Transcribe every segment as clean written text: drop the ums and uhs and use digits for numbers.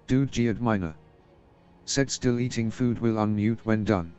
Do Geodminer. Set still eating food will unmute when done.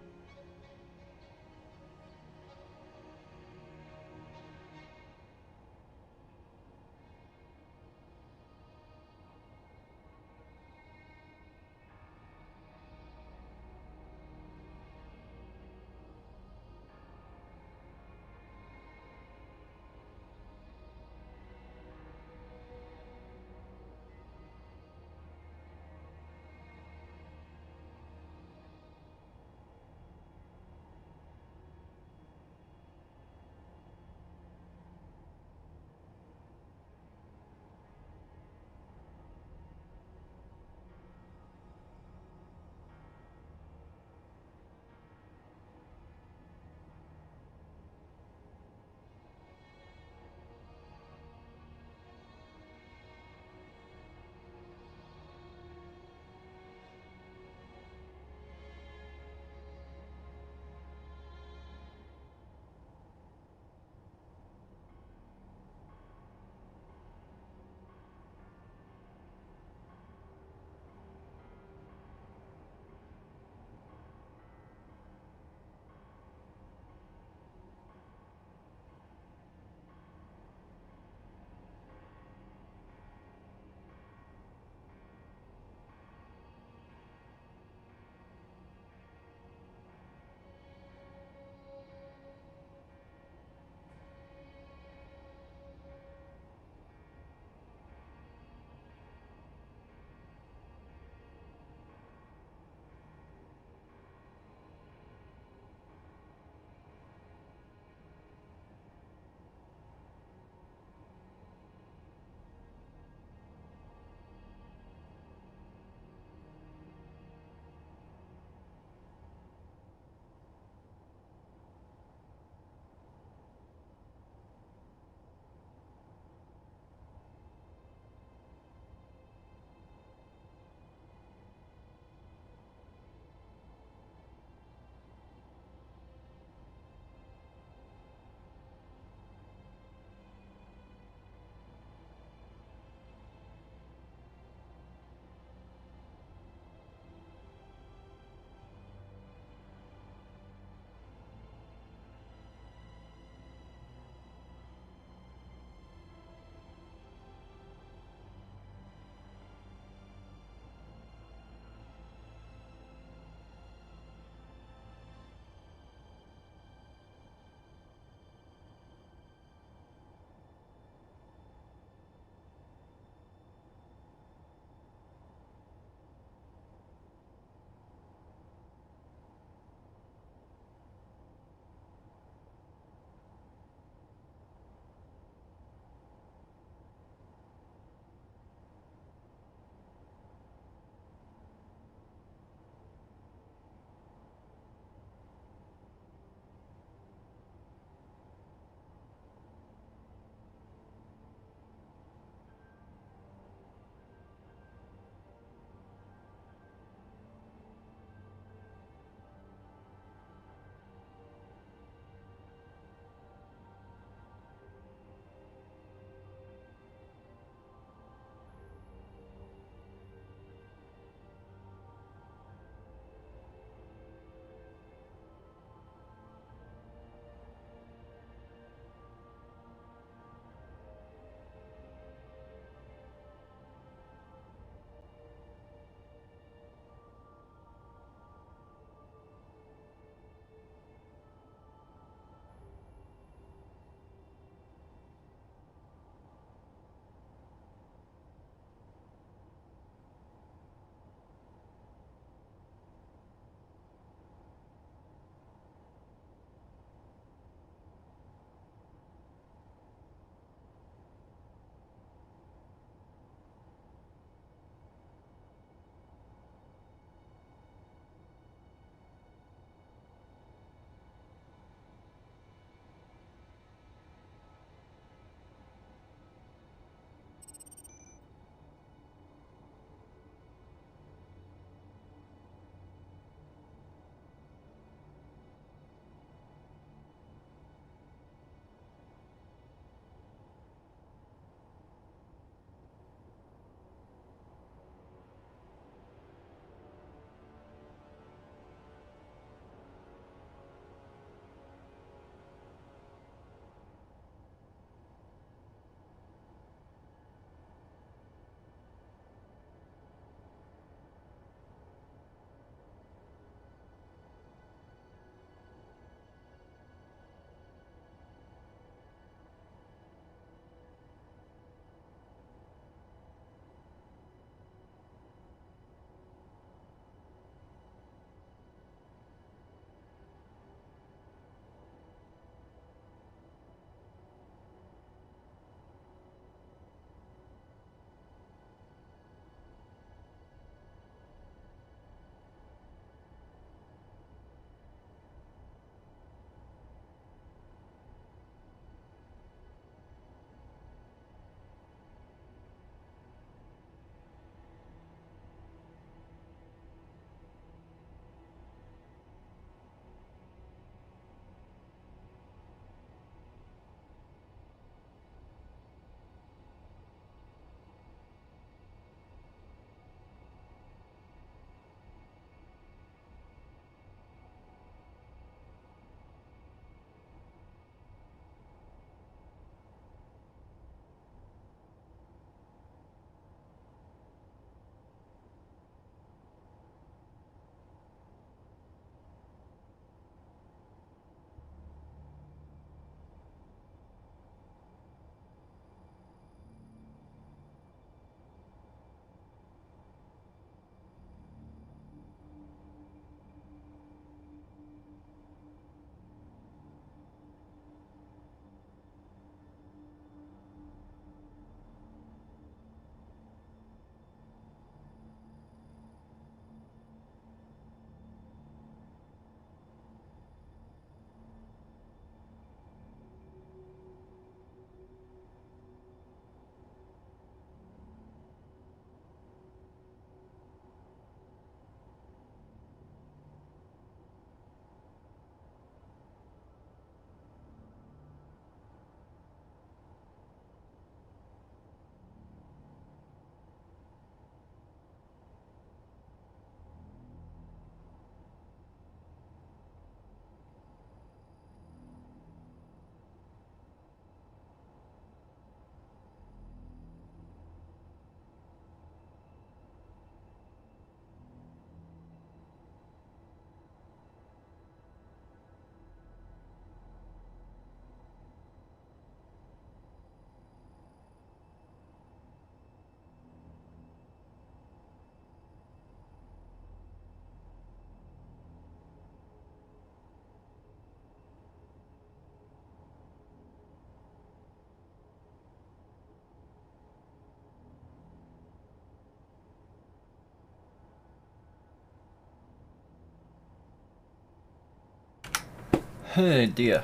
Oh dear.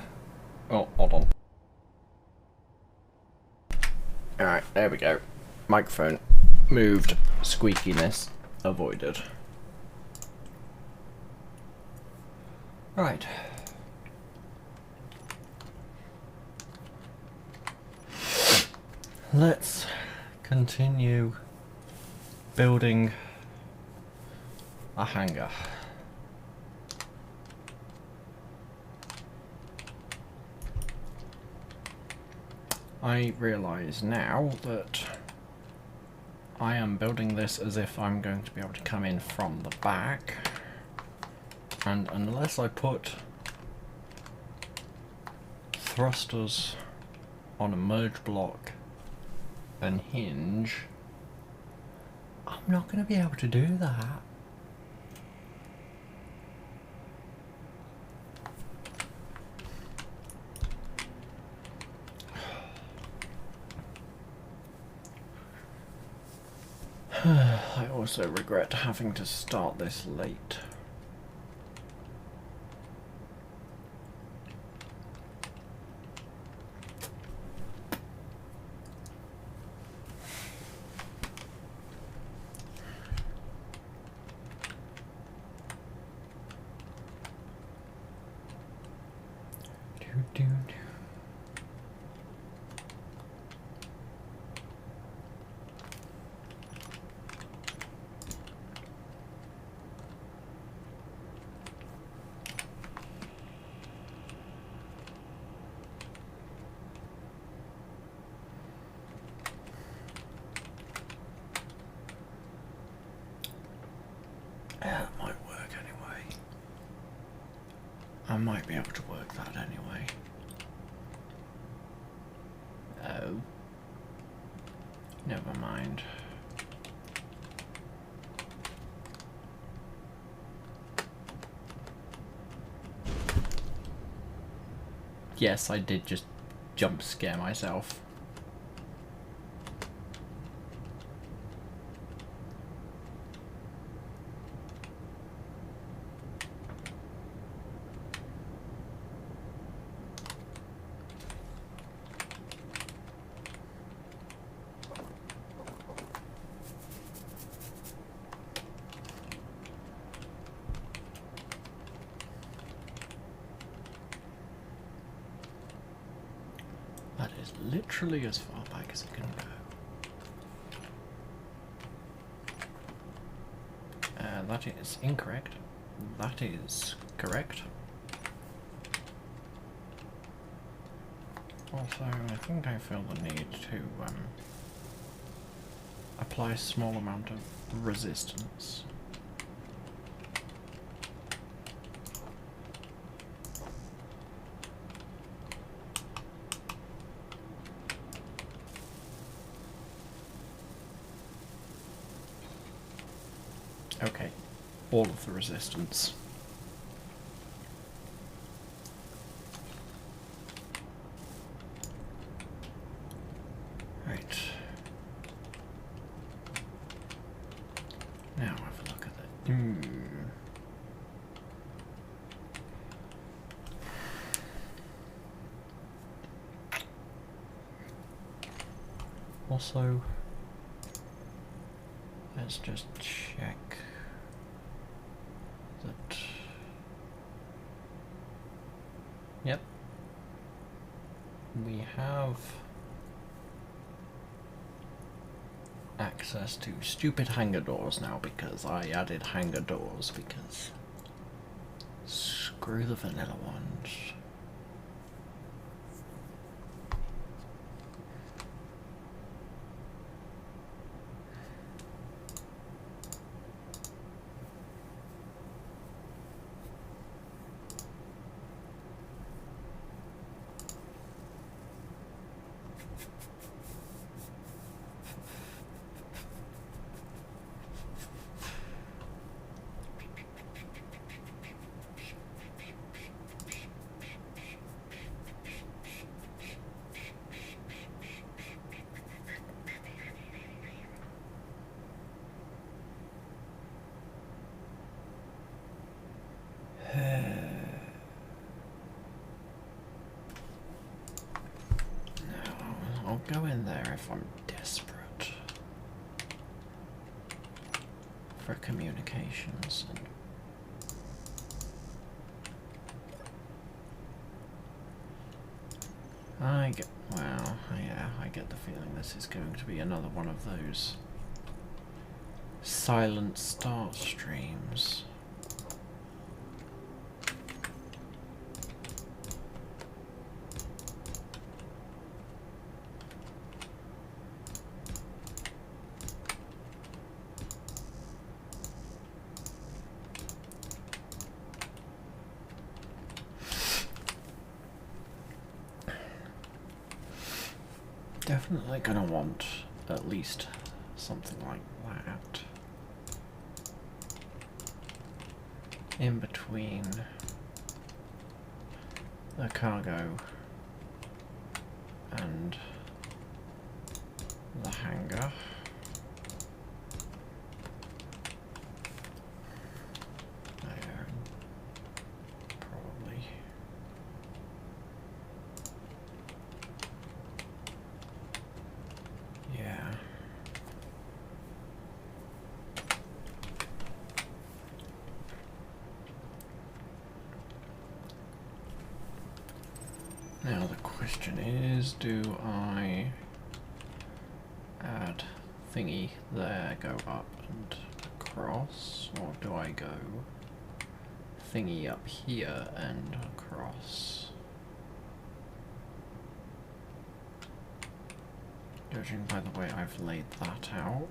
Oh, hold on. Alright, there we go. Microphone moved. Squeakiness avoided. Right. Let's continue building a hangar. I realise now that I am building this as if I'm going to be able to come in from the back, and unless I put thrusters on a merge block and hinge, I'm not going to be able to do that. I also regret having to start this late. That might work anyway. I might be able to work that anyway. Oh. Never mind. Yes, I did just jump scare myself. That is literally as far back as it can go. That is incorrect. That is correct. Also, I think I feel the need to apply a small amount of resistance. Okay, all of the resistance. Right. Now have a look at that. Also, let's just check that. Yep. We have access to stupid hangar doors now because I added hangar doors because screw the vanilla ones. go in there if I'm desperate for communications. And well, yeah, I get the feeling this is going to be another one of those silent start streams. Definitely gonna want at least something like that in between the cargo and the hangar. There, probably. Yeah. Now the question is, do I add thingy there, go up and across, or do I go thingy up here and across? Judging by the way I've laid that out.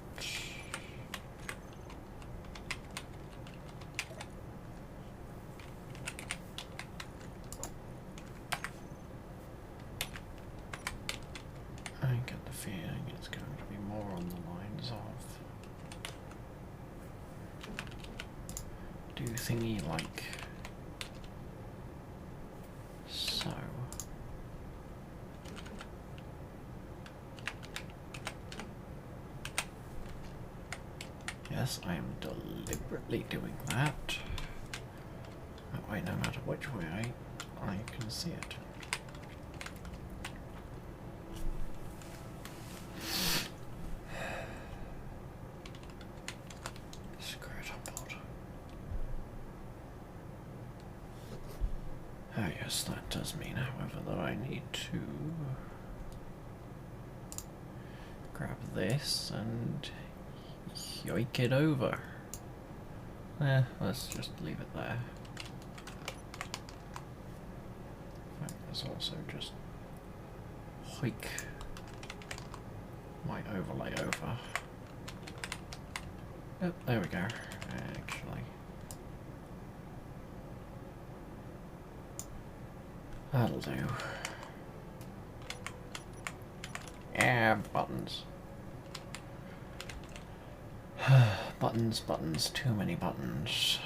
I get the feeling it's going to be more on the lines of do thingy like so. Yes, I am deliberately doing that. That way, no matter which way I can see it. Screw it on board. Oh yes, that does mean, however, that I need to grab this and yoink it over. Let's just leave it there. In fact, there's also just hoik my overlay over. Yep, there we go. Actually, that'll do. Yeah, buttons. Buttons, buttons, too many buttons.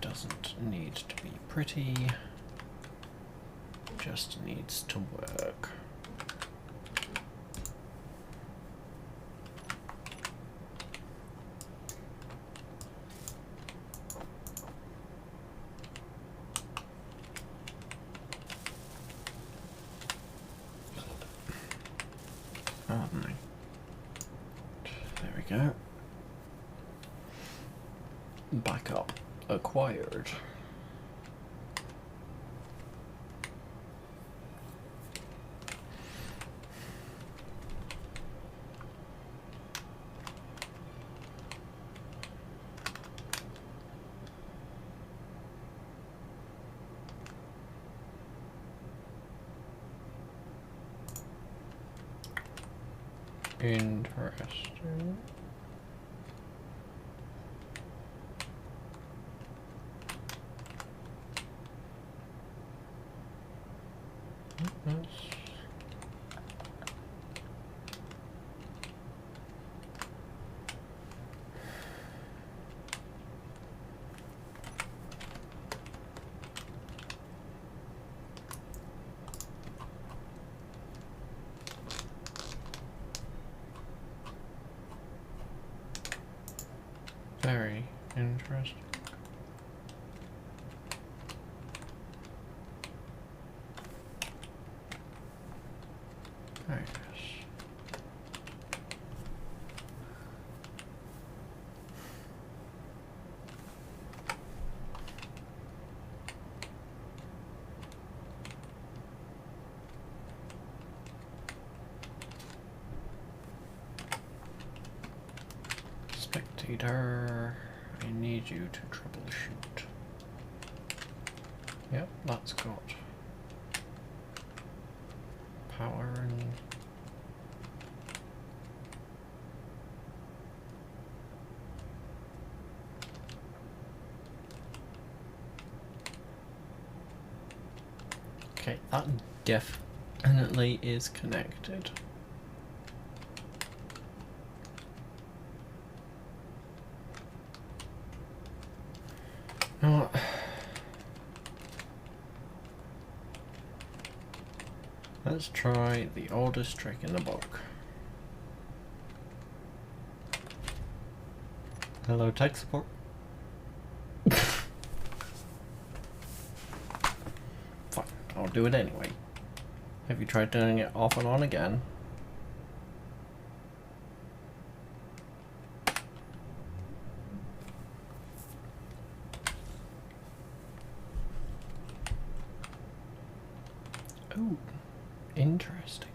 Doesn't need to be pretty, just needs to work. Pardon me. There we go. Backup acquired. Interesting. That's very interesting. Nice. Spectator, I need you to troubleshoot. Yep, that's got power and okay, that definitely is connected. You know what? Let's try the oldest trick in the book. Hello, tech support. Fine, I'll do it anyway. Have you tried turning it off and on again? Oh, interesting.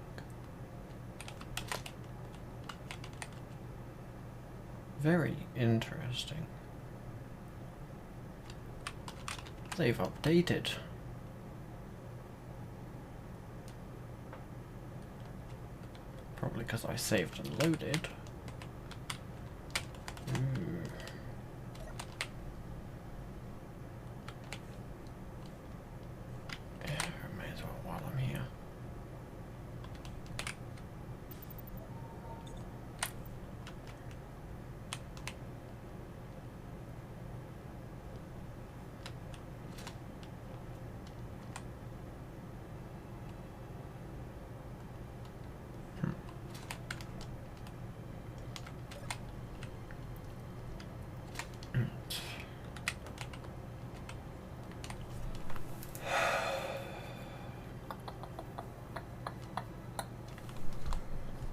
Very interesting. They've updated. Probably because I saved and loaded. Yeah, may as well while I'm here.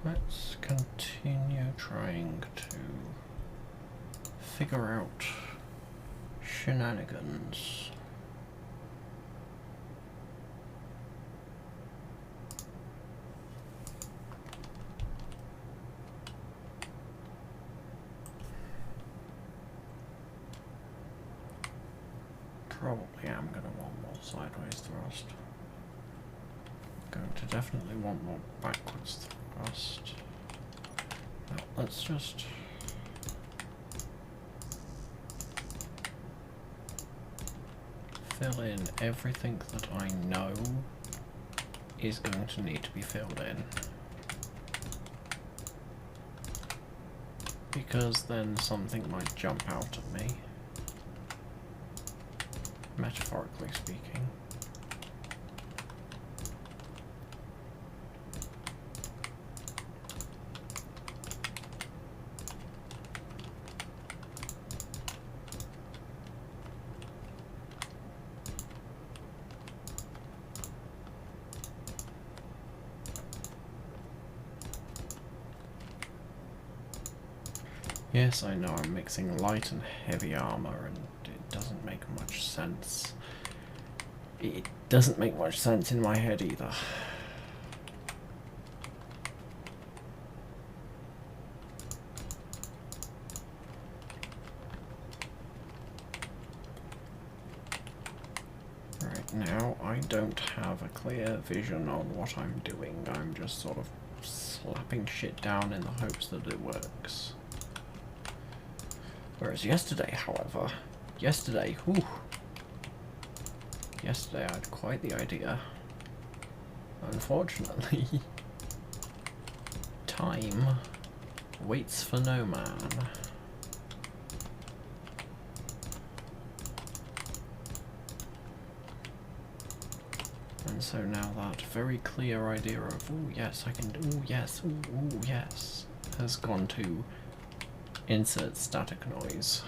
Let's continue trying to figure out shenanigans. Probably am going to want more sideways thrust. Going to definitely want more backwards thrust. Now, let's just fill in everything that I know is going to need to be filled in. Because then something might jump out at me. Metaphorically speaking. Yes, I know I'm mixing light and heavy armor and it doesn't make much sense. It doesn't make much sense in my head either. Right now, I don't have a clear vision on what I'm doing. I'm just sort of slapping shit down in the hopes that it works. Whereas yesterday, however, whew, yesterday I had quite the idea. Unfortunately, time waits for no man. And so now that very clear idea of, oh yes, I can, oh yes, oh yes, has gone to insert static noise.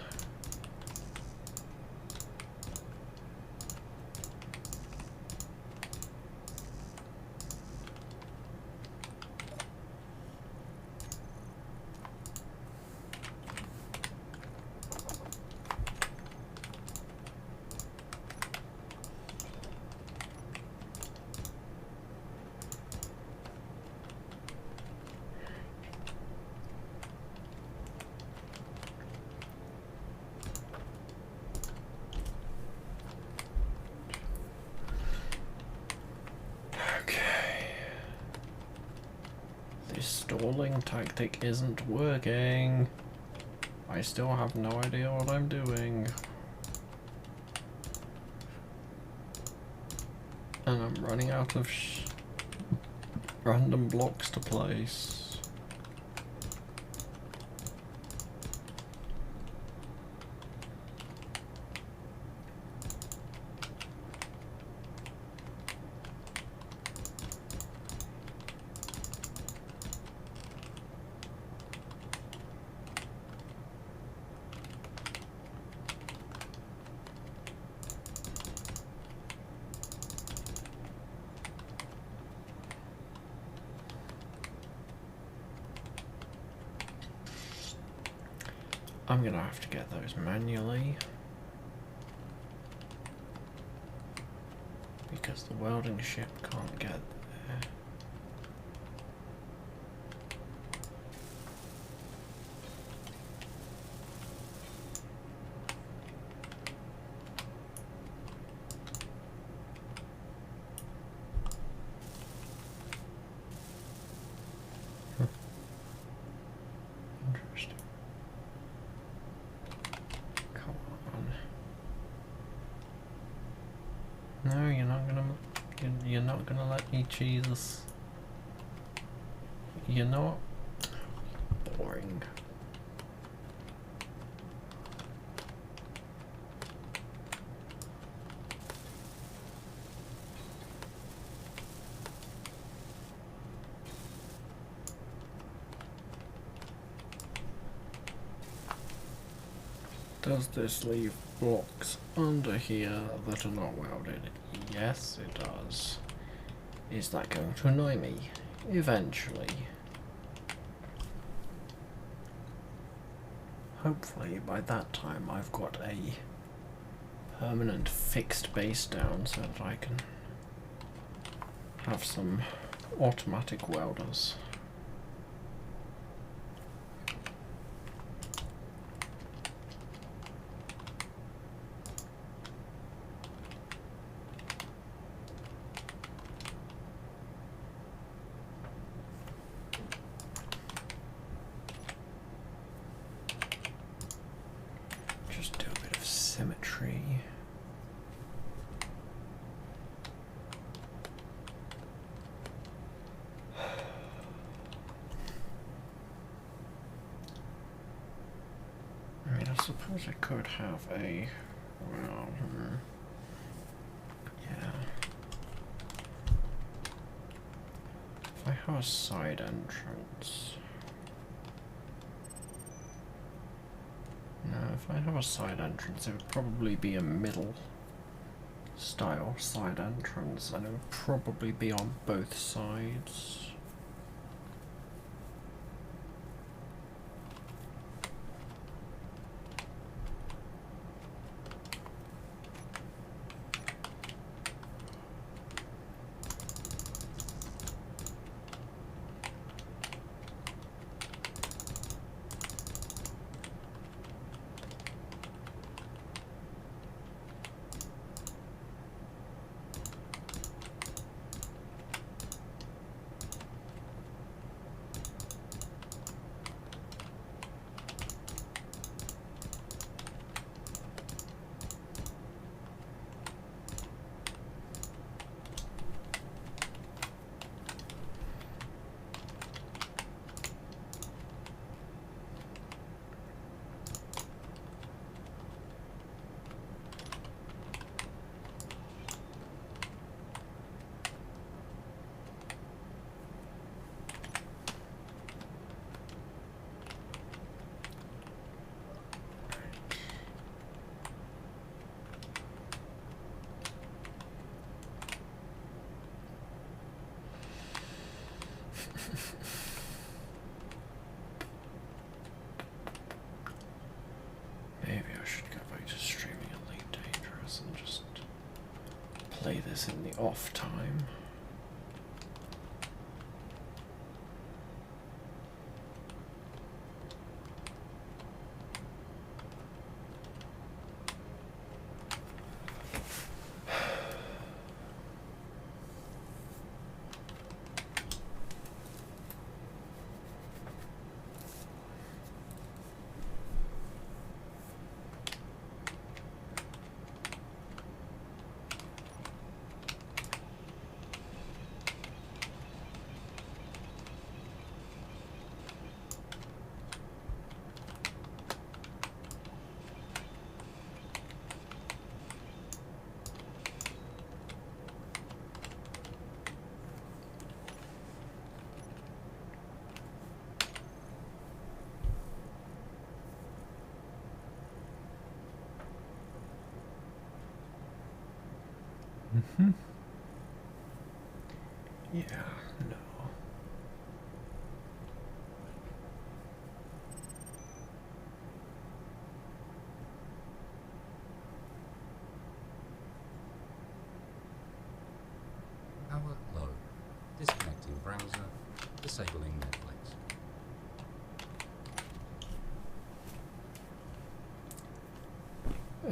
Stalling tactic isn't working. I still have no idea what I'm doing. And I'm running out of random blocks to place. I'm gonna have to get those manually because the welding ship can't get there. Interesting. No, you're not gonna let me cheese this. You know what? Boring. Does this leave blocks under here that are not welded? Yes, it does. Is that going to annoy me? Eventually. Hopefully by that time I've got a permanent fixed base down so that I can have some automatic welders. Just do a bit of symmetry. I mean, I suppose I could have a, well, yeah. If I have a side entrance. No, if I have a side entrance, it would probably be a middle style side entrance, and it would probably be on both sides. play this in the off time. Yeah, no. Power low. Disconnecting browser. Disabling Netflix.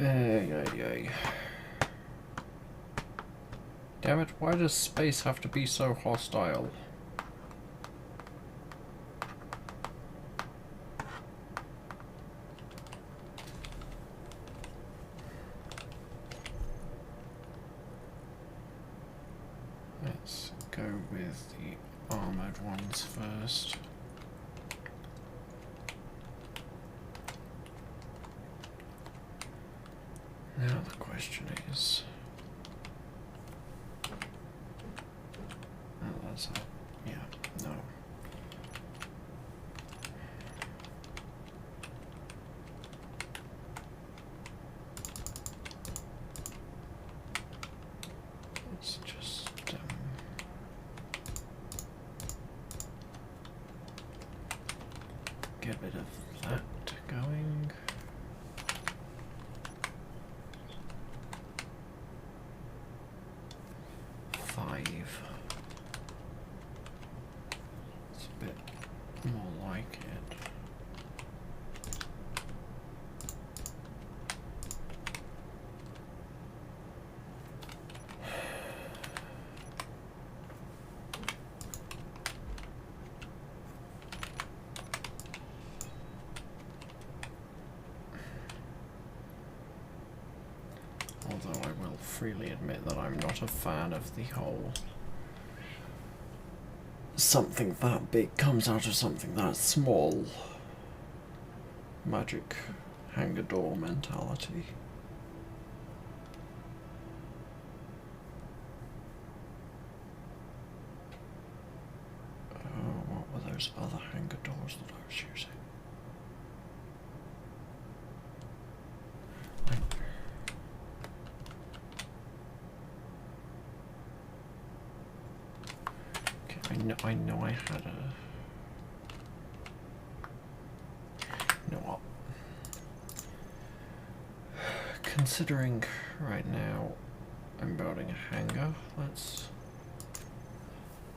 Ay. Damn it, why does space have to be so hostile? Let's go with the armoured ones first. Now the question is... Oh, that's it. Yeah, no. Let's just get rid of that going. It's a bit more like it. Although I will freely admit that I'm not a fan of the whole something that big comes out of something that small magic hangar door mentality. What were those other hangar doors that I was using? I know I had a... You know what? Considering right now I'm building a hangar, let's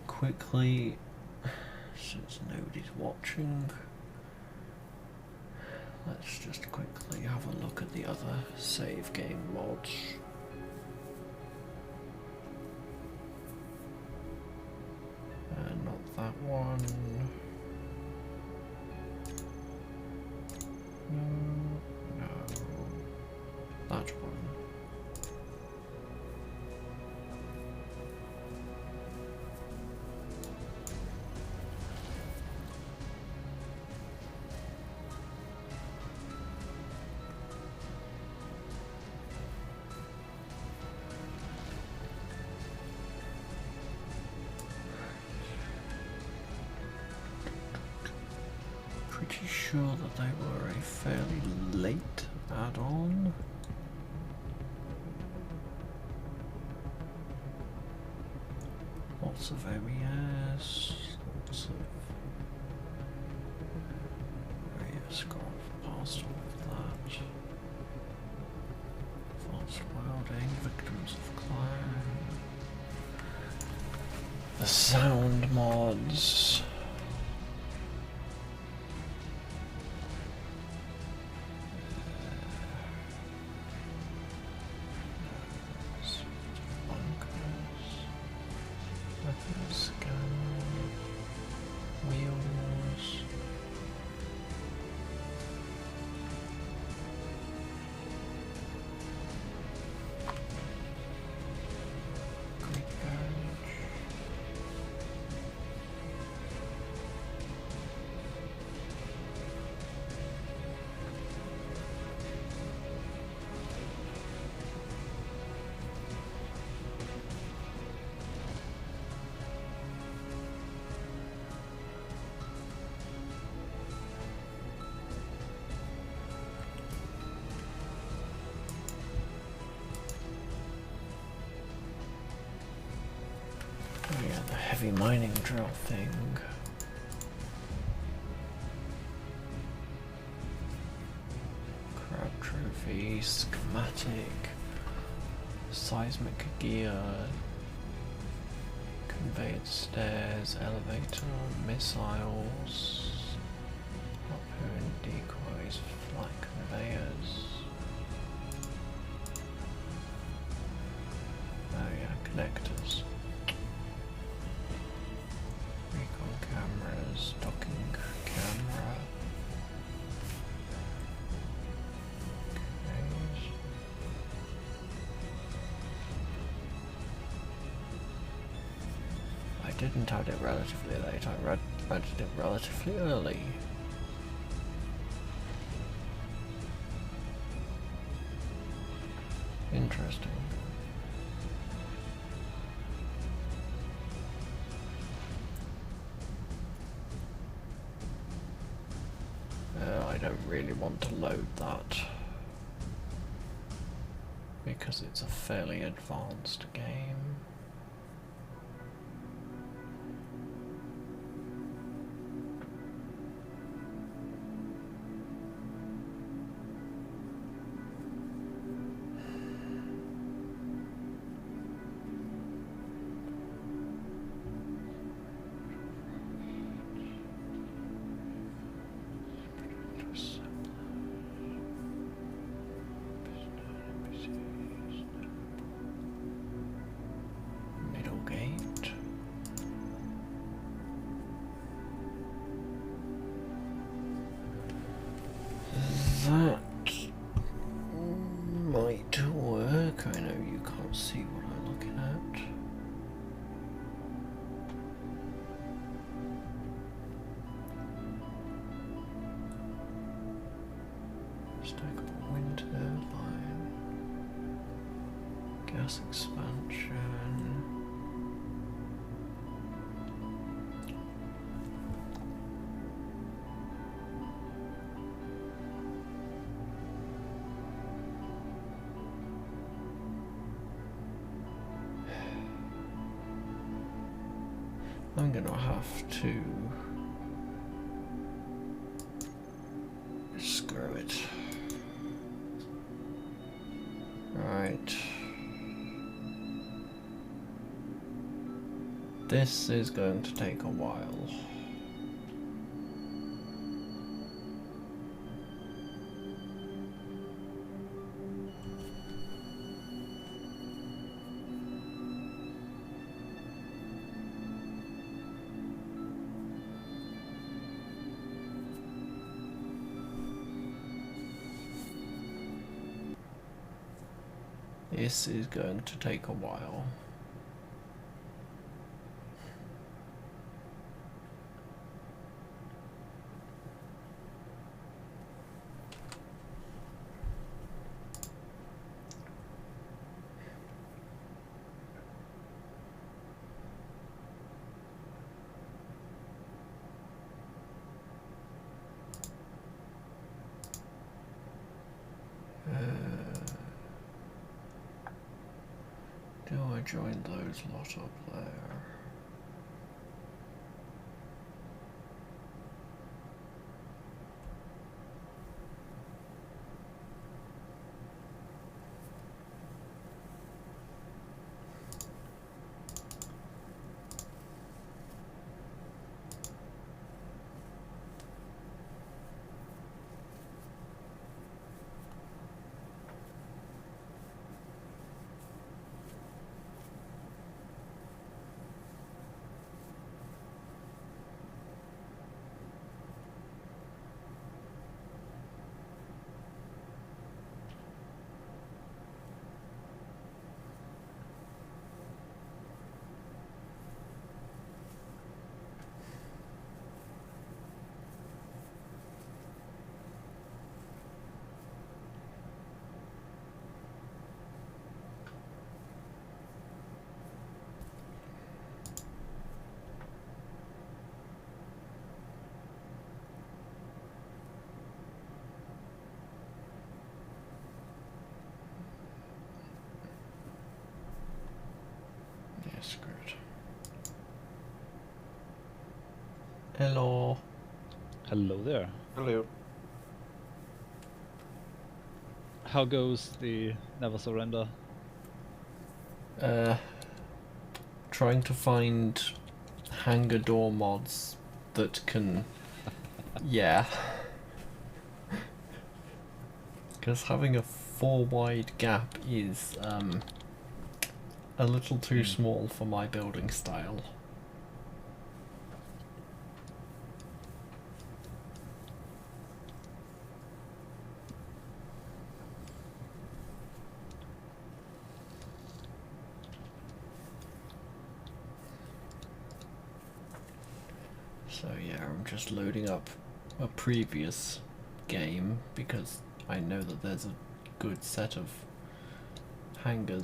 quickly, since nobody's watching, let's just quickly have a look at the other save game mods. Not that one. No. That one. Pretty sure that they were a fairly late add-on. Lots of MES, lots of various past all of that. False welding, victims of Clash. The sound mods. Bunkers. Weapons scan. Wheels. Great garage. Oh yeah, the heavy mining drill thing. Crab trophy, schematic, seismic gear, conveyed stairs, elevator, missiles, harpoon decoys, flight conveyors. Oh yeah, connectors. Recon cameras, docking camera. Okay. I didn't add it relatively late, I added it relatively early. Interesting. I don't really want to load that because it's a fairly advanced game. Middle gate. That might work. I know you can't see what I'm looking at. Stack of wind turbine, gas expansion. I'm gonna have to screw it. Right. This is going to take a while. This is going to take a while. Do I join those lot up there? That's good. Hello. Hello there. Hello. How goes the Never Surrender? Trying to find hangar door mods that can... yeah. Because having a 4 wide gap is a little too small for my building style. So yeah, I'm just loading up a previous game because I know that there's a good set of hangar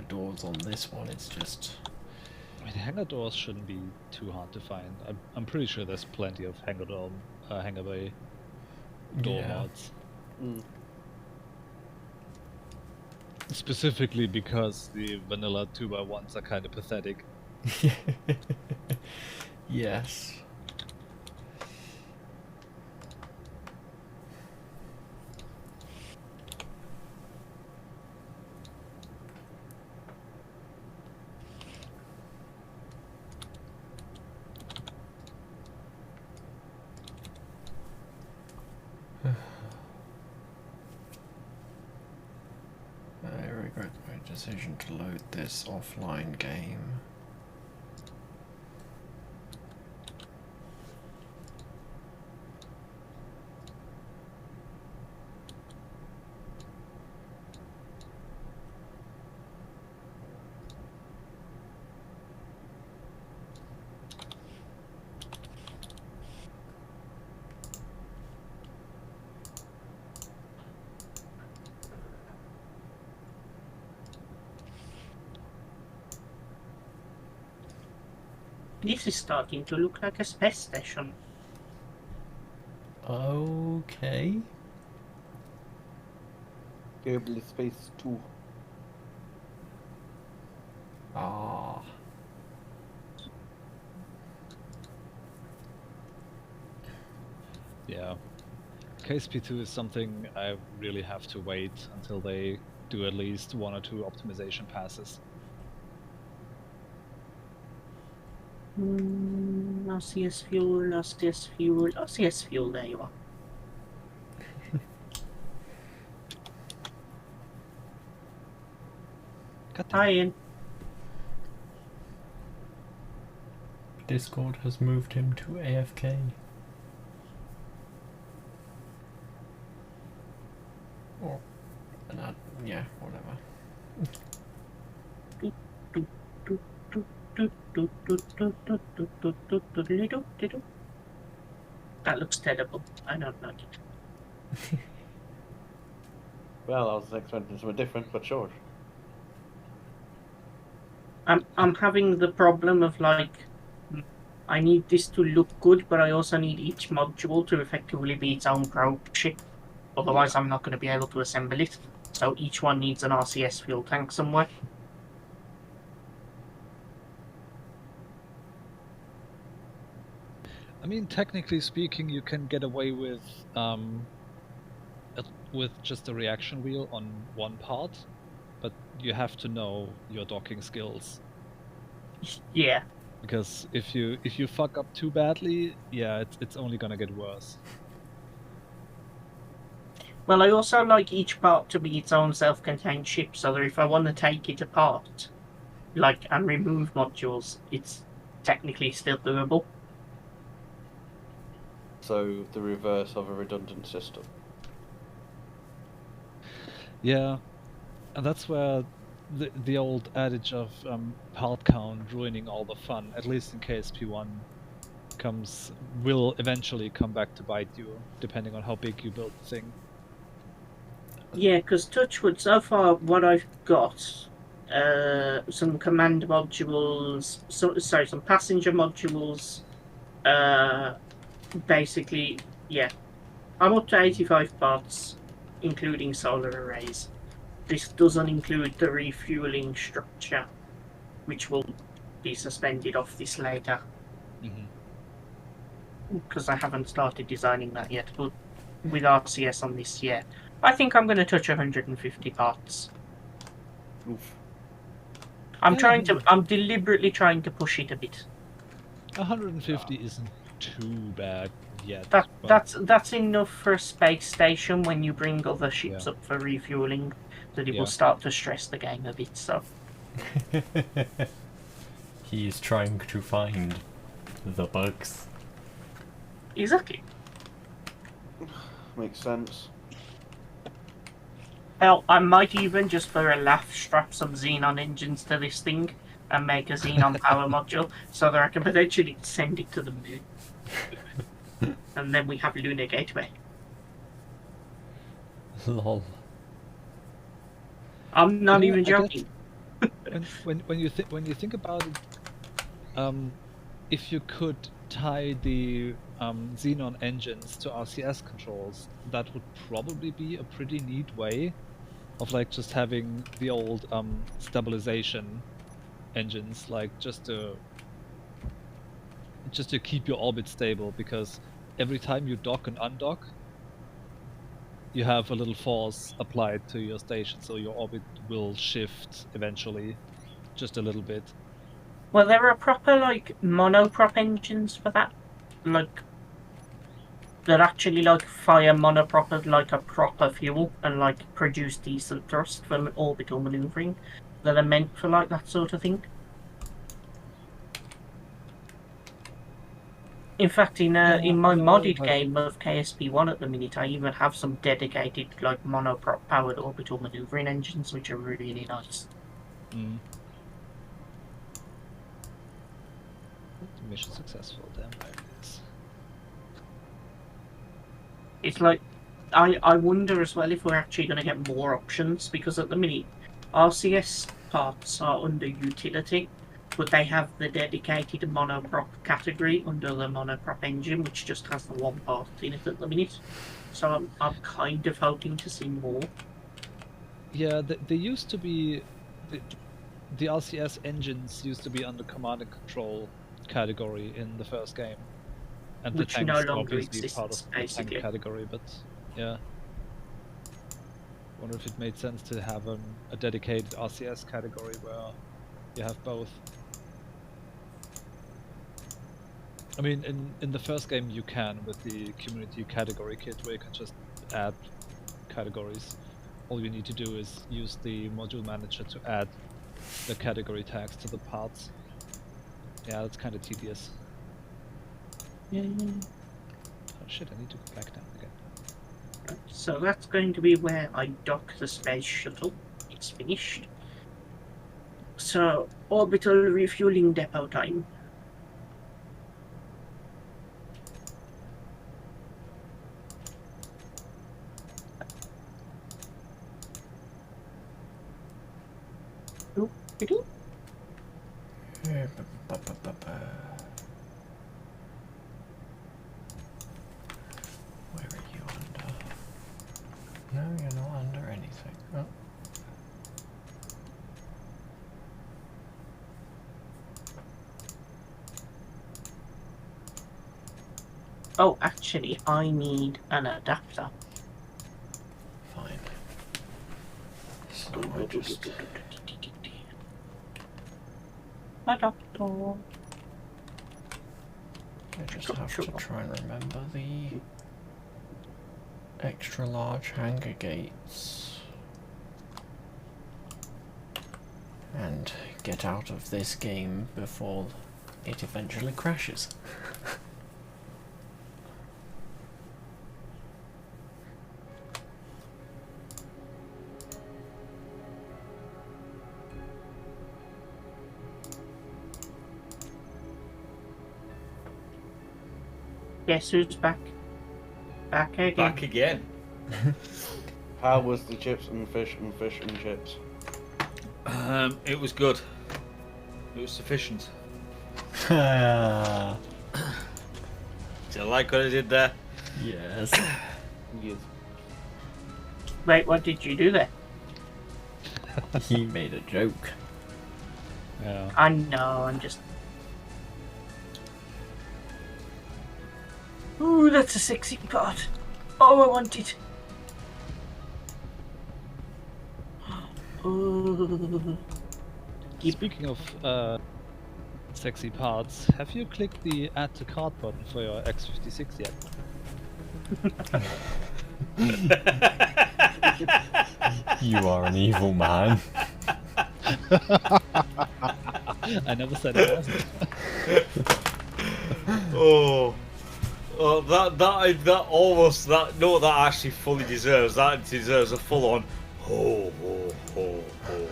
doors on this one. It's just... I mean, hangar doors shouldn't be too hard to find. I'm pretty sure there's plenty of hangar bay door yeah. mods. Mm. Specifically because the vanilla 2x1s are kind of pathetic. Yes. I regret my decision to load this offline game. This is starting to look like a space station. Okay. Kerbal Space 2. Ah. Yeah. KSP2 is something I really have to wait until they do at least 1 or 2 optimization passes. RCS fuel, RCS fuel, RCS fuel, there you are. Hi, Ian. Discord has moved him to AFK. Or yeah, whatever. That looks terrible. I don't like it. Well, I was expecting something different, but sure. I'm having the problem of like, I need this to look good, but I also need each module to effectively be its own probe ship. Otherwise, I'm not going to be able to assemble it. So each one needs an RCS fuel tank somewhere. I mean, technically speaking, you can get away with just a reaction wheel on one part, but you have to know your docking skills. Yeah. Because if you fuck up too badly, yeah, it's only gonna get worse. Well, I also like each part to be its own self-contained ship, so that if I want to take it apart, like, and remove modules, it's technically still doable. So, the reverse of a redundant system. Yeah, and that's where the old adage of part count ruining all the fun, at least in KSP1, will eventually come back to bite you, depending on how big you build the thing. Yeah, because Touchwood, so far what I've got, some command modules, some passenger modules, basically, yeah. I'm up to 85 parts, including solar arrays. This doesn't include the refueling structure. which will be suspended off this later Mm-hmm. because I haven't started designing that yet. But with RCS on this, yeah, I think I'm going to touch 150 parts. Oof. I'm deliberately trying to push it a bit. 150 isn't too bad yet. That but that's enough for a space station when you bring other ships Yeah. up for refueling, that it Yeah. will start to stress the game a bit. So He is trying to find the bugs. exactly. Makes sense. Hell, I might even just for a laugh strap some Xenon engines to this thing and make a Xenon power module so that I can potentially send it to the moon. And then we have Lunar Gateway. Lol. I'm not You know, even I guess- joking. when you think about it, if you could tie the Xenon engines to RCS controls, that would probably be a pretty neat way of like just having the old stabilization engines, like just to keep your orbit stable, because every time you dock and undock, you have a little force applied to your station, so your orbit will shift eventually, just a little bit. Well, there are proper like monoprop engines for that, like that actually like fire monoprop as like a proper fuel and like produce decent thrust for orbital maneuvering, that are meant for like that sort of thing. In fact, in my I know, modded but- game of KSP1 at the minute, I even have some dedicated like monoprop powered orbital maneuvering engines, which are really nice. Mm. Mission successful, damn there it is. It's like, I wonder as well if we're actually going to get more options, because at the minute, RCS parts are under utility, but they have the dedicated monoprop category under the monoprop engine, which just has the one part in it at the minute. So I'm kind of hoping to see more. Yeah, they used to be the RCS engines used to be under command and control category in the first game, and Which the tanks no are longer obviously part exists, of the tank basically. category. But yeah, wonder if it made sense to have a dedicated RCS category where you have both. I mean, in the first game you can with the community category kit, where you can just add categories. All you need to do is use the module manager to add the category tags to the parts. Yeah, that's kind of tedious. Oh shit, I need to go back down again. So that's going to be where I dock the space shuttle. It's finished. So, orbital refueling depot time. Oop-a-doo. Where are you under? No, you're not under anything. Oh. Oh, actually, I need an adapter. Fine. So I just Adapter. have to try and remember the extra large hangar gates and get out of this game before it eventually crashes. Guess who's back? Back again. Back again. How was the chips and fish and fish and chips? It was good. It was sufficient. Yes. Do you like what I did there? Yes. Wait, what did you do there? He made a joke. Yeah. I know, I'm just... Ooh, that's a sexy part. Oh, I want it. Ooh. Speaking of sexy parts, have you clicked the add to cart button for your X56 yet? You are an evil man. I never said it wasn't. Oh, that almost that no, that actually fully deserves. That deserves a full-on. Ho ho ho ho.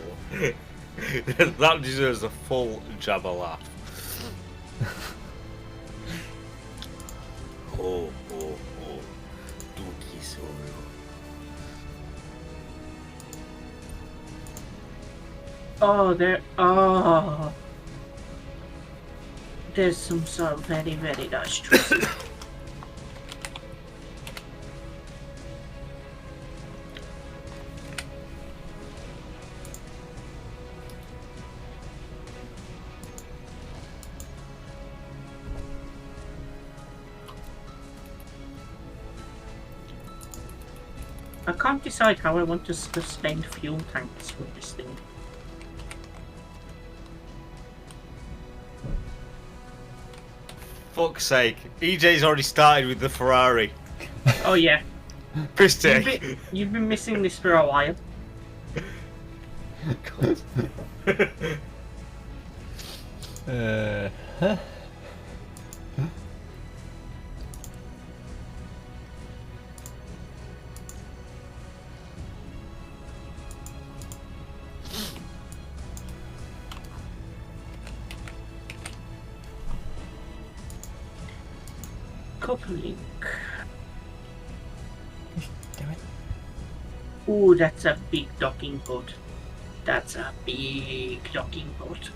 That deserves a full Jabba laugh. Ho ho ho. Dookie Solo. Oh, there. Oh. There's some so very, very nice trees. I can't decide how I want to spend fuel tanks with this thing. Fuck's sake. EJ's already started with the Ferrari. Oh yeah, Piss take. you've been missing this for a while. Huh? Coupling. Damn it. Ooh, that's a big docking port. That's a big docking port.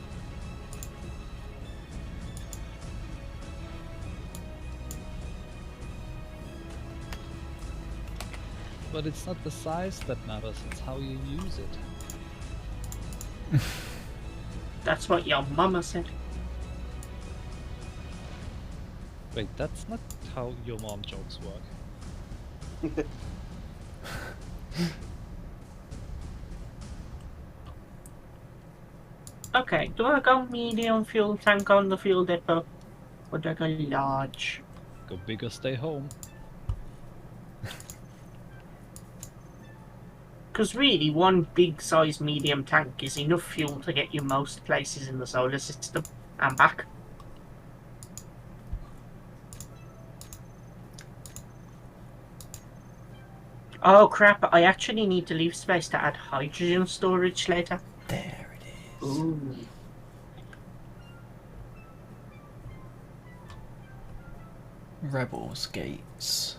But it's not the size that matters, it's how you use it. That's what your mama said. Wait, that's not how your mom jokes work. Okay, do I go medium fuel tank on the fuel depot? Or do I go large? Go big or stay home. Because really, one big size medium tank is enough fuel to get you most places in the solar system and back. Oh crap, I actually need to leave space to add hydrogen storage later. There it is. Ooh. Rebels gates.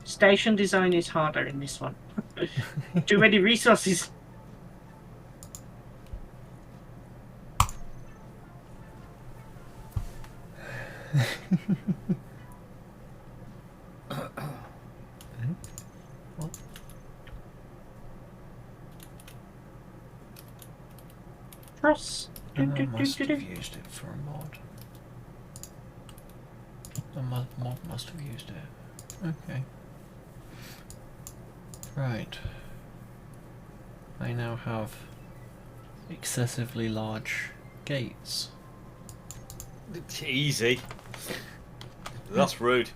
Station design is harder in this one. Too many resources. What? Truss. I must have used it for a mod. The mod must have used it. Okay. Right. I now have excessively large gates. Easy. That's rude.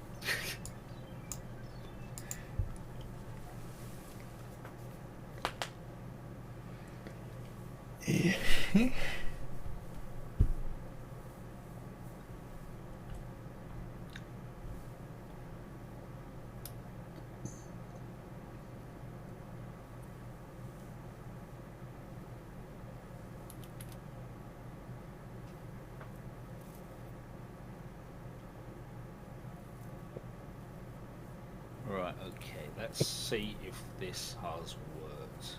Right, okay, let's see if this has worked.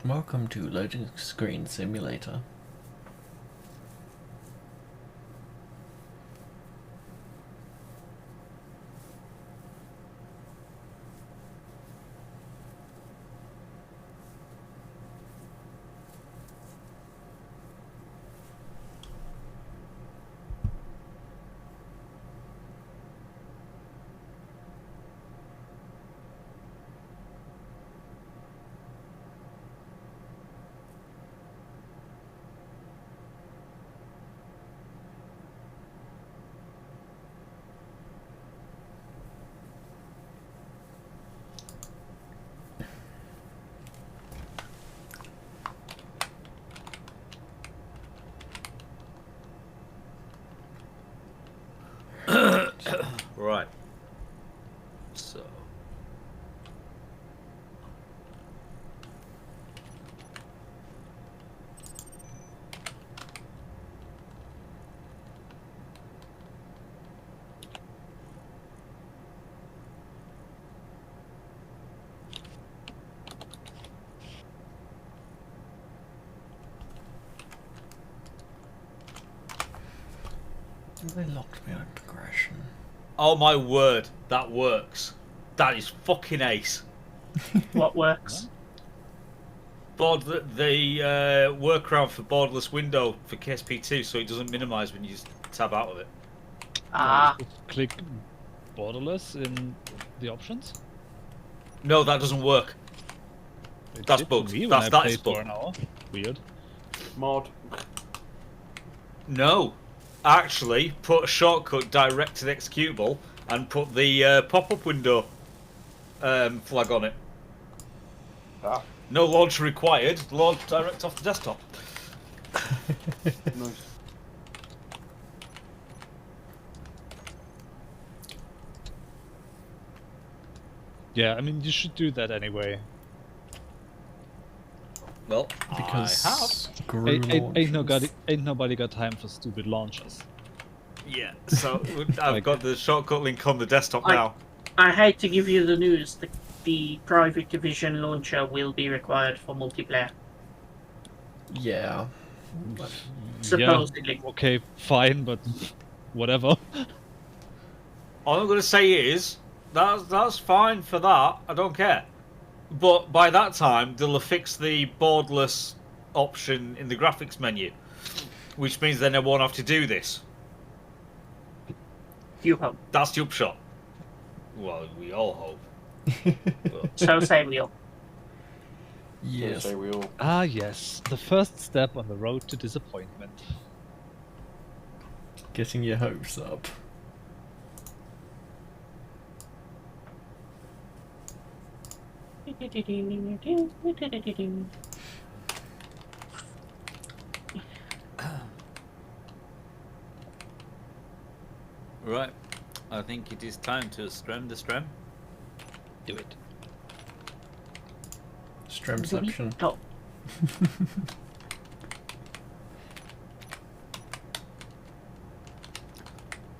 Welcome to Loading Screen Simulator. Right. So. They locked me on progression. Oh my word, that works. That is fucking ace. What works? Board the workaround for borderless window for KSP2, so it doesn't minimize when you just tab out of it. Ah, Just click borderless in the options. No, that doesn't work. It That's did bugged. to me when That's- I that played is for bugged. an hour. Weird. Mod. No, actually, put a shortcut direct to the executable and put the pop-up window flag on it. Ah, No launcher required. Launch direct off the desktop. nice. Yeah, I mean you should do that anyway. Well, Because I have. screw Ain't nobody got time for stupid launchers. Yeah, so I've Like- got the shortcut link on the desktop I- now. I hate to give you the news. The Private Division launcher will be required for multiplayer. Yeah. Supposedly. Yeah, okay, fine, but whatever. All I'm going to say is that's fine for that. I don't care. But by that time, they'll have fixed the borderless option in the graphics menu, which means then I won't have to do this. You hope. That's the upshot. Well, we all hope. But So say we all. Yes. Say we all. Ah yes, the first step on the road to disappointment. Getting your hopes up. right, I think it is time to strem the strem. Do it. Stremception. Oh,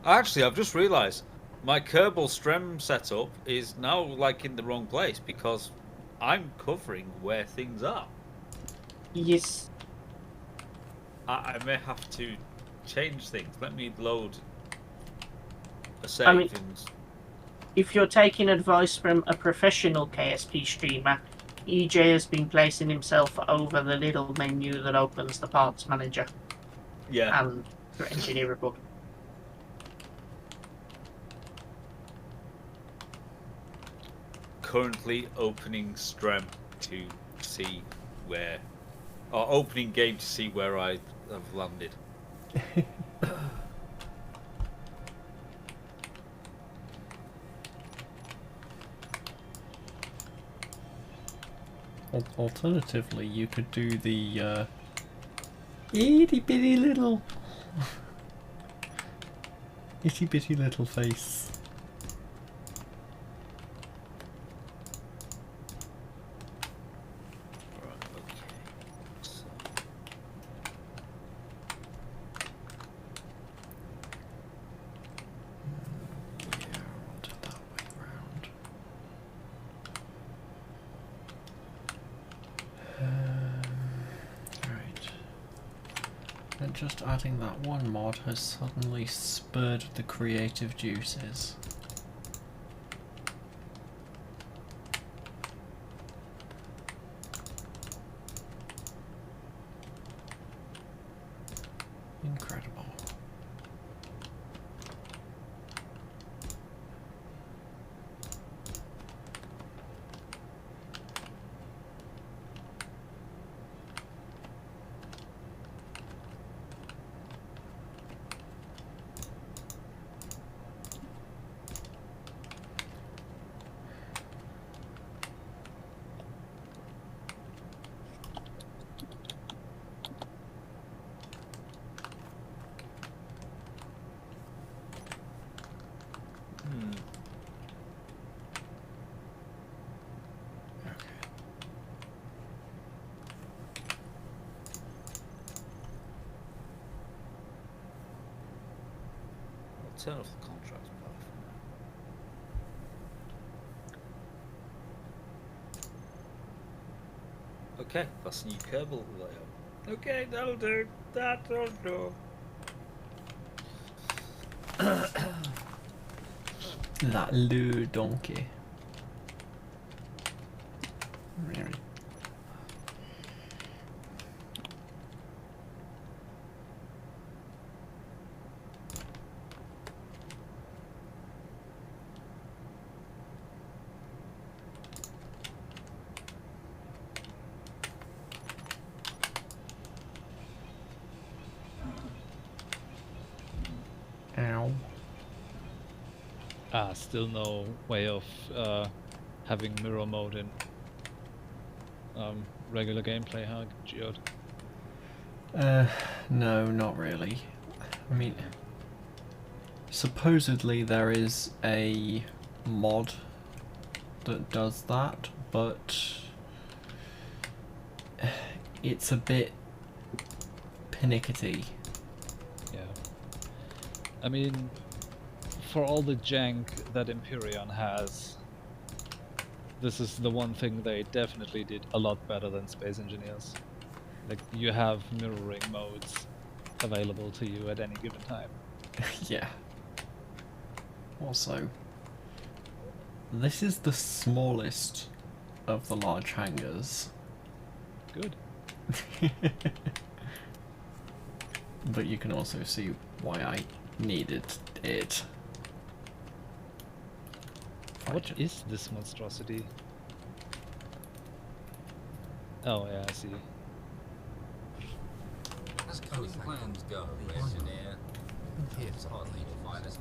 Actually, I've just realised my Kerbal strem setup is now like in the wrong place because I'm covering where things are. yes. I may have to change things. Let me load a save. I mean- and... If you're taking advice from a professional KSP streamer, EJ has been placing himself over the little menu that opens the parts manager Yeah. and the engineer report. Currently opening strem to see where, or opening game to see where I have landed. Alternatively, you could do the itty bitty little face. Right, okay. So, Yeah, I want it that way round. just adding that one mod has suddenly spurred the creative juices. Incredible. I'll turn off the contract part for now. Okay, that's a new Kerbal layout. Okay, that'll do. That'll do. That little donkey. Really? Ow. Still no way of having mirror mode in regular gameplay, huh, Geode? No, not really. I mean, supposedly there is a mod that does that, but it's a bit pinickety. Yeah. I mean, for all the jank that Empyrean has, this is the one thing they definitely did a lot better than Space Engineers. Like, you have mirroring modes available to you at any given time. Yeah. Also, this is the smallest of the large hangars. Good. But you can also see why I needed it. What is this monstrosity? Oh yeah, I see. As code plans go, engineer, it's hardly the finest.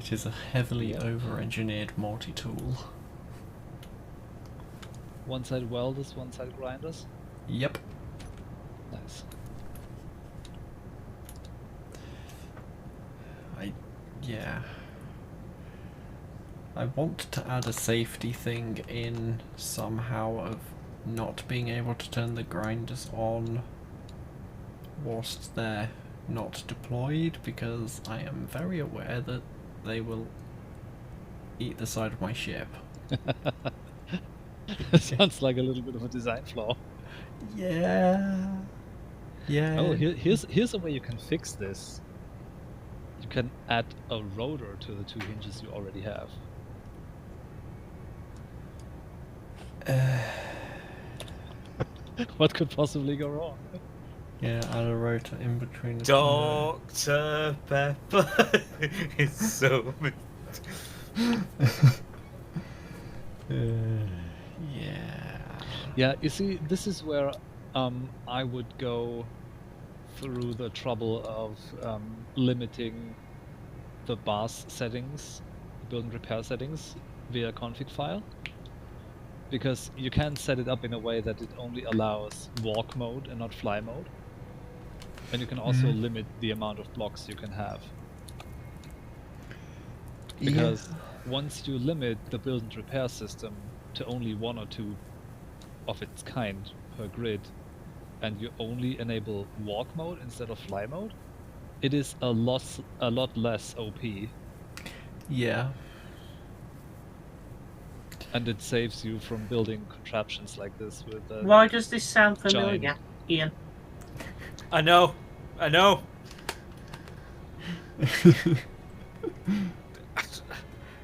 It is a heavily over-engineered multi-tool. One-side welders, one-side grinders. Yep. Nice. Yeah. I want to add a safety thing in somehow of not being able to turn the grinders on whilst they're not deployed, because I am very aware that they will eat the side of my ship. Sounds like a little bit of a design flaw. Yeah. Yeah. Oh, here's a way you can fix this. You can add a rotor to the two hinges you already have. What could possibly go wrong? Yeah, add a rotor in between the Dr. Pepper is so. Yeah. Yeah, you see, this is where I would go through the trouble of limiting the BAS settings, build and repair settings, via config file. Because you can set it up in a way that it only allows walk mode and not fly mode. And you can also limit the amount of blocks you can have. Because once you limit the build and repair system to only one or two of its kind per grid, and you only enable walk mode instead of fly mode, it is a lot less OP, Yeah. and it saves you from building contraptions like this with. Why does this sound familiar, Giant. Ian? I know. I know.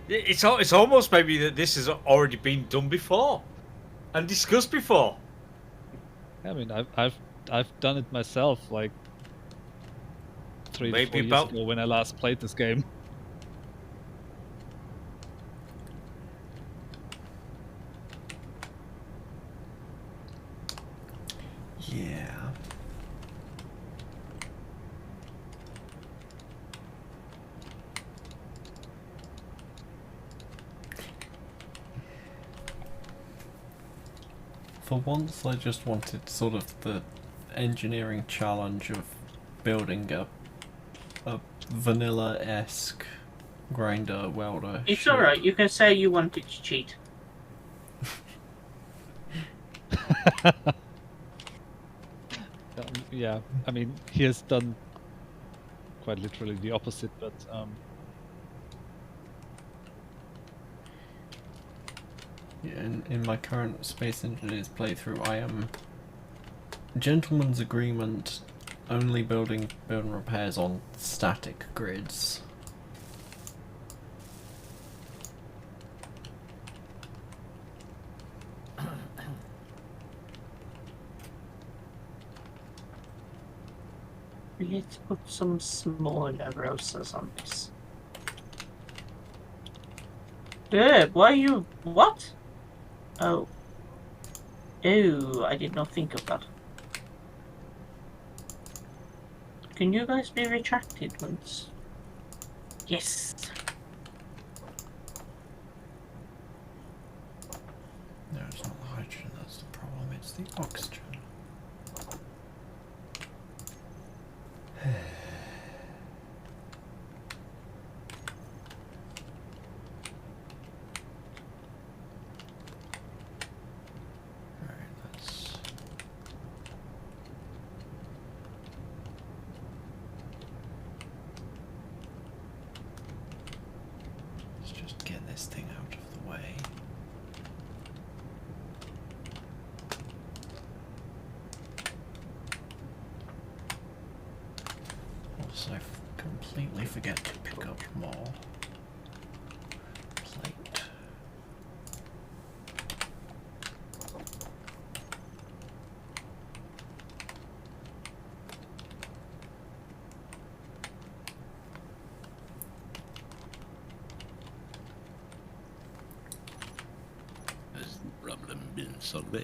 It's almost maybe that this has already been done before and discussed before. I mean, I've done it myself like 3 to 4 Maybe years about- ago when I last played this game. Yeah. For once, I just wanted sort of the engineering challenge of building a vanilla-esque grinder welder. It's ship. alright, you can say you wanted to cheat. Yeah, I mean, he has done quite literally the opposite, but Yeah, in my current Space Engineers playthrough, I am gentleman's agreement, only building repairs on static grids. Let's put some smaller roses on this. Why are you... What? Oh. Oh, I did not think of that. Can you guys be retracted once? Yes. No, it's not the hydrogen that's the problem, it's the oxygen. Alright, let's just get this thing out of the way. Also, completely forget to pick up more plate. Has the problem been solved?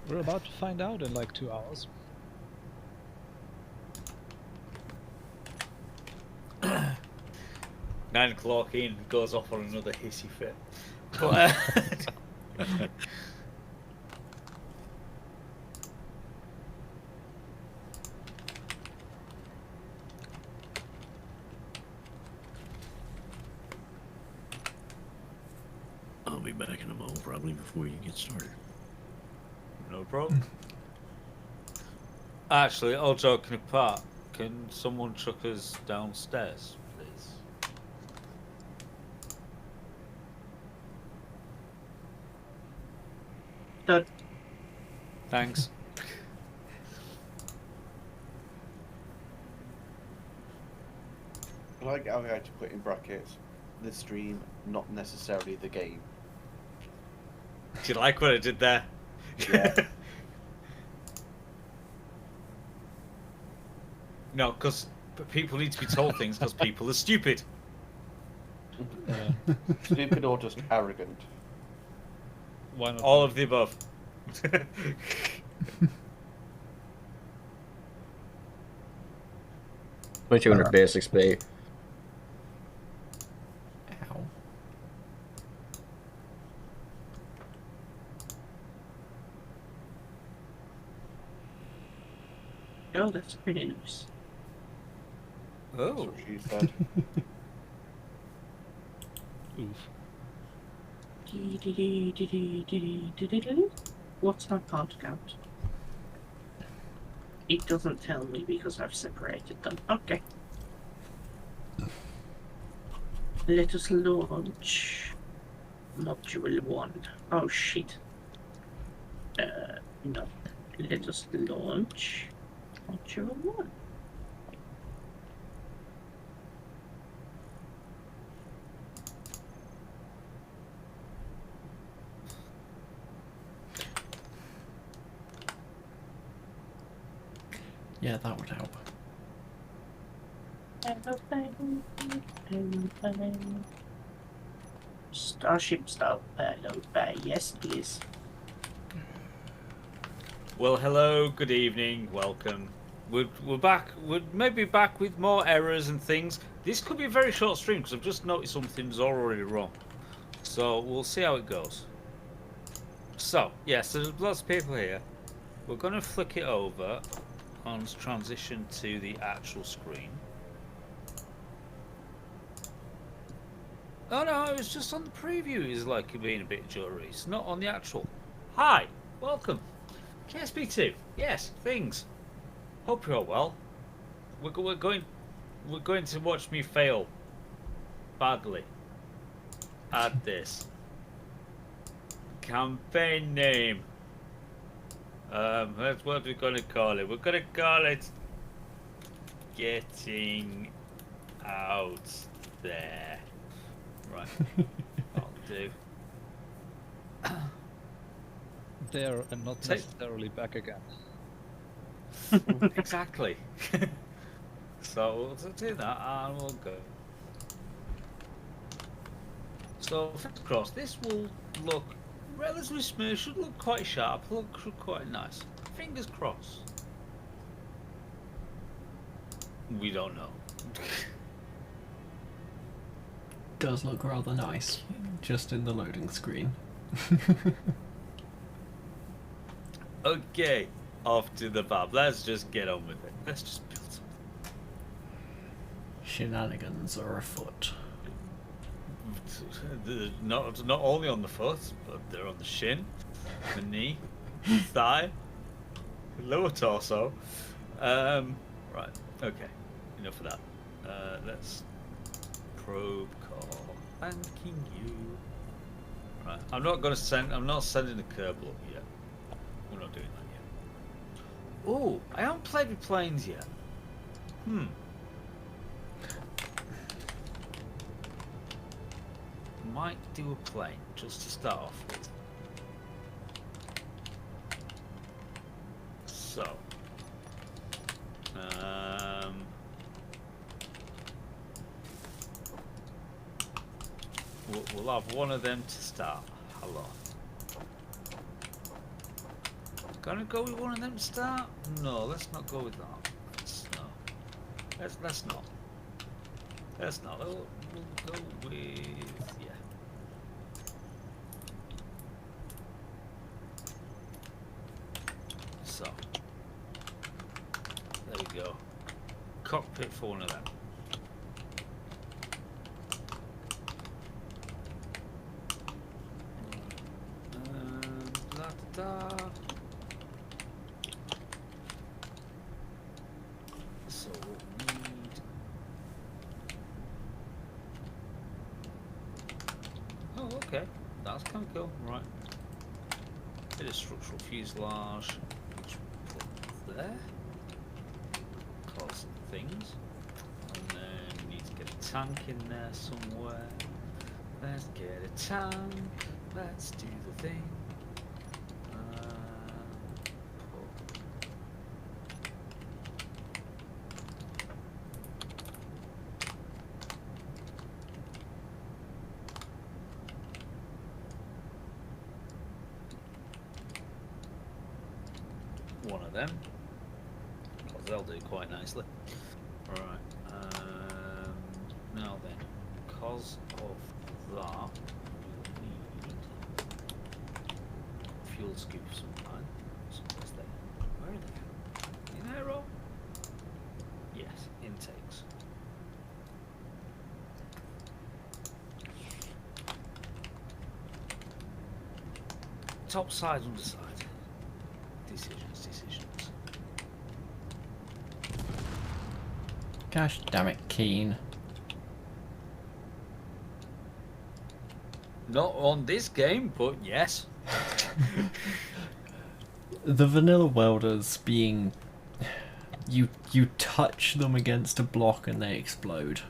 we're about to find out in like 2 hours. 9 o'clock in goes off on another hissy fit. But, I'll be back in a moment, probably before you get started. no problem. Actually, all joking apart, can someone chuck us downstairs, please? That Thanks. I like how I had to put in brackets the stream, not necessarily the game. Do you like what I did there? Yeah. No, because people need to be told things because people are stupid. Stupid or just arrogant. Why not? All of the above. Put you in a basic state. Ow. Oh, that's pretty nice. That's Oh. what she said. Oof. What's my part count? It doesn't tell me because I've separated them. Okay. Let us launch module 1. Oh shit. No. Let us launch module 1. Yeah, that would help. Starship start payload bay. Yes, please. Well, hello, good evening, welcome. We're back. We're maybe back with more errors and things. This could be a very short stream because I've just noticed something's already wrong. So we'll see how it goes. So, yes, there's lots of people here. We're going to flick it over and transition to the actual screen. Oh no, it was just on the preview. It's like being a bit jittery. It's not on the actual. Hi, welcome. KSP2. Yes, things. Hope you're all well. We're going to watch me fail badly. Add this. Campaign name. That's what we're gonna call it. We're gonna call it Getting Out There. Right. I'll do. There and not necessarily back again. Exactly. So we'll do that and we'll go. So fingers crossed, this will look relatively smooth, should look quite sharp, look quite nice. Fingers crossed. We don't know. Does look rather nice, just in the loading screen. Okay, off to the pub. Let's just get on with it. Let's just build something. Shenanigans are afoot. Not only on the foot, but they're on the shin, the knee, thigh, lower torso. Right, okay, enough of that. Let's probe call. Thanking you. Right, I'm not sending the Kerbal up yet. We're not doing that yet. Oh, I haven't played with planes yet. Might do a plane just to start off with. So, we'll have one of them to start. Hello. Gonna go with one of them to start? No, let's not go with that. Let's not. Let's not. We'll go with So, there we go. Cockpit for one of them. So what we need. Oh, okay. That's kind of cool. Right. Bit of structural fuselage. Which we put there. Cause things. And then we need to get a tank in there somewhere. Let's get a tank. Let's do the thing. One of them, because they'll do quite nicely. Right. Now then, because of that, we need fuel scoops sometime. Somewhere's there? Where are they? In aero? Yes, intakes. Top side, underside. Decisions. Gosh damn it, Keen. Not on this game, but yes. The vanilla welders being... You touch them against a block and they explode.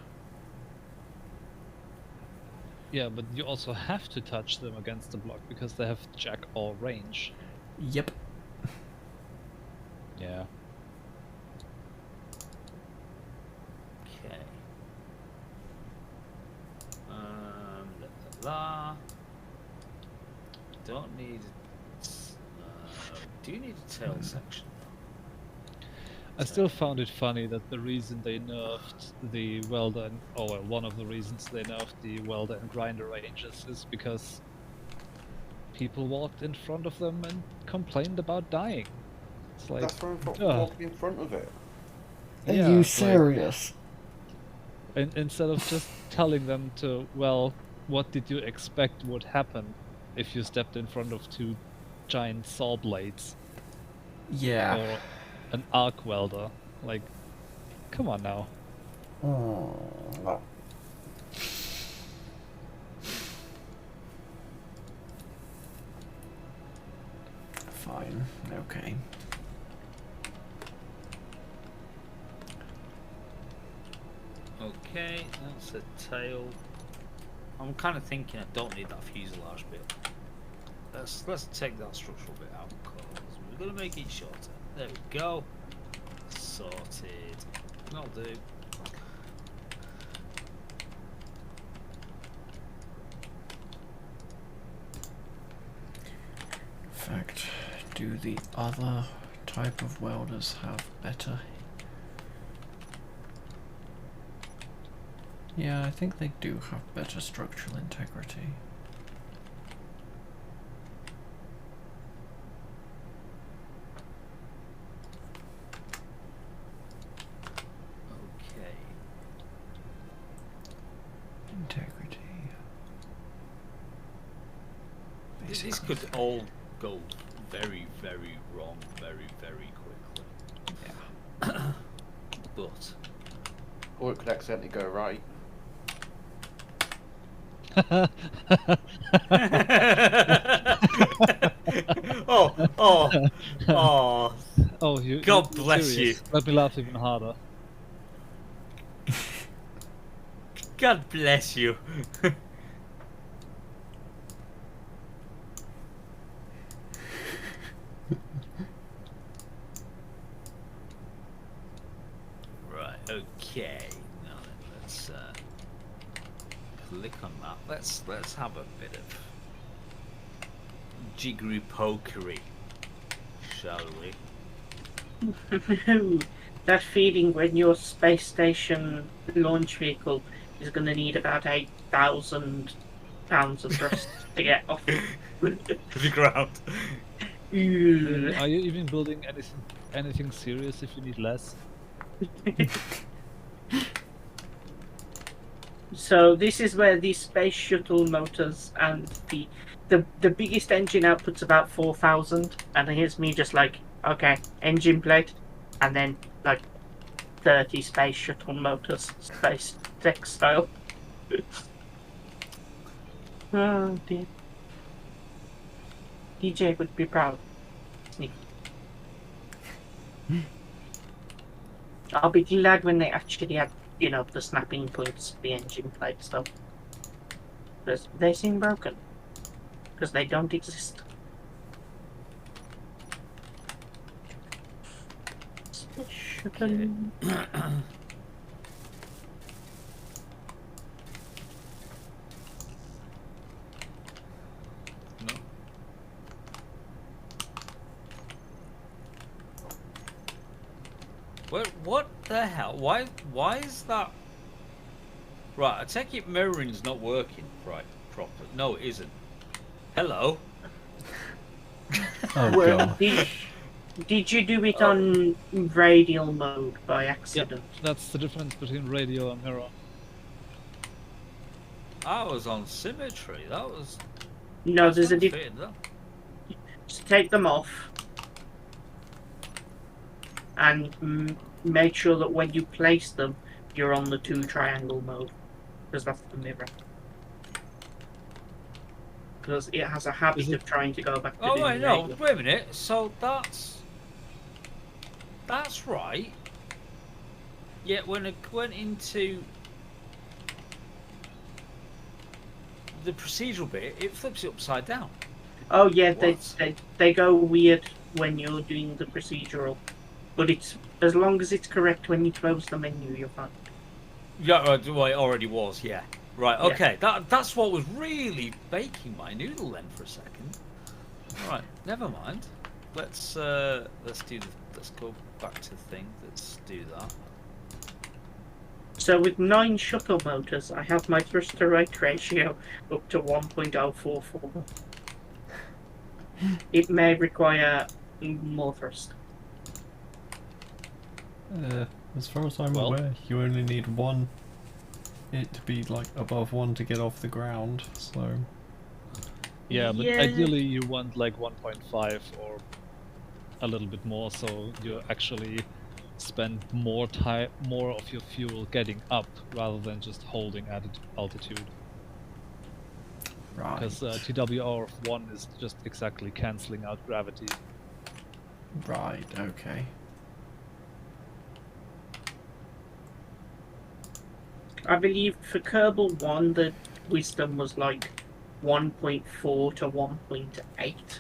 Yeah, but you also have to touch them against the block because they have jack all range. Yep. Yeah. Okay. La. Don't need. Do you need a tail section? I still found it funny that the reason they nerfed the welder, or well, one of the reasons they nerfed the welder and grinder ranges is because people walked in front of them and complained about dying. It's like, That's why I'm walking in front of it. Are yeah, you like- serious? instead of just telling them to, well, what did you expect would happen if you stepped in front of two giant saw blades Yeah. or an arc welder? Like, come on now. Oh. Fine. Okay. Okay, that's a tail. I'm kind of thinking I don't need that fuselage bit. Let's take that structural bit out because we're gonna make it shorter. There we go. Sorted. That'll do. In fact, do the other type of welders have better? Yeah, I think they do have better structural integrity. Okay. Integrity. This could all go very, very wrong very, very quickly. Yeah. But Or it could accidentally go right. oh. Oh, God you're bless serious? you. Let me laugh even harder. God bless you. Right, okay. Now then, let's click on that. Let's have a bit of jiggery pokery, shall we? That feeling when your space station launch vehicle is going to need about 8,000 pounds of thrust to get off the ground. Are you even building anything serious if you need less? So this is where the space shuttle motors and the biggest engine output's about 4,000, and here's me just like, okay, engine plate, and then like 30 space shuttle motors, space tech style. Oh dear. DJ would be proud. I'll be glad when they actually have, you know, the snapping points, the engine plate stuff. Because they seem broken. Because they don't exist. Okay. No. What the hell? Why is that? Right, I take it mirroring's not working right proper. No, it isn't. Hello. Oh Well, god. did you do it on radial mode by accident? That's the difference between radio and mirror. I was on symmetry. That was. No, that's there's a not difference. fitting, that. Just take them off and make sure that when you place them, you're on the 2 triangle mode, because that's the mirror. Because it has a habit of trying to go back to Oh doing wait, no, regular. wait a minute. So that's right. Yet when it went into the procedural bit, it flips it upside down. Oh yeah, What? they go weird when you're doing the procedural, but it's as long as it's correct when you close the menu, you're fine. Yeah, well, it already was. Yeah. Right. Yeah. Okay. That's what was really baking my noodle then for a second. All right. Never mind. Let's do let's go back to the thing. Let's do that. So with 9 shuttle motors, I have my thrust to right ratio up to 1.044. It may require more thrust. As far as I'm Well- aware, you only need one. It to be like above 1 to get off the ground. So Yeah, but Yeah. ideally you want like 1.5 or a little bit more, so you actually spend more time, more of your fuel getting up rather than just holding at altitude. Right. Because TWR of 1 is just exactly cancelling out gravity. Right, okay. I believe for Kerbal 1, the wisdom was like 1.4 to 1.8.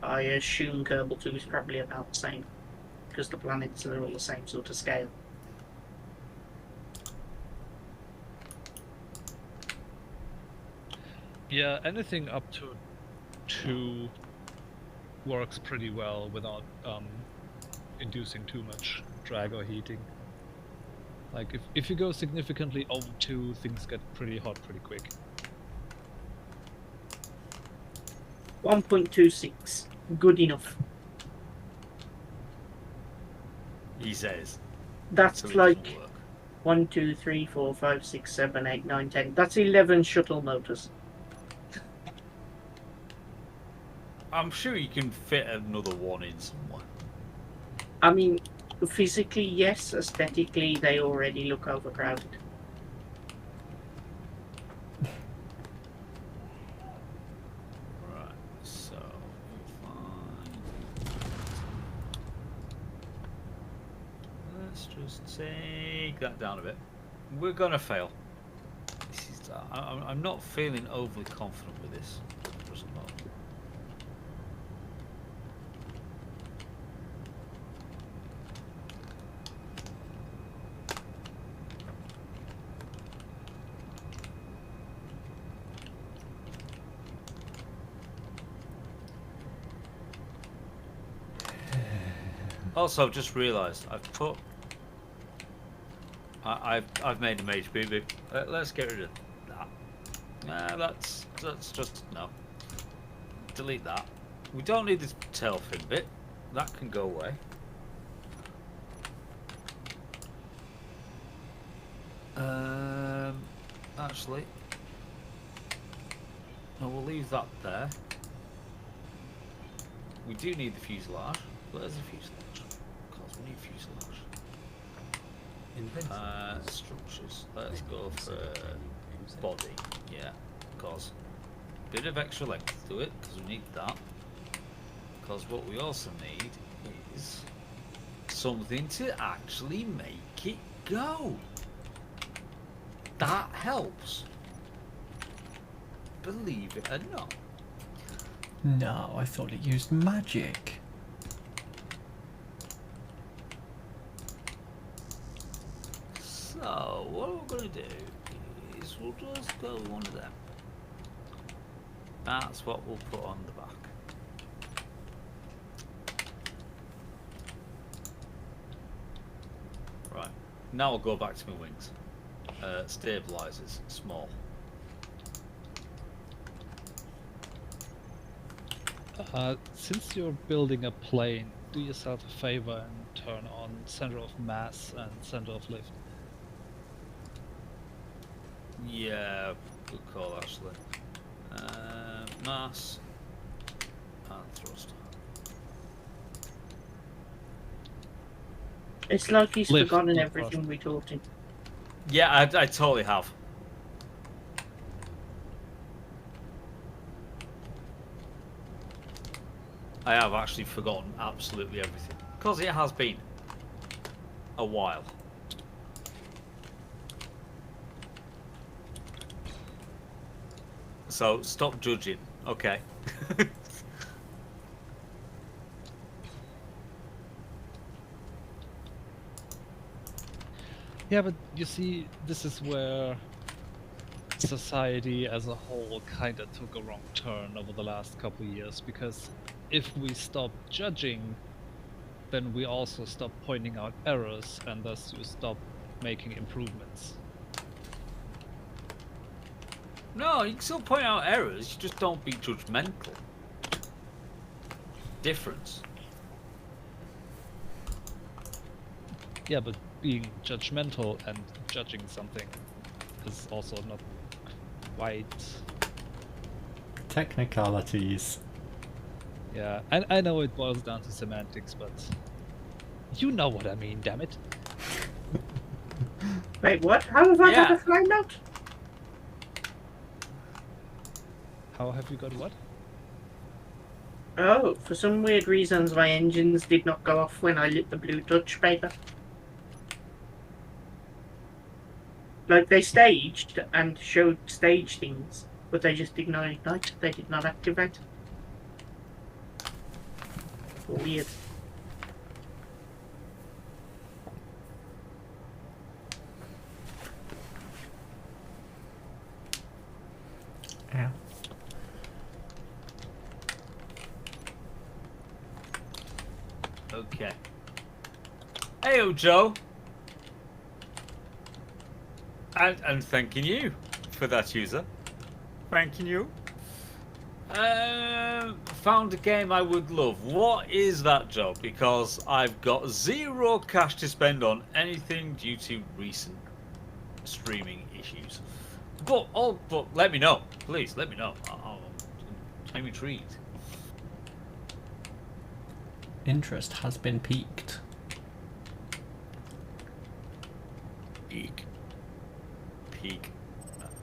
I assume Kerbal 2 is probably about the same, because the planets are all the same sort of scale. Yeah, anything up to 2 works pretty well without inducing too much drag or heating. Like if you go significantly over 2, things get pretty hot pretty quick. 1.26, good enough. He says. That's So it like doesn't work. 1, 2, 3, 4, 5, 6, 7, 8, 9, 10. That's 11 shuttle motors. I'm sure you can fit another one in somewhere. I mean, physically, yes. Aesthetically, they already look overcrowded. Right. So fine. Let's just take that down a bit. We're gonna fail. This is. I'm not feeling overly confident with this at the present moment. Also, I've just realised I've put. I've made a major boo-boo. Let's get rid of that. That's just no. Delete that. We don't need this tail fin bit. That can go away. Actually, no, we'll leave that there. We do need the fuselage. Where's the fuselage? Because we need fuselage. Structures. Let's go for body. Yeah, because bit of extra length to it because we need that. Because what we also need is something to actually make it go. That helps. Believe it or not. No, I thought it used magic. So, what we're going to do is we'll just go with one of them. That's what we'll put on the back. Right, now I'll go back to my wings. Stabilizers, small. Since you're building a plane, do yourself a favor and turn on center of mass and center of lift. Yeah, good call actually. Mass and thrust. It's like he's Lift, forgotten not everything we taught him. Yeah, I totally have. I have actually forgotten absolutely everything. Because it has been a while. So, stop judging. Okay. Yeah, but you see, this is where society as a whole kind of took a wrong turn over the last couple of years, because if we stop judging, then we also stop pointing out errors, and thus you stop making improvements. No, you can still point out errors, you just don't be judgmental. Difference. Yeah, but being judgmental and judging something is also not quite... Technicalities. Yeah, I know it boils down to semantics, but you know what I mean, damn it. Wait, what? How have I got a flag note? How have you got what? Oh, for some weird reasons my engines did not go off when I lit the blue touch paper. Like, they staged and showed stage things, but they just did not ignite, they did not activate. Weird. Ow. Okay. Heyo, Joe. And thanking you for that, user. Thanking you. Found a game I would love. What is that, Joe? Because I've got 0 cash to spend on anything due to recent streaming issues. But let me know, please. Let me know. I'm intrigued. Interest has been piqued. Peak. Peak.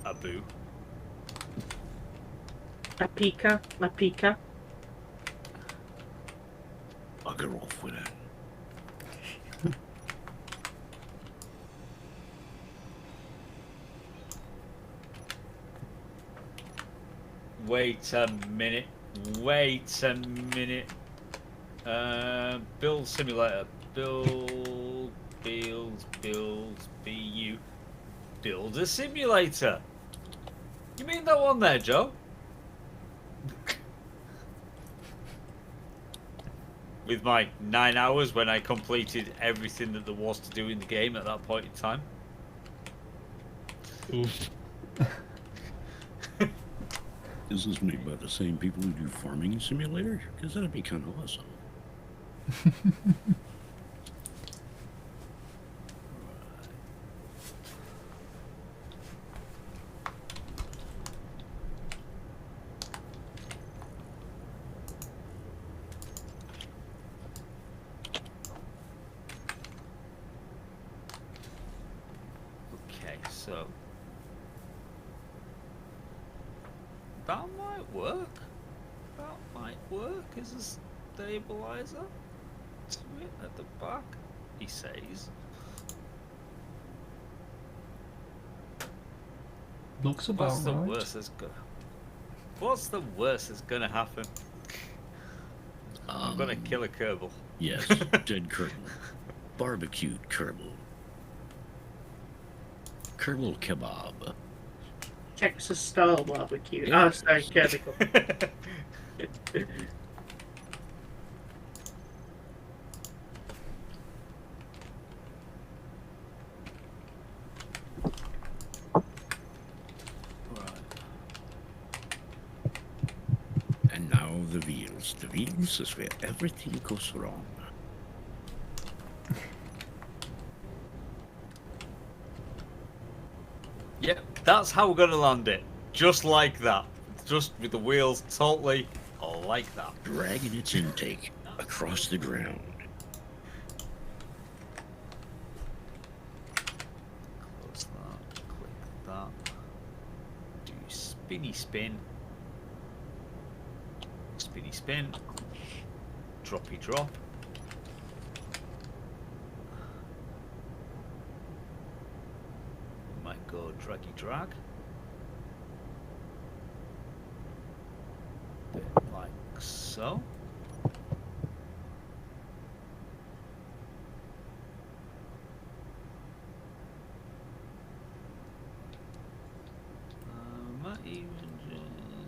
A boo. A pika, a pika. Bugger off with that. Wait a minute. Wait a minute. Build simulator. Build. BU. Build a simulator. You mean that one there, Joe? With my 9 hours when I completed everything that there was to do in the game at that point in time. Oof. Is this made by the same people who do Farming Simulator? Because that'd be kind of awesome. Okay, so that might work. That might work as a stabilizer to it at the back, he says. Looks about What's the right. worst that's gonna? What's the worst that's gonna happen? I'm gonna kill a Kerbal. Yes, dead Kerbal. Barbecued Kerbal. Kerbal kebab. Texas style barbecue. Yeah. Oh, sorry, curvicle. And now the wheels. The wheels is where everything goes wrong. Yep, that's how we're gonna land it. Just like that. Just with the wheels totally like that. Dragging its intake across the ground. Close Spinny spin. Spinny spin. Droppy drop. Might go draggy drag. Bit like so. Might even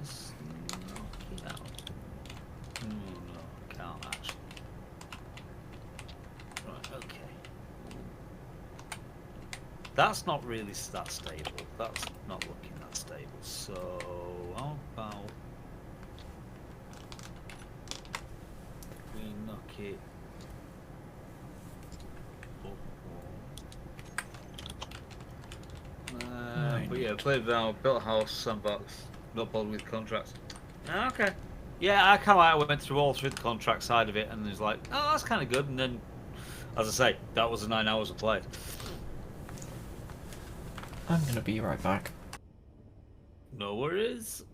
just knock it out. No, can't actually. Right, okay. That's not really that stable. That's not looking that stable. So, how about we knock it up? But yeah, played down, built a house, sandbox, not bothered with contracts. Okay. Yeah, I kind of went through all through the contract side of it, and was like, oh, that's kind of good. And then, as I say, that was the 9 hours I played. I'm gonna be right back. No worries.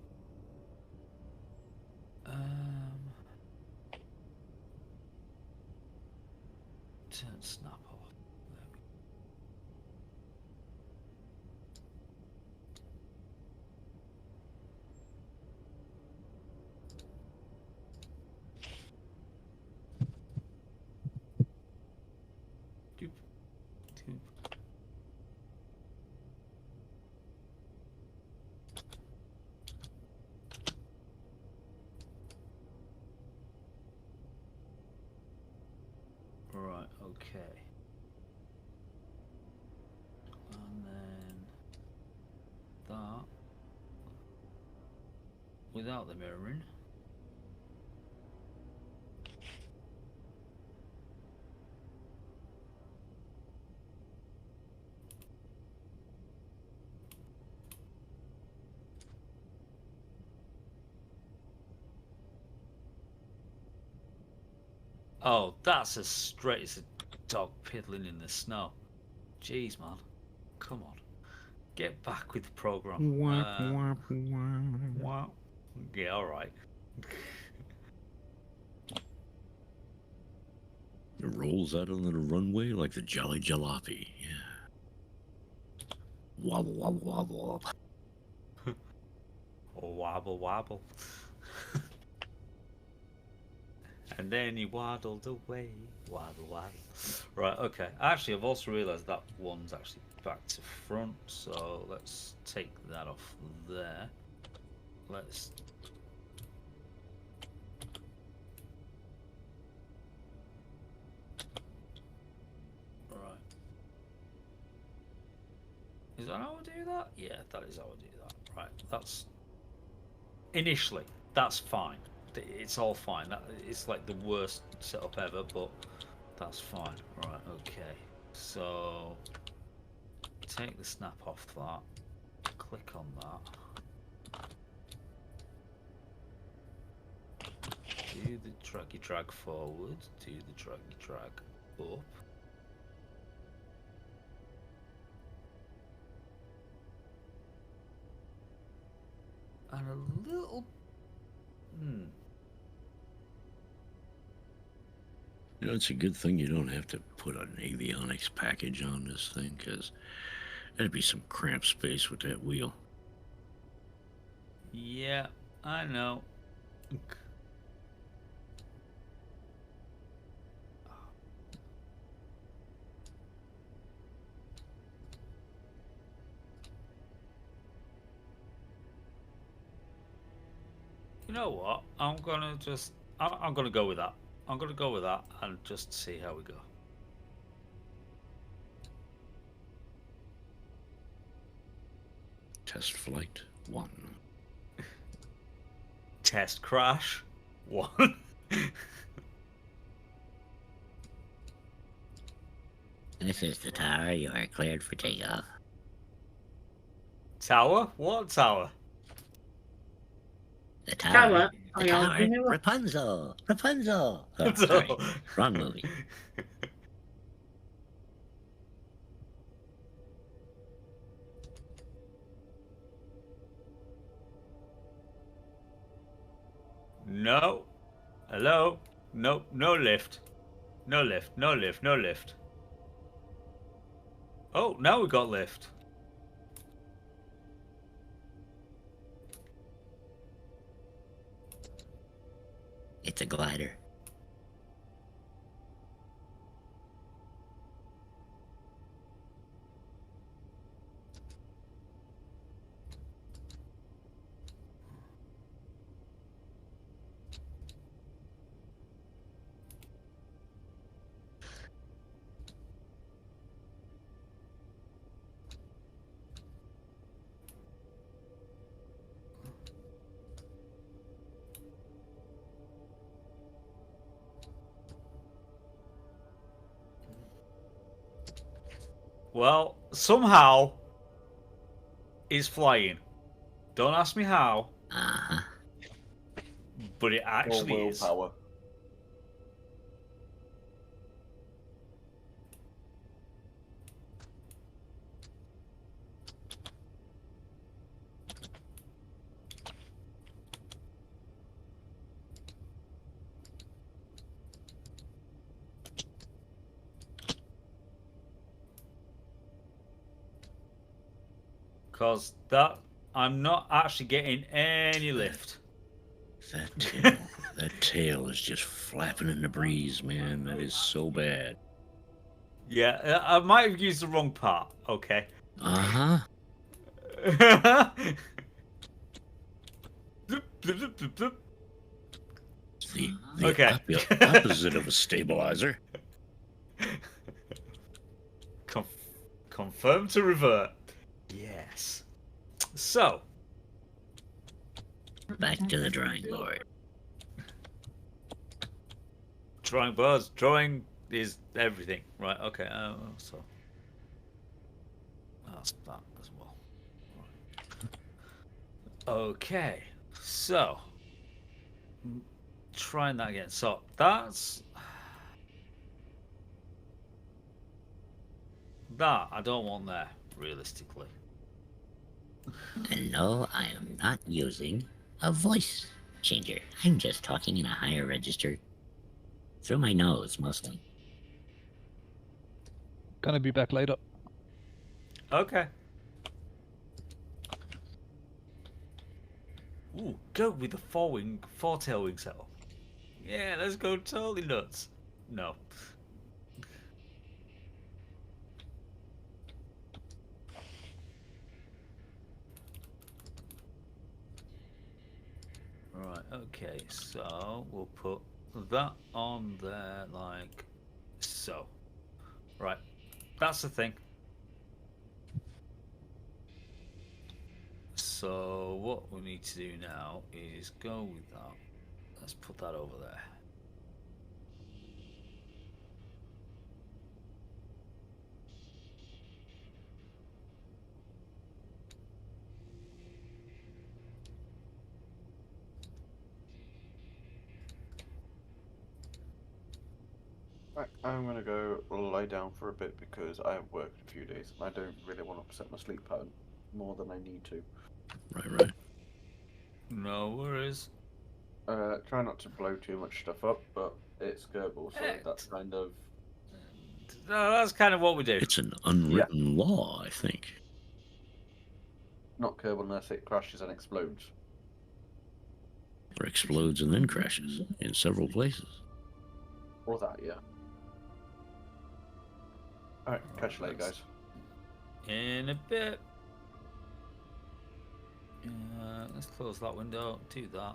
Turn snap off. There we go. Doop. Doop. Right, okay. And then that without the mirroring. Oh, that's as straight as a dog piddling in the snow. Jeez, man. Come on. Get back with the program. Yeah, alright. It rolls out on the runway like the Jolly Jalopy. Yeah. Wobble, wobble, wobble. Or wobble, wobble. And then he waddled away. Waddle, waddle. Right, okay. Actually, I've also realised that one's actually back to front, so let's take that off there. Let's... Right. Is that how I do that? Yeah, that is how I do that. Right, that's... Initially, that's fine. It's all fine. It's like the worst setup ever, but that's fine. Right, okay. So take the snap off that. Click on that. Do the draggy drag forward. Do the draggy drag up. And a little... You know, it's a good thing you don't have to put an avionics package on this thing, because there'd be some cramped space with that wheel. Yeah, I know. You know what? I'm gonna go with that. I'm gonna go with that and just see how we go. Test flight 1. Test crash 1. This is the tower. You are cleared for takeoff. Tower? What tower? The tower. Tower. The tower. Rapunzel. Rapunzel. Oh, sorry. Wrong movie. No. Hello? Nope, no lift. No lift, no lift, no lift. Oh, now we got lift. It's a glider. Well, somehow it's flying. Don't ask me how, Uh-huh. but it Or actually is. willpower. Because that I'm not actually getting any lift. That tail is just flapping in the breeze, man. That is so bad. Yeah, I might have used the wrong part. Okay. Uh-huh. The Okay. opposite of a stabilizer. Confirm to revert. Yes. So. Back to the drawing board. Drawing boards. Drawing is everything. Right, okay. So. That's that as well. Right. Okay. So. Trying that again. So, that's... That I don't want there, realistically. And no, I am not using a voice changer. I'm just talking in a higher register. Through my nose, mostly. Gonna be back later. Okay. Ooh, go with the four tail wing setup. Yeah, let's go totally nuts. No. Right, okay, so we'll put that on there like so. Right, that's the thing. So what we need to do now is go with that. Let's put that over there. Right, I'm gonna go lie down for a bit because I have worked a few days and I don't really want to upset my sleep pattern more than I need to. Right. No worries. Try not to blow too much stuff up, but it's Goebbels, so that's kind of... No, that's kind of what we do. It's an unwritten law, I think. Not Kerbal unless it crashes and explodes. Or explodes and then crashes in several places. Or that, yeah. Alright, catch you later, guys. In a bit. Let's close that window, do that.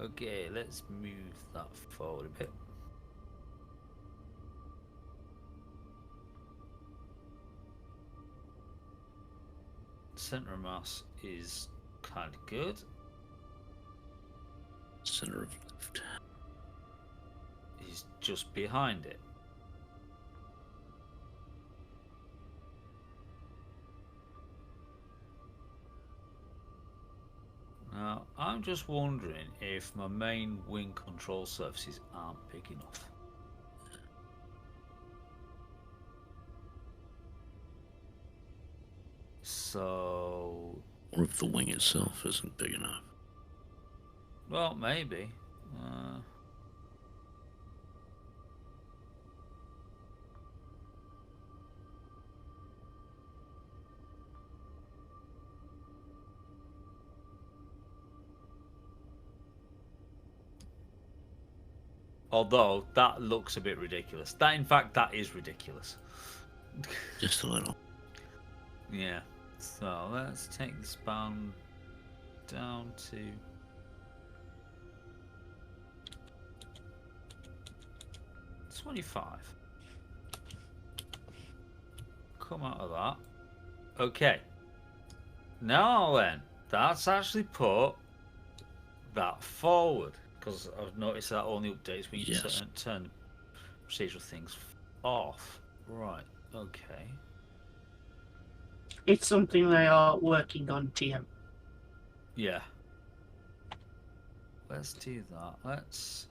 Okay, let's move that forward a bit. Center of mass is kind of good. Center of lift. Is just behind it. Now, I'm just wondering if my main wing control surfaces aren't big enough. So... Or if the wing itself isn't big enough. Well, maybe. Although, that looks a bit ridiculous. That, in fact, that is ridiculous. Just a little. Yeah. So, let's take the span down to... $25. Come out of that. Okay. Now then, that's actually put that forward. Because I've noticed that only updates when you turn procedural things off. Right, okay. It's something they are working on, TM. Yeah. Let's do that. Let's...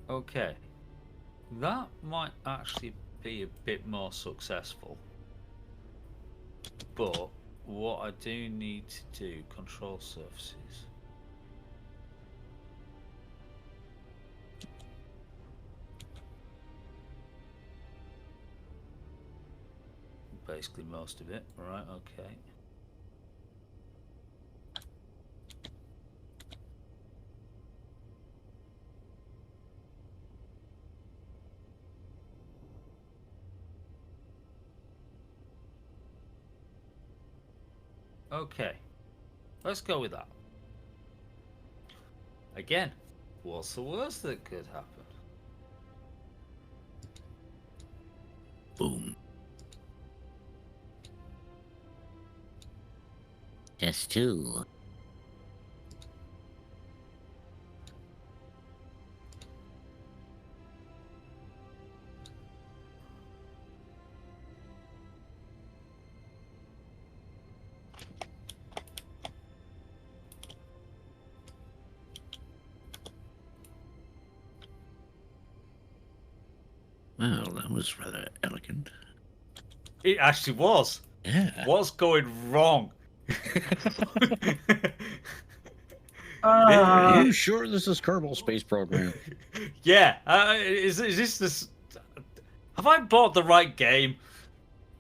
Okay, that might actually be a bit more successful, but what I do need to do, control surfaces. Basically most of it, right, okay. Okay, let's go with that. Again, what's the worst that could happen? Boom. Test 2. Well, that was rather elegant. It actually was. Yeah. What's going wrong? Are you sure this is Kerbal Space Program? Yeah. Is this? Have I bought the right game?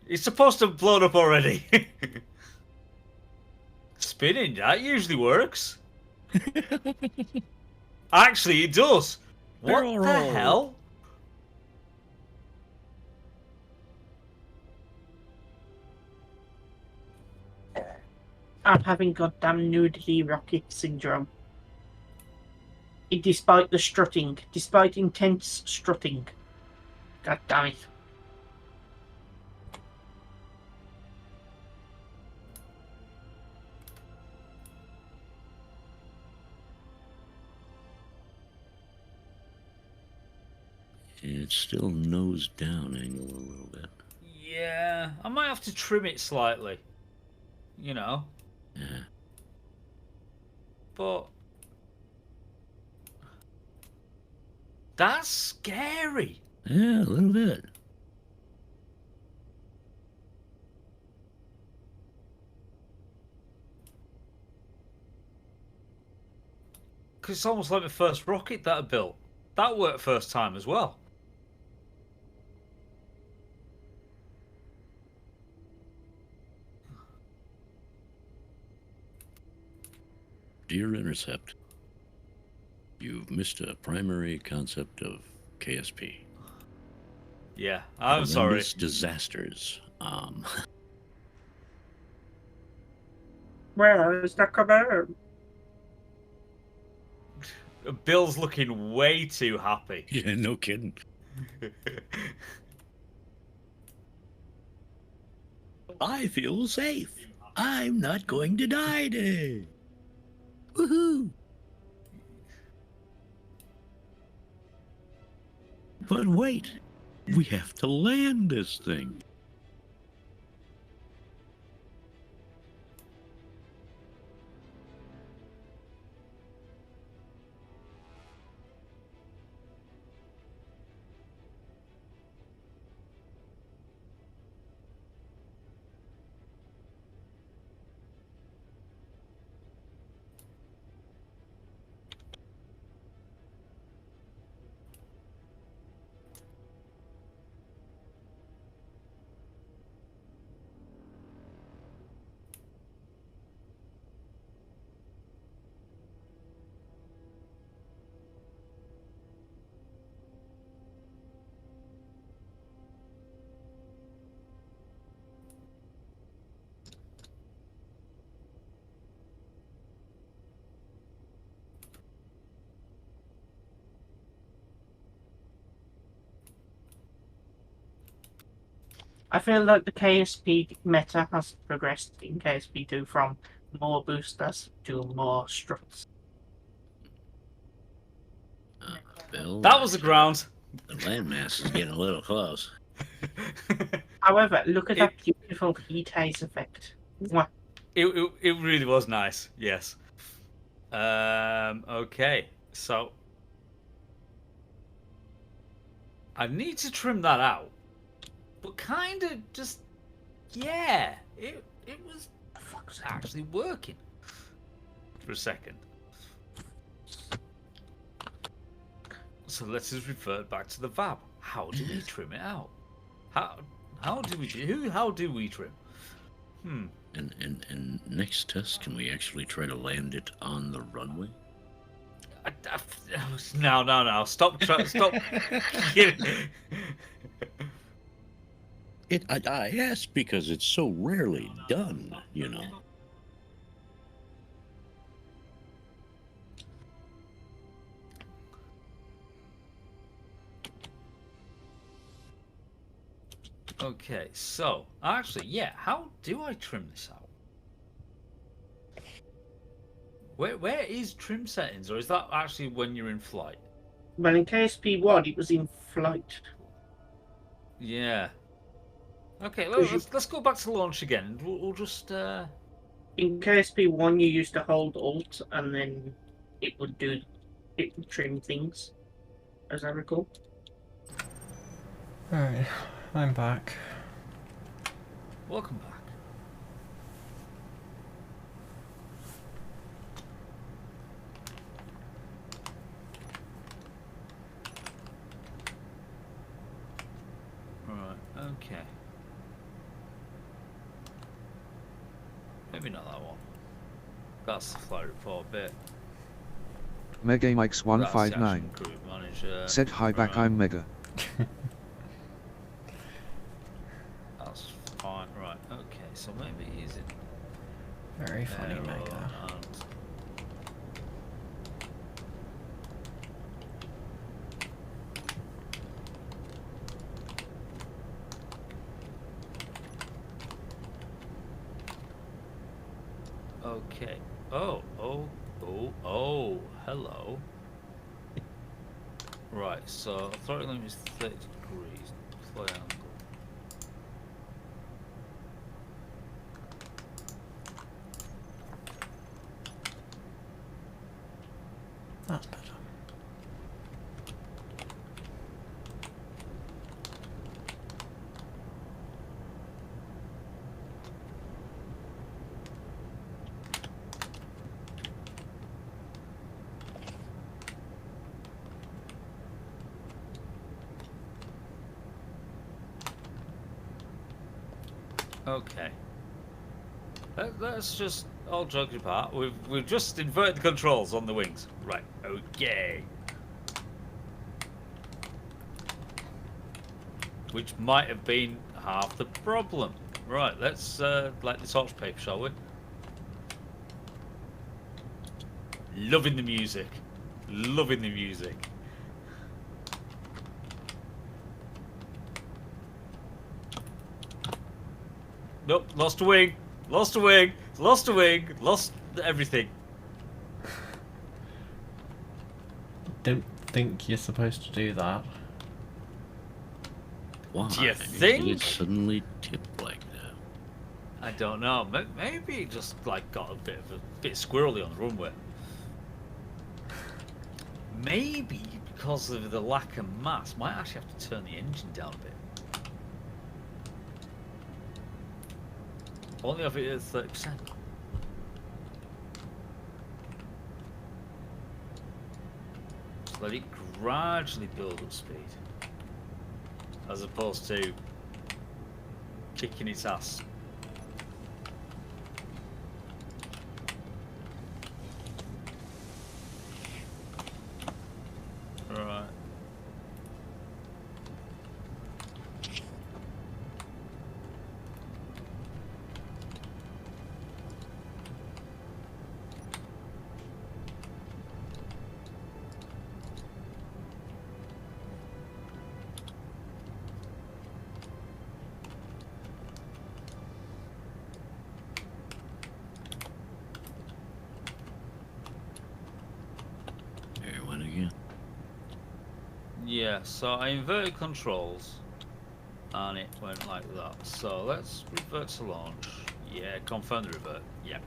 It's supposed to have blown up already. Spinning, that usually works. Actually, it does. What Barrel the roll. hell? I'm having goddamn nudity rocket syndrome. Despite the strutting, despite intense strutting. God damn it. It's still nose down angle a little bit. Yeah, I might have to trim it slightly. You know. Yeah. But that's scary. Yeah, a little bit. Because it's almost like the first rocket that I built. That worked first time as well. Dear Intercept, you've missed a primary concept of KSP. Yeah, I'm sorry. Horrendous disasters. Where is the command? Bill's looking way too happy. Yeah, no kidding. I feel safe. I'm not going to die today. Woohoo! But wait, We have to land this thing. I feel like the KSP meta has progressed in KSP2 from more boosters to more struts. Bill, That was the ground. the landmass is getting a little close. However, look at that beautiful heat haze effect. Mwah. It really was nice. Yes. Okay. So I need to trim that out, but kind of just it was actually working for a second. So let's just revert back to the VAB. How do we trim it out? How do we trim? And next test, can we actually try to land it on the runway? No. Stop. I ask because it's so rarely done, you know. Okay, so actually, yeah. How do I trim this out? Where is trim settings, or is that actually when you're in flight? Well, in KSP1, it was in flight. Yeah. Okay, let's go back to launch again, and we'll just. In KSP1, you used to hold Alt, and then it would trim things, as I recall. Alright, I'm back. Welcome back. Right, okay. Maybe not that one. That's the flight report bit. Mega Mike's That's 159 the actual group manager. said hi back. I'm Mega. That's fine, right, okay, so maybe he's in Very funny, there, Mega. and okay. Oh, hello. Right, so throttle limit is 30 degrees. Fly angle. That's better. Okay. Let's just all joking apart. We've just inverted the controls on the wings. Right. Okay. Which might have been half the problem. Right. Let's light the torch paper, shall we? Loving the music. Loving the music. Nope, lost a wing, lost a wing, lost a wing, lost everything. Don't think you're supposed to do that. Why Do you did think? it suddenly tip like that? I don't know. Maybe it just like got a bit squirrely on the runway. Maybe because of the lack of mass, might actually have to turn the engine down a bit. Only if it is 30%. Just let it gradually build up speed, as opposed to kicking its ass. Right. There it went again. Yeah, so I inverted controls and it went like that. So let's revert to launch. Yeah, confirm the revert. Yeah.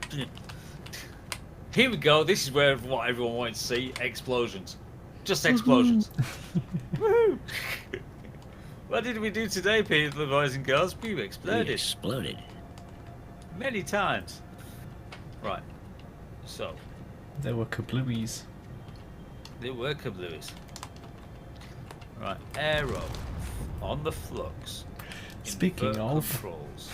Here we go. This is where what everyone wanted to see. Explosions. Just explosions. Woohoo! What did we do today, people, boys and girls? We exploded. We exploded. Many times. Right. So. There were kablooies. There were kablooies. Right. Aero. On the flux. Speaking Invert of. controls.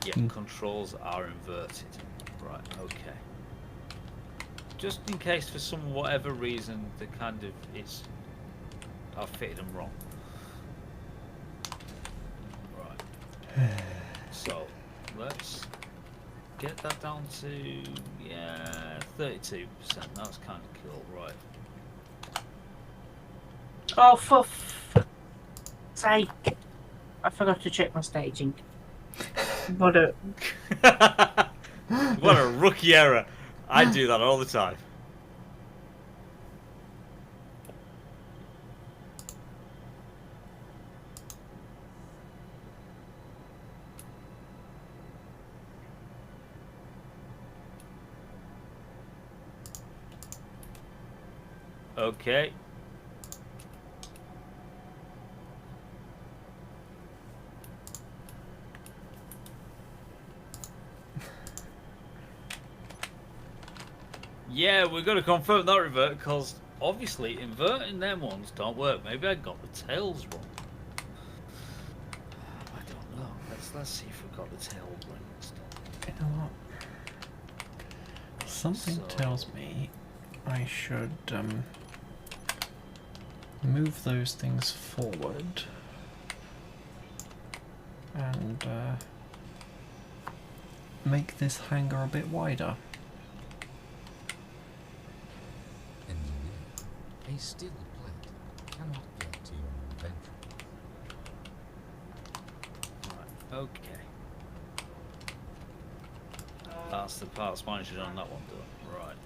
Yeah, controls are inverted. Right, okay. Just in case for some whatever reason the kind of I've fitted them wrong. Right. So let's get that down to 32%. That's kind of cool, right? Oh, for sake! I forgot to check my staging. What a what a rookie error! I do that all the time. Okay. Yeah, we're going to confirm that revert because obviously inverting them ones don't work. Maybe I got the tails wrong. I don't know. Let's see if we got the tail rings. You know what? Something tells me I should move those things forward and make this hangar a bit wider. A steel plate cannot get to your inventory. Right, okay. That's the parts manager on that one done. Right.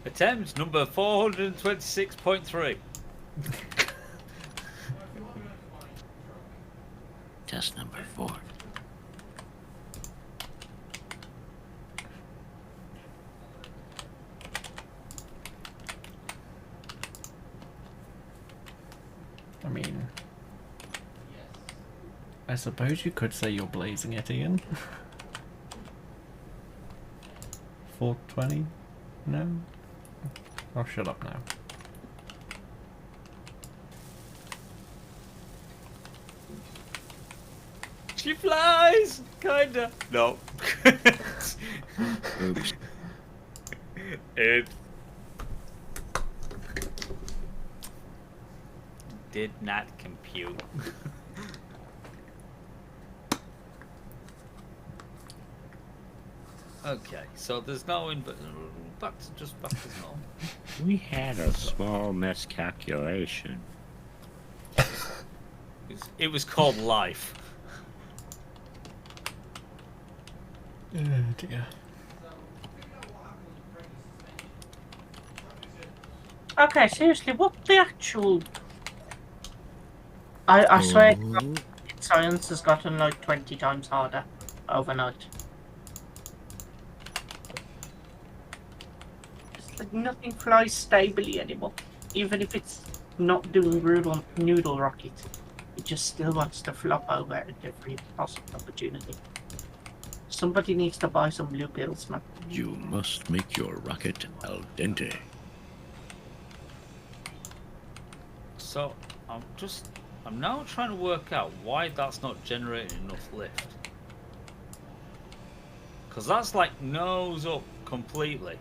Attempt number 426.3. Test number 4. I mean, I suppose you could say you're blazing it, Ian. 420? No? Oh, shut up now. She flies! Kinda. No. Oops. It did not compute. Okay, so there's no back to normal. We had a small miscalculation. It was called life. Oh dear. Okay, seriously, what the actual... I swear science has gotten like 20 times harder overnight. It's like nothing flies stably anymore. Even if it's not doing noodle rocket, it just still wants to flop over at every possible opportunity. Somebody needs to buy some blue pills, man. You must make your rocket al dente. So, I'm now trying to work out why that's not generating enough lift. Because that's like nose up completely.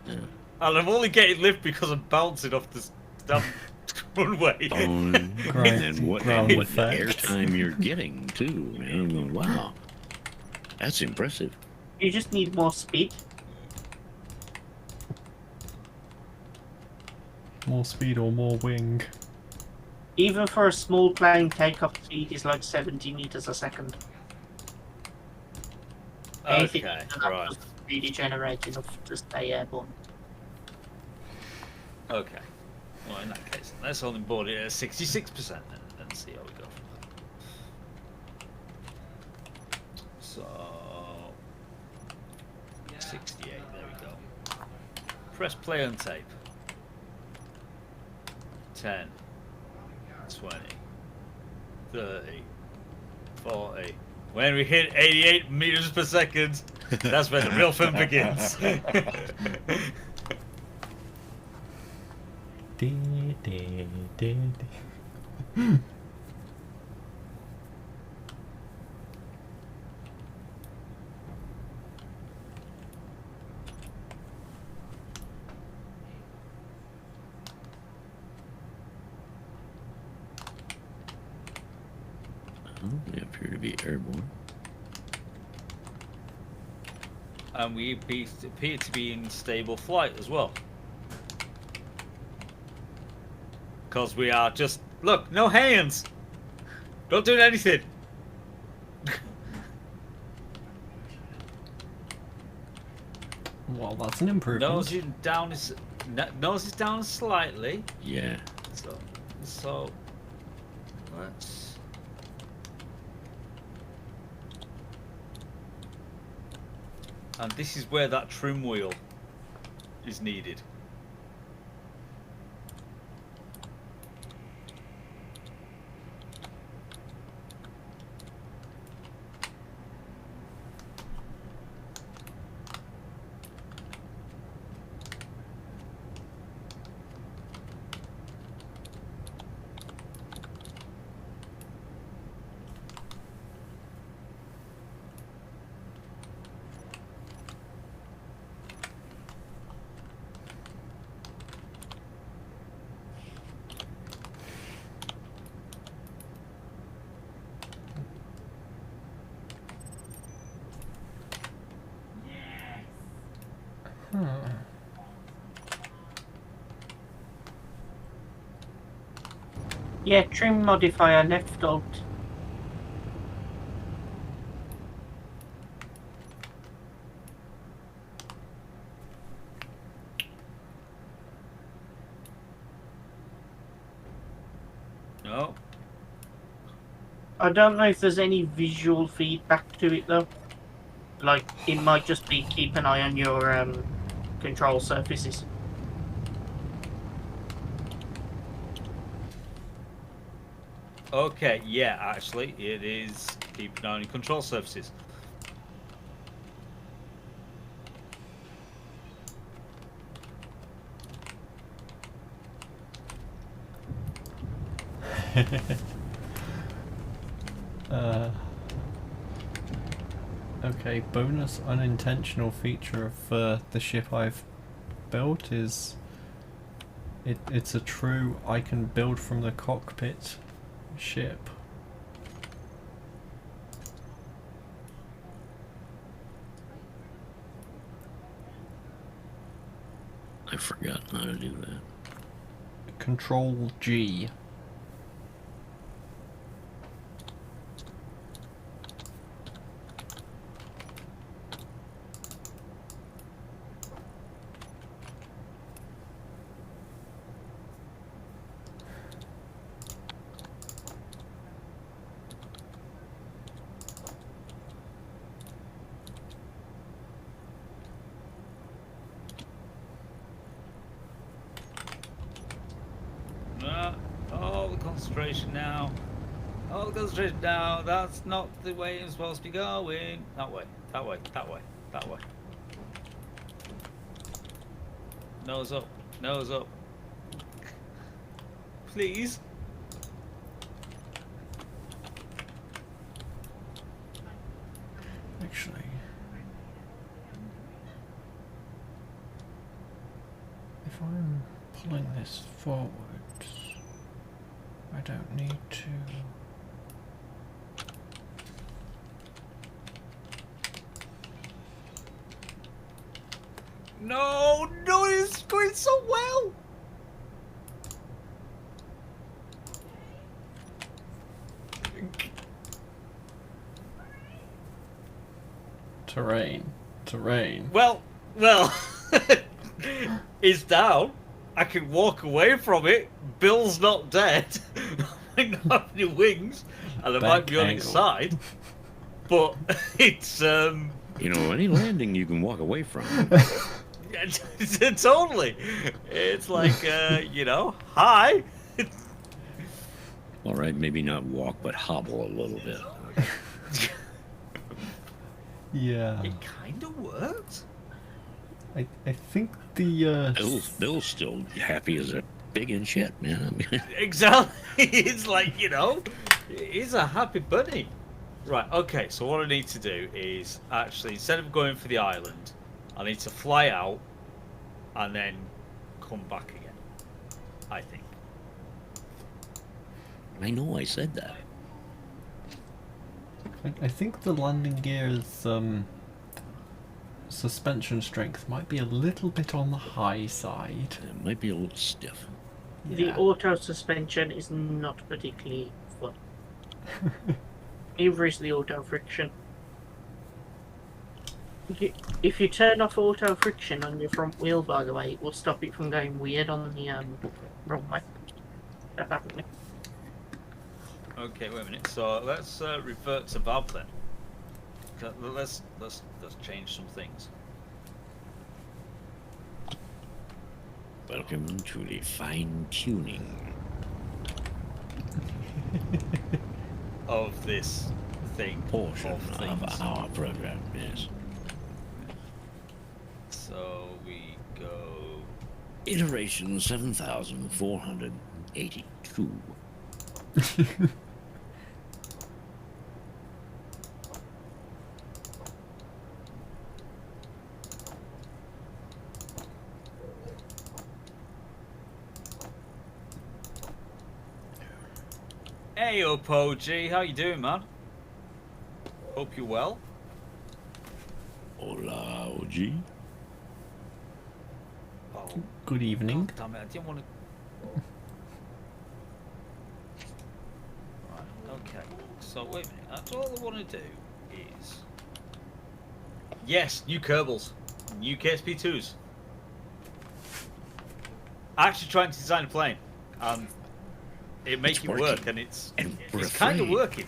Yeah. And I'm only getting lift because I'm bouncing off this damn runway. And what airtime you're getting, too. Man. Wow. That's impressive. You just need more speed. More speed or more wing. Even for a small plane, takeoff speed is like 70 meters a second. Anything Okay, other than right. that doesn't really generate enough to stay airborne. Okay. Well, in that case, let's only board it at 66% and see how we go from there. So, 68, there we go. Press play on tape. 10, 20, 30, 40. When we hit 88 meters per second, that's where the real fun begins. They appear to be airborne. And we appear to be in stable flight as well. Because we are just... Look, no hands! Don't do anything! Well, that's an improvement. Nose is down slightly. Yeah. So let's... And this is where that trim wheel is needed. Yeah, trim modifier left alt. No. I don't know if there's any visual feedback to it though. Like, it might just be keep an eye on your control surfaces. Okay, yeah, actually, it is keep an eye on your control surfaces. Okay, bonus unintentional feature of the ship I've built is it's a true I can build from the cockpit ship. I've forgotten how to do that. Control G. concentration now. All the concentration now. That's not the way I'm supposed to be going. That way. That way. That way. That way. Nose up. Nose up. Please. Actually, if I'm pulling this forward, I don't need to. No, no, it's going so well. Terrain. Well, it's down. I can walk away from it. Bill's not dead. I don't have any wings, and I might be on its side. But it's You know, any landing you can walk away from. Totally. It's like you know, hi. All right, maybe not walk, but hobble a little bit. Yeah. It kind of worked. I think the Bill's still happy as a pig in shit, man. Exactly. It's like, you know, he's a happy bunny. Right, okay, so what I need to do is actually, instead of going for the island, I need to fly out and then come back again, I think. I know I said that. I think the landing gear's suspension strength might be a little bit on the high side. It might be a little stiff. The auto suspension is not particularly fun. Neither is the auto friction. If you turn off auto friction on your front wheel, by the way, it will stop it from going weird on the runway. Apparently. Okay, wait a minute. So let's revert to Valve then. Let's change some things. Welcome to the fine tuning of this thing. Portion of of our program, yes. So we go. Iteration 7482. Hey, Oppo G, how you doing, man? Hope you're well. Hola, OG. Oh, Good evening. God damn it, I didn't want to. Right, okay. So wait a minute. That's all I want to do is. Yes, new Kerbals, new KSP2s. Actually, trying to design a plane, and it makes it work, and it's kind of working.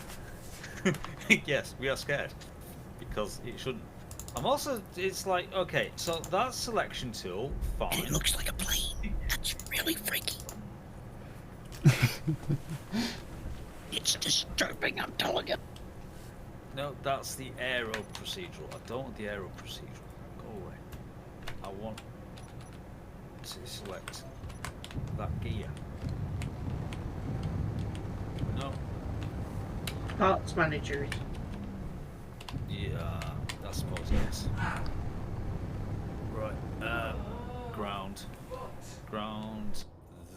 Yes, we are scared because it shouldn't. I'm also. It's like, okay, so that selection tool, fine. And it looks like a plane. That's really freaky. It's disturbing, I'm telling you. No, that's the aero procedural. I don't want the aero procedural. Go away. I want to select that gear. No. Parts manager. Yeah, I suppose yes. Right. Ground. Ground.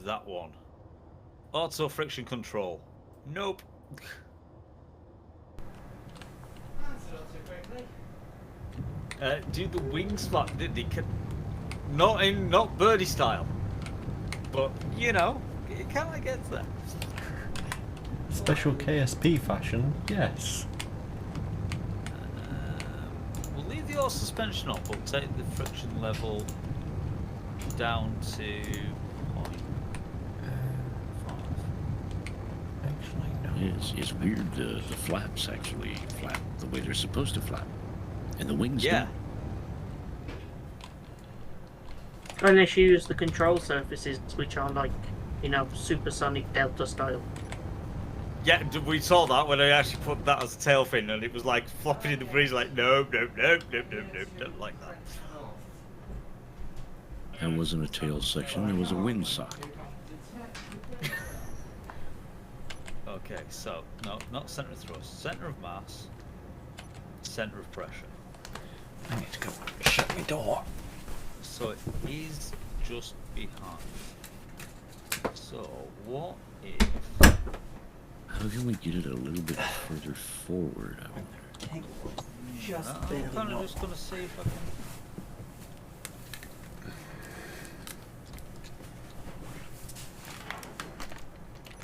That one. Auto friction control. Nope. Do the wings flap? They can, not birdie style, but you know, it kind of gets there. Special KSP fashion, yes. We'll leave the auto suspension on, but take the friction level down to 0.5. Actually, no. It's weird. The flaps actually flap the way they're supposed to flap, and the wings Yeah. Unless you use the control surfaces, which are like, you know, supersonic Delta style. Yeah, we saw that when I actually put that as a tail fin, and it was like flopping in the breeze, like no, don't like that. That wasn't a tail section, there was a wind sock. Okay, so no, not center of thrust, center of mass, center of pressure. I need to go shut my door. So it is just behind. So what if? How can we get it a little bit further forward out there? I'm kind of just gonna see if I can.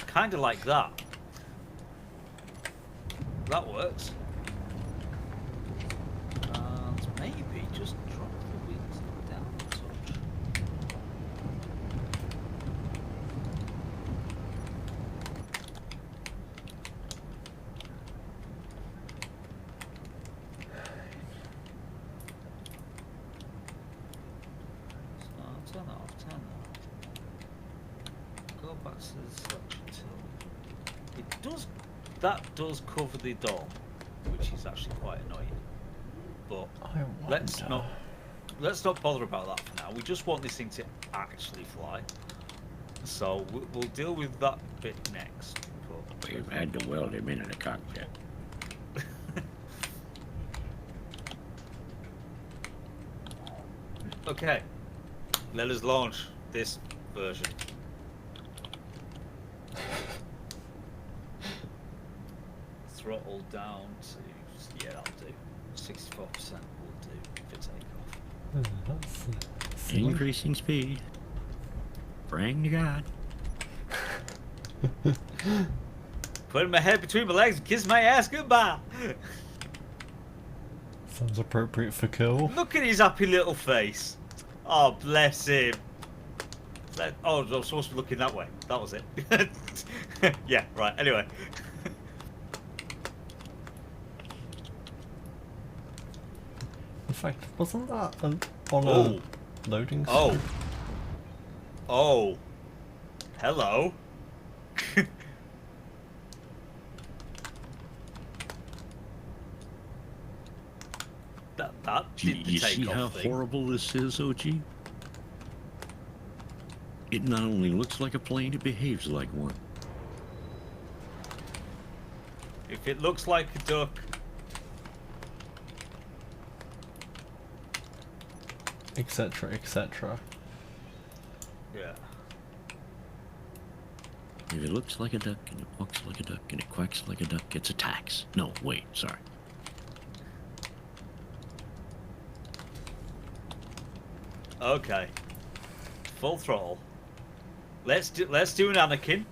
Kind of like that. That works. And maybe just drop the wings down a touch. So turn that off, turn that off. Go back to the selection tool. It does. That does cover the dome, which is actually quite annoying. But let's not bother about that for now. We just want this thing to actually fly. So we'll deal with that bit next. But We've had to weld him into the cockpit. okay, let us launch this version. Throttle down to, yeah, that'll do. 64% will do for takeoff. Increasing speed. Praying to God. Putting my head between my legs and kiss my ass goodbye. Sounds appropriate for Kill. Look at his happy little face. Oh, bless him. Oh, I was supposed to be looking that way. That was it. Yeah, right. Anyway. In fact, wasn't that on a loading screen? Oh. Oh. Hello. that did the You see how thing. horrible this is, OG? It not only looks like a plane, it behaves like one. If it looks like a duck, etc, etc. yeah. If it looks like a duck, and it walks like a duck, and it quacks like a duck, it's a tax. No, wait, sorry. Okay. Full throttle. Let's do an Anakin.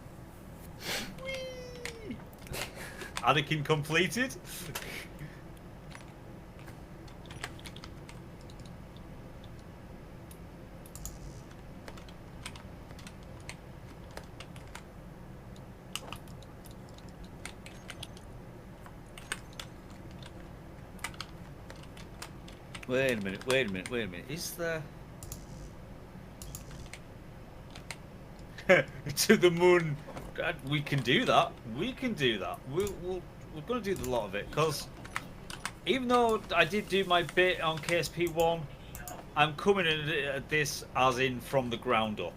Whee! Anakin completed. Wait a minute. Is there... to the moon. God, we can do that. We're going to do a lot of it, because even though I did do my bit on KSP1, I'm coming at this as in from the ground up.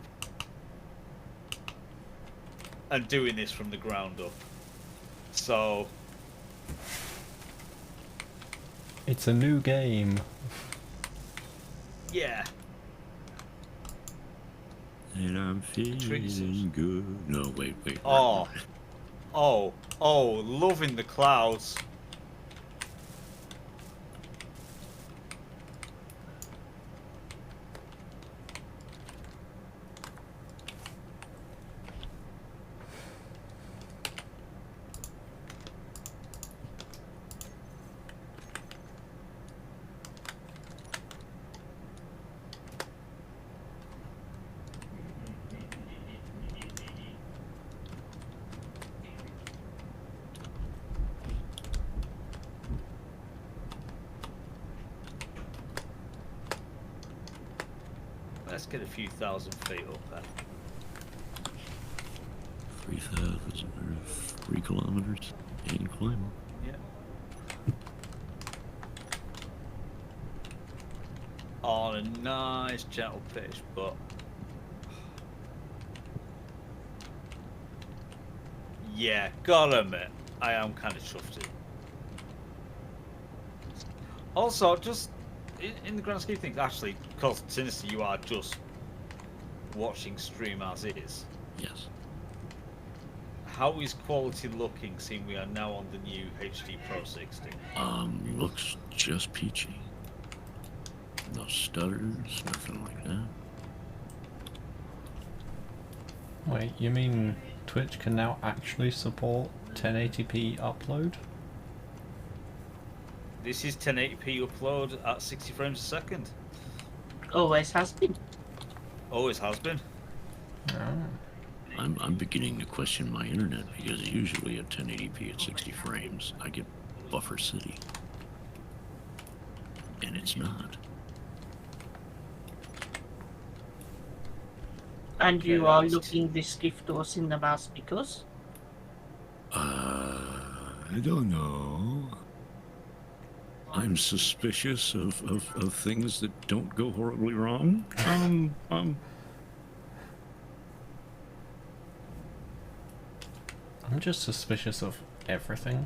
And doing this from the ground up. So... It's a new game. yeah. And I'm feeling good. No, wait. Oh, loving the clouds. Let's get a few thousand feet up there. 3,000 or 3 kilometers. blame him. Yeah. On a nice gentle pitch, but yeah, gotta admit, I am kind of chuffed it. Also, just in the grand scheme of things, actually, because Sinister, you are just watching stream as is. Yes. How is quality looking, seeing we are now on the new HD Pro 60? Looks just peachy. No stutters, nothing like that. Wait, you mean Twitch can now actually support 1080p upload? This is 1080p upload at 60 frames a second. Always has been. Always has been. I'm beginning to question my internet because usually at 1080p at 60 frames I get Buffer City. And it's not. And you are looking this gift horse in the mouse because? I don't know. I'm suspicious of things that don't go horribly wrong. I'm just suspicious of everything.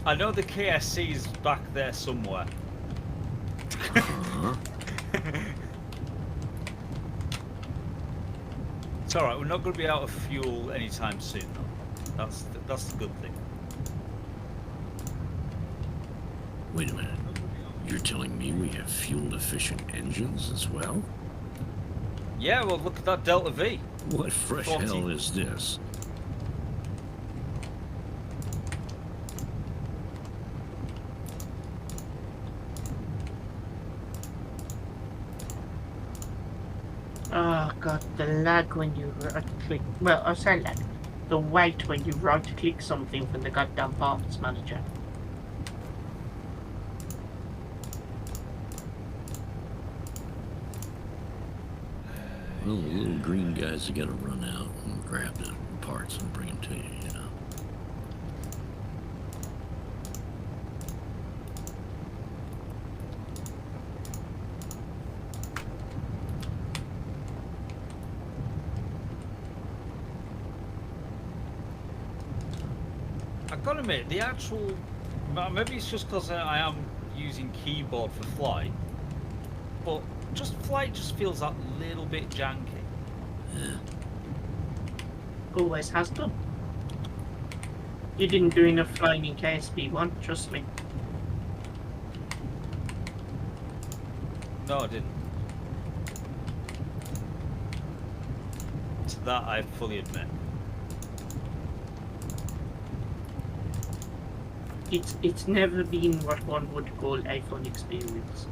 I know the KSC is back there somewhere. It's alright, we're not going to be out of fuel anytime soon though. That's the good thing. Wait a minute. You're telling me we have fuel-efficient engines as well? Yeah, well look at that Delta V. What fresh 40. hell is this? Oh god, the lag when you right click. Well, I say lag. The wait when you right click something from the goddamn parts manager. Well, the little green guys have got to run out and grab the parts and bring them to you, you know. I've got to admit, the actual... Maybe it's just because I am using keyboard for flight, but just flight just feels that little bit janky. Yeah. Always has done. You didn't do enough flying in KSP1, trust me. No, I didn't. To that I fully admit. It's never been what one would call a fun experience.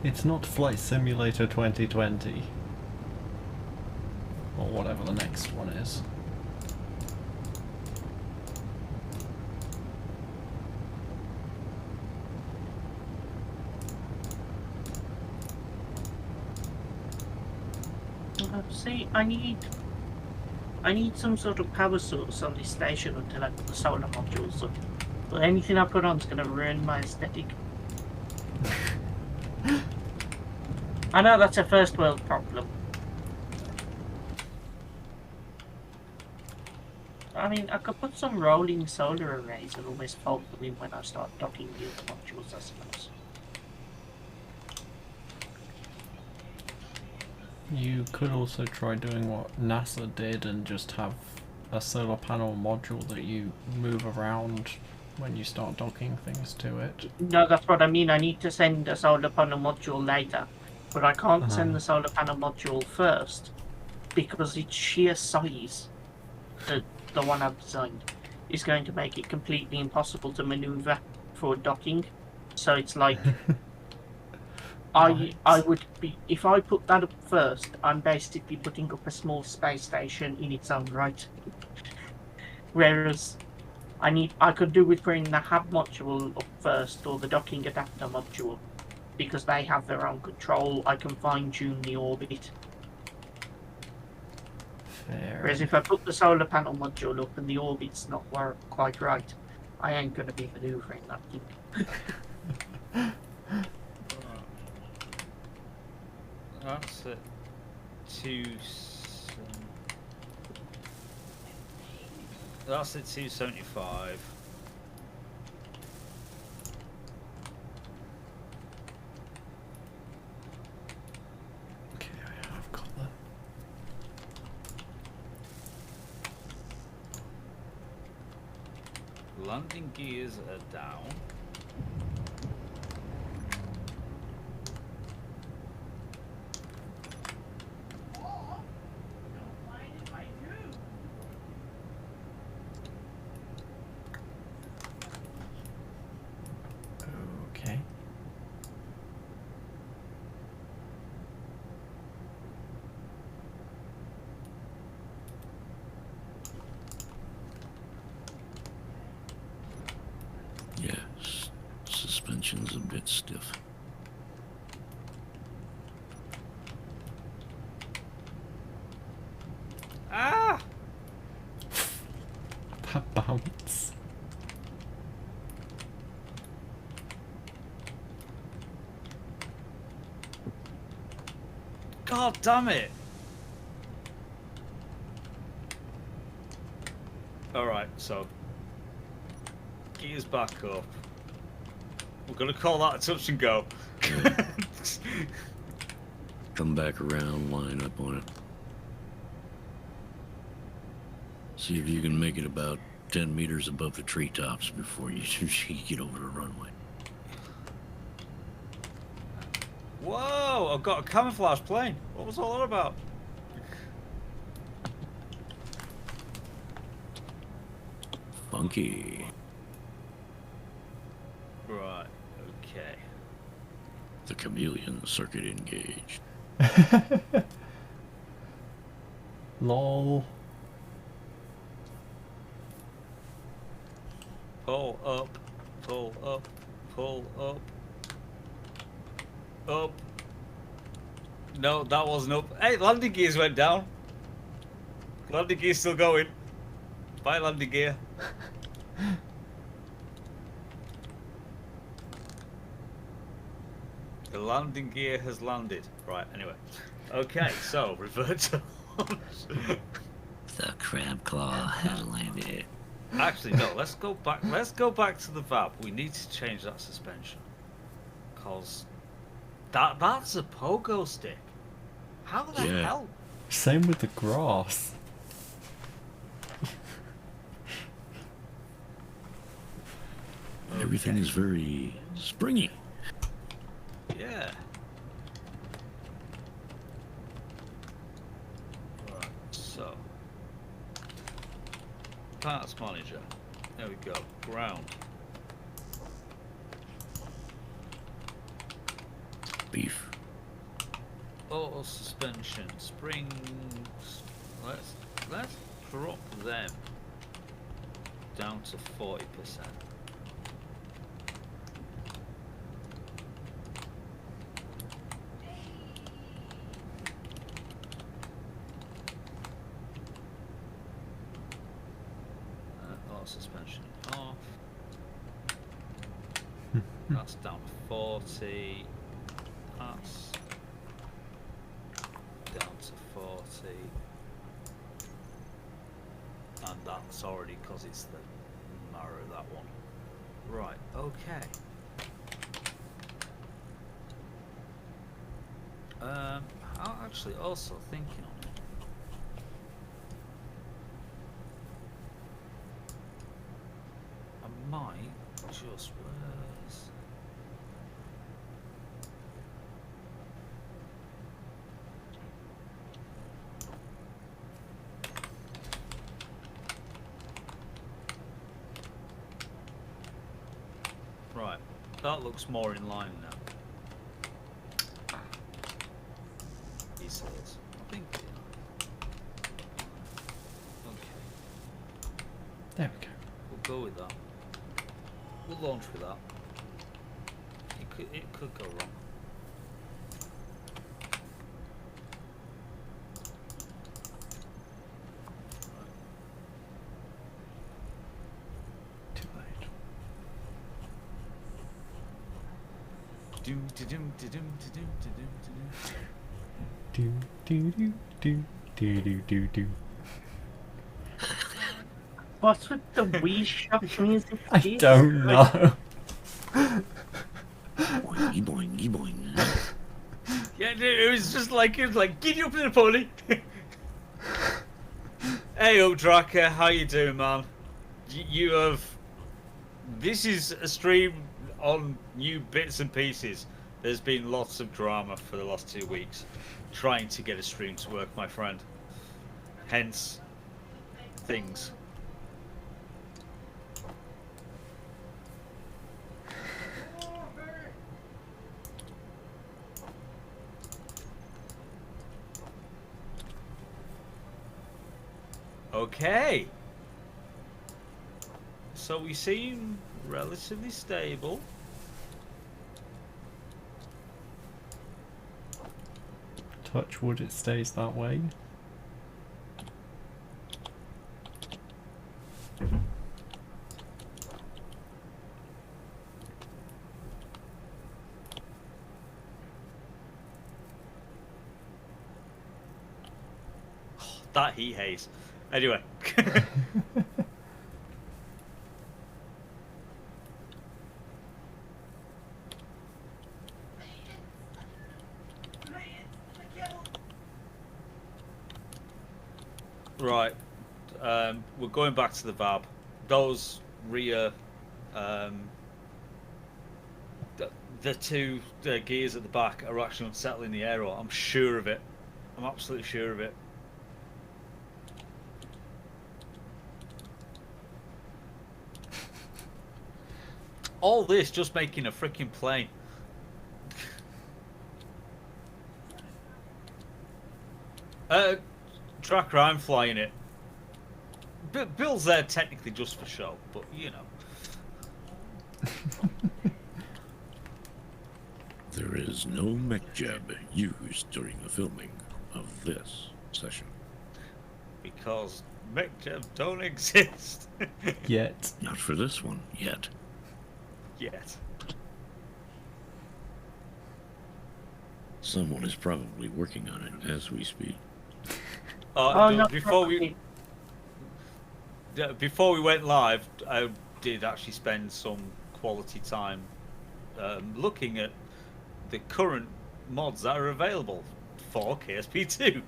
It's not Flight Simulator 2020. Or whatever the next one is. See, I need some sort of power source on this station until I put the solar modules up. But anything I put on is going to ruin my aesthetic. I know that's a first world problem. I mean, I could put some rolling solar arrays and almost fold them in when I start docking the other modules, I suppose. You could also try doing what NASA did and just have a solar panel module that you move around when you start docking things to it. No, that's what I mean. I need to send a solar panel module later, but I can't send the solar panel module first because its sheer size, the one I've designed, is going to make it completely impossible to maneuver for docking. So it's like... I would be, if I put that up first, I'm basically putting up a small space station in its own right. Whereas I could do with putting the hub module up first, or the docking adapter module, because they have their own control. I can fine tune the orbit. Fair. Whereas if I put the solar panel module up and the orbit's not quite right, I ain't gonna be manoeuvring that thing. That's it. 2. That's at 275. Okay, I've got that. Landing gears are down. Okay. Yeah, suspension's a bit stiff. Ah! That bounce. God damn it! Alright, so gears back up. We're gonna call that a touch and go. Come back around, line up on it. See if you can make it about 10 meters above the treetops before you get over the runway. Whoa! I've got a camouflage plane. What was all that about? Funky. Right. Okay. The chameleon circuit engaged. Lol. Pull up. Pull up. Pull up. Up. No, that wasn't up. Hey, landing gears went down. Landing gear's still going. Bye, landing gear. The landing gear has landed. Right, anyway. Okay, so, revert to launch. The crab claw has landed. Actually, no, let's go back. Let's go back to the VAB. We need to change that suspension. Because that's a pogo stick. How the Yeah. hell? Same with the grass. Everything is very springy. Yeah. Right, so. Parts manager. There we go. Ground. Beef. Auto suspension. Springs. Let's drop them down to 40%. Suspension off. That's down to 40. That's down to 40. And that's already because it's the narrow, that one. Right, okay. I'm actually also thinking on it. Might just where's right, that looks more in line now. He says, I think. Okay. There we go. We'll go with that. We'll launch with that. It could go wrong. Too late. Doom to doom to doom to doom to doom to doom. Do do do do do do do. What's with the Wii Shop music? I Jesus don't Christ. know. Boing, boing, boing. Yeah, dude, it was like giddy up in the pony. Hey, Draka, how you doing, man? You have. This is a stream on new bits and pieces. There's been lots of drama for the last 2 weeks, trying to get a stream to work, my friend. Hence, things. Okay. So we seem relatively stable. Touch wood, it stays that way. That heat haze. Anyway. Right. We're going back to the VAB. Those rear, the two gears at the back are actually unsettling the aero. I'm sure of it. I'm absolutely sure of it. All this just making a freaking plane. Tracker, I'm flying it. Bill's there technically just for show, but you know. There is no mech jab used during the filming of this session. Because mech jabs don't exist. Yet. Not for this one, yet. Yet. Someone is probably working on it as we speak. No, before we went live, I did actually spend some quality time looking at the current mods that are available for KSP2.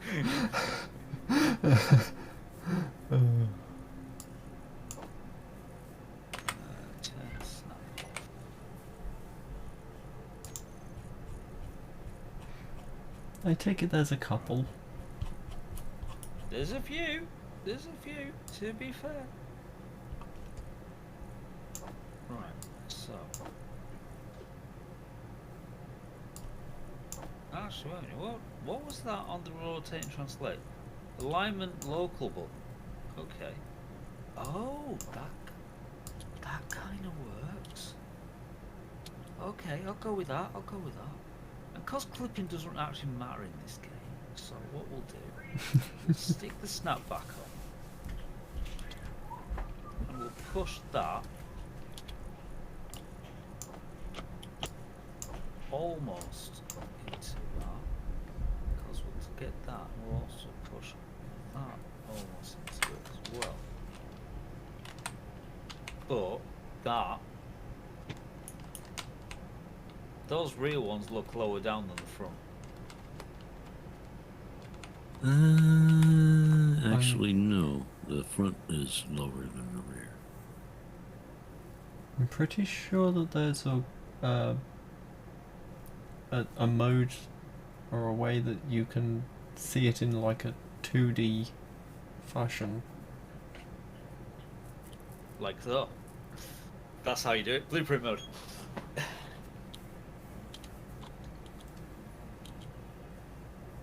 I take it there's a couple. There's a few, to be fair. Right, so. Actually, wait a minute, what was that on the rotate and translate? Alignment local button. Okay. Oh, that kind of works. Okay, I'll go with that, And because clipping doesn't actually matter in this game, so what we'll do, we'll stick the snap back on. And we'll push that almost into that. Because we'll get that, and we'll also push that almost into it as well. But that, those rear ones look lower down than the front. Actually, no. The front is lower than the rear. I'm pretty sure that there's a mode or a way that you can see it in like a 2D fashion. Like that. That's how you do it. Blueprint mode.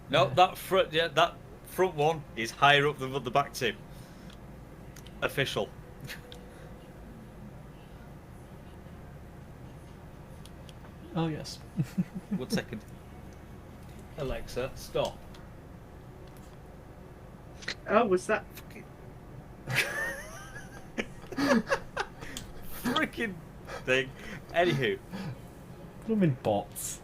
No, that front one is higher up than the back two. Official. Oh yes. 1 second. Alexa, stop. Oh, was that? Freaking thing. Anywho. I mean bots.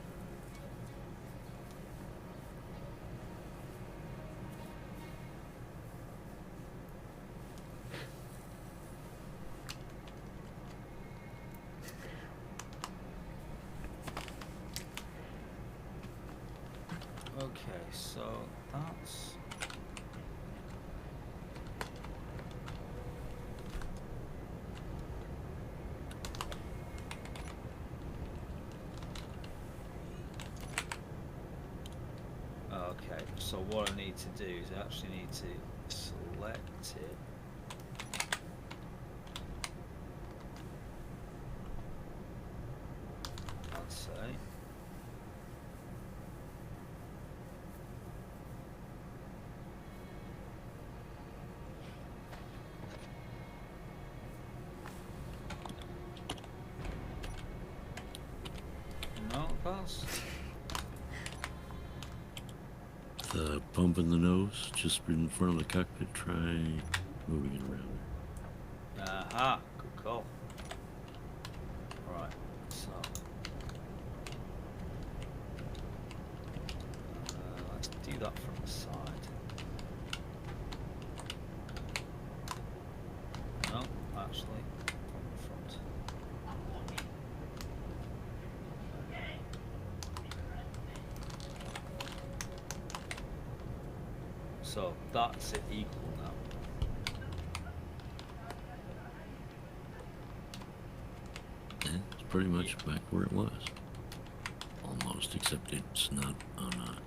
Okay, so that's... Okay, so what I need to do is I actually need to select it. I'd say. No, pass. The bump in the nose, just in front of the cockpit. Try moving it around. Aha, good call. Right, so let's do that from the side. No, actually, from the front. So that's it equal now. Yeah, it's pretty much back where it was. Almost, except it's not on a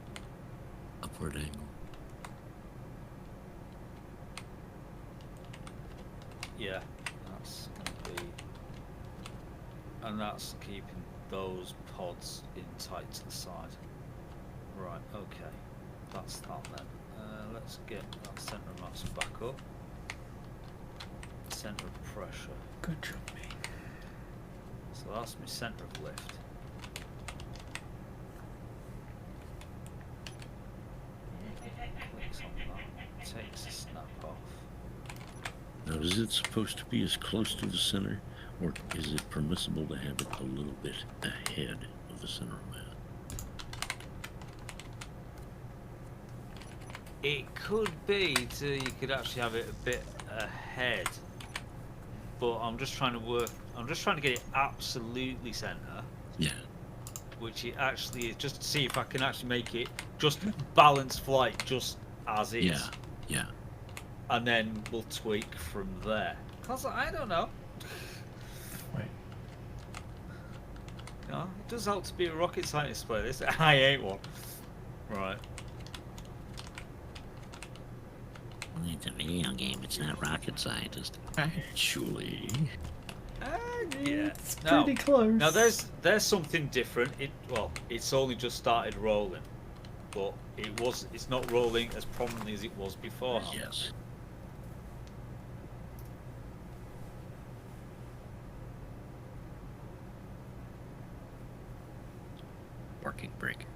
upward angle. Yeah, that's gonna be, and that's keeping those pods in tight to the side. Right, okay, that's that then. Let's get that centre of mass back up. Centre of pressure. Good job, mate. So that's my centre of lift. Clicks on that, takes the snap off. Now, is it supposed to be as close to the center, or is it permissible to have it a little bit ahead of the center of mass? It could be you could actually have it a bit ahead, but I'm just trying to get it absolutely center. Yeah. Which it actually is, just to see if I can actually make it just balanced flight just as is. Yeah, yeah. And then we'll tweak from there. Cause I don't know. Wait. You know, it does help to be a rocket scientist play this. I ain't one. Right. It's a video game. It's not rocket scientist. Actually. Yeah. It's pretty close. Now there's something different. It's only just started rolling, but it's not rolling as prominently as it was before. Yes. Parking brake.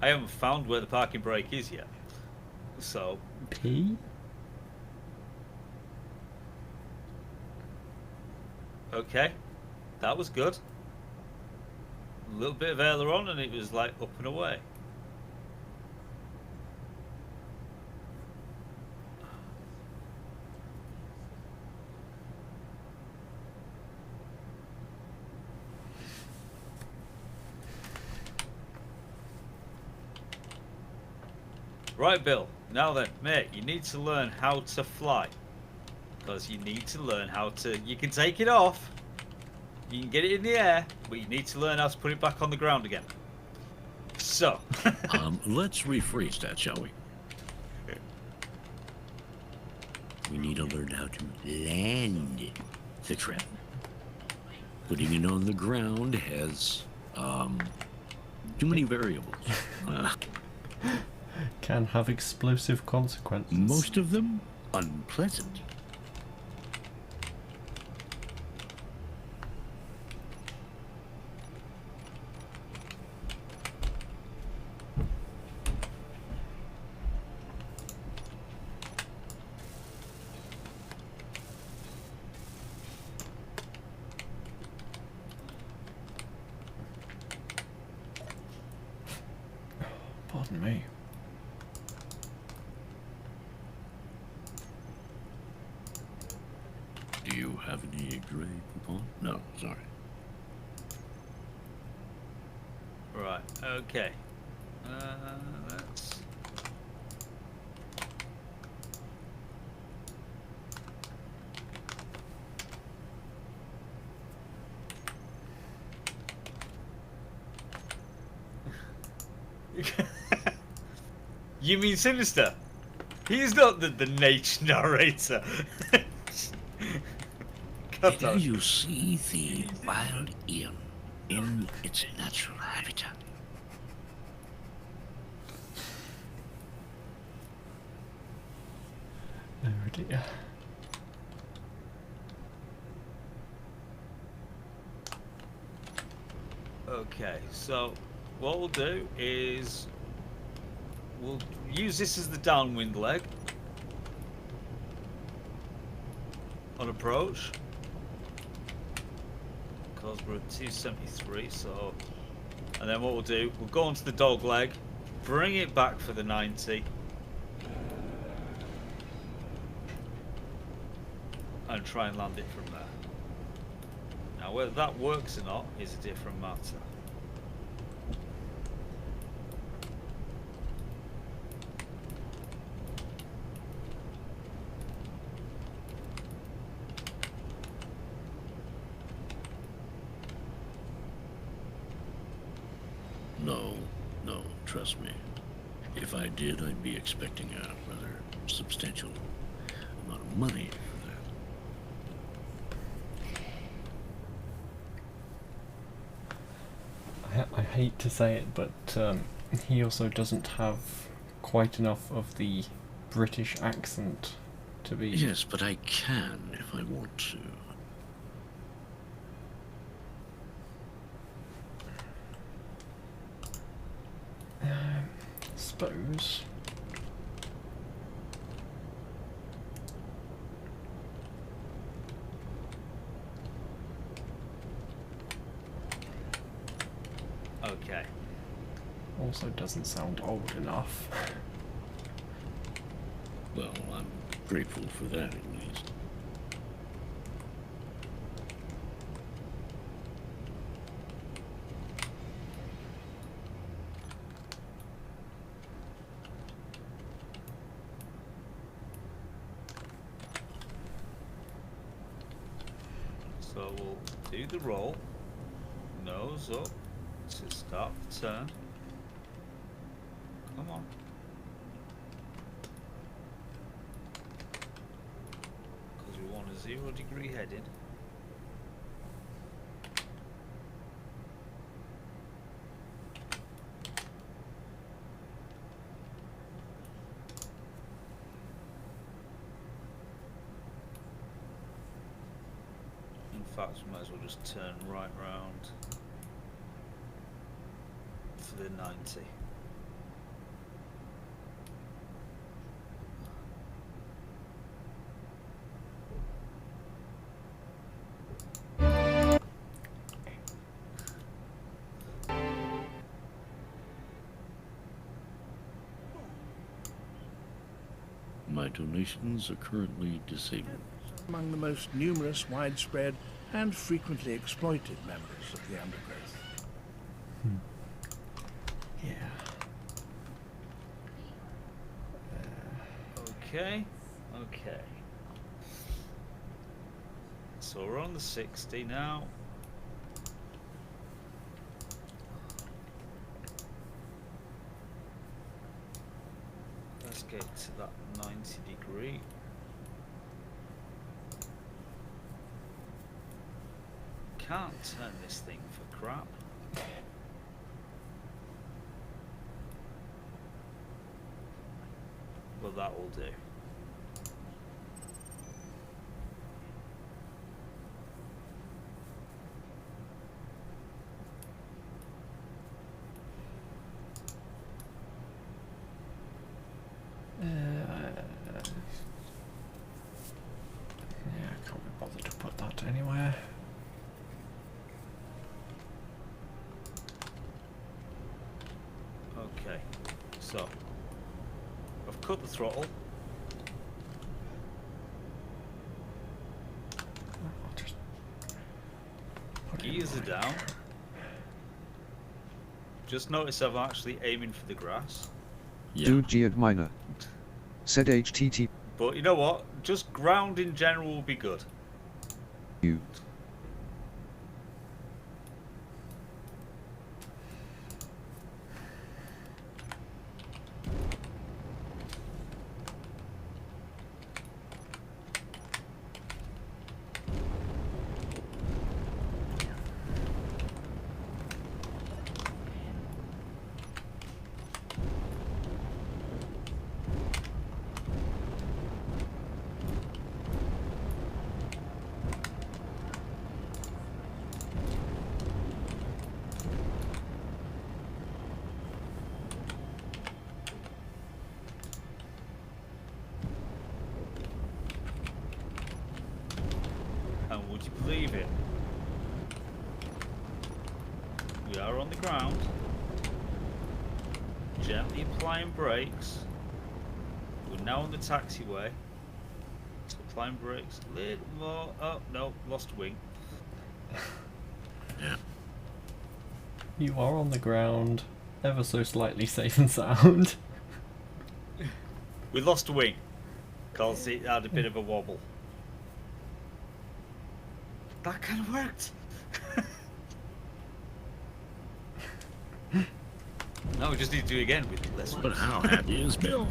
I haven't found where the parking brake is yet. So P? okay, that was good. A little bit of aileron and it was like up and away. Right, Bill. Now then, mate, you need to learn how to fly. Because you need to learn how to... You can take it off. You can get it in the air. But you need to learn how to put it back on the ground again. So. Let's rephrase that, shall we? We need to learn how to land the trap. Putting it on the ground has, too many variables. Can have explosive consequences. Most of them unpleasant. Pardon me. Do you have any gray coupon? No, sorry. Right, okay. Let's... You mean Sinister? He's not the nature narrator. Here you see the wild Ian in its natural habitat. Oh dear. Okay, so what we'll do is we'll use this as the downwind leg on approach, because we're at 273. So, and then what we'll do, we'll go onto the dog leg, bring it back for the 90, and try and land it from there. Now whether that works or not is a different matter. No, trust me. If I did, I'd be expecting a rather substantial amount of money for that. I hate to say it, but he also doesn't have quite enough of the British accent to be... Yes, but I can if I want to. Suppose. Okay. Also doesn't sound old enough. Well, I'm grateful for that at least. So we'll do the roll, nose up to start the turn. Come on. Because we want a 0-degree heading. In fact, we might as well just turn right round for the 90. My donations are currently disabled. Among the most numerous, widespread, and frequently exploited members of the undergrowth. Yeah. Okay, okay. So we're on the 60 now. Let's get to that 90-degree. Can't turn this thing for crap. But that will do. Yeah, I can't be bothered to put that anywhere. Okay, So, I've cut the throttle. Gears are down. Just notice I'm actually aiming for the grass. Dude Geared Miner. Said HTT. But you know what? Just ground in general will be good. You. And would you believe it? We are on the ground, gently applying brakes. We're now on the taxiway. So applying brakes a little more. Oh no, lost wing. Yeah. You are on the ground, ever so slightly safe and sound. We lost a wing because it had a bit of a wobble. That kind of worked. No, we just need to do it again with less. But how happy is Bill?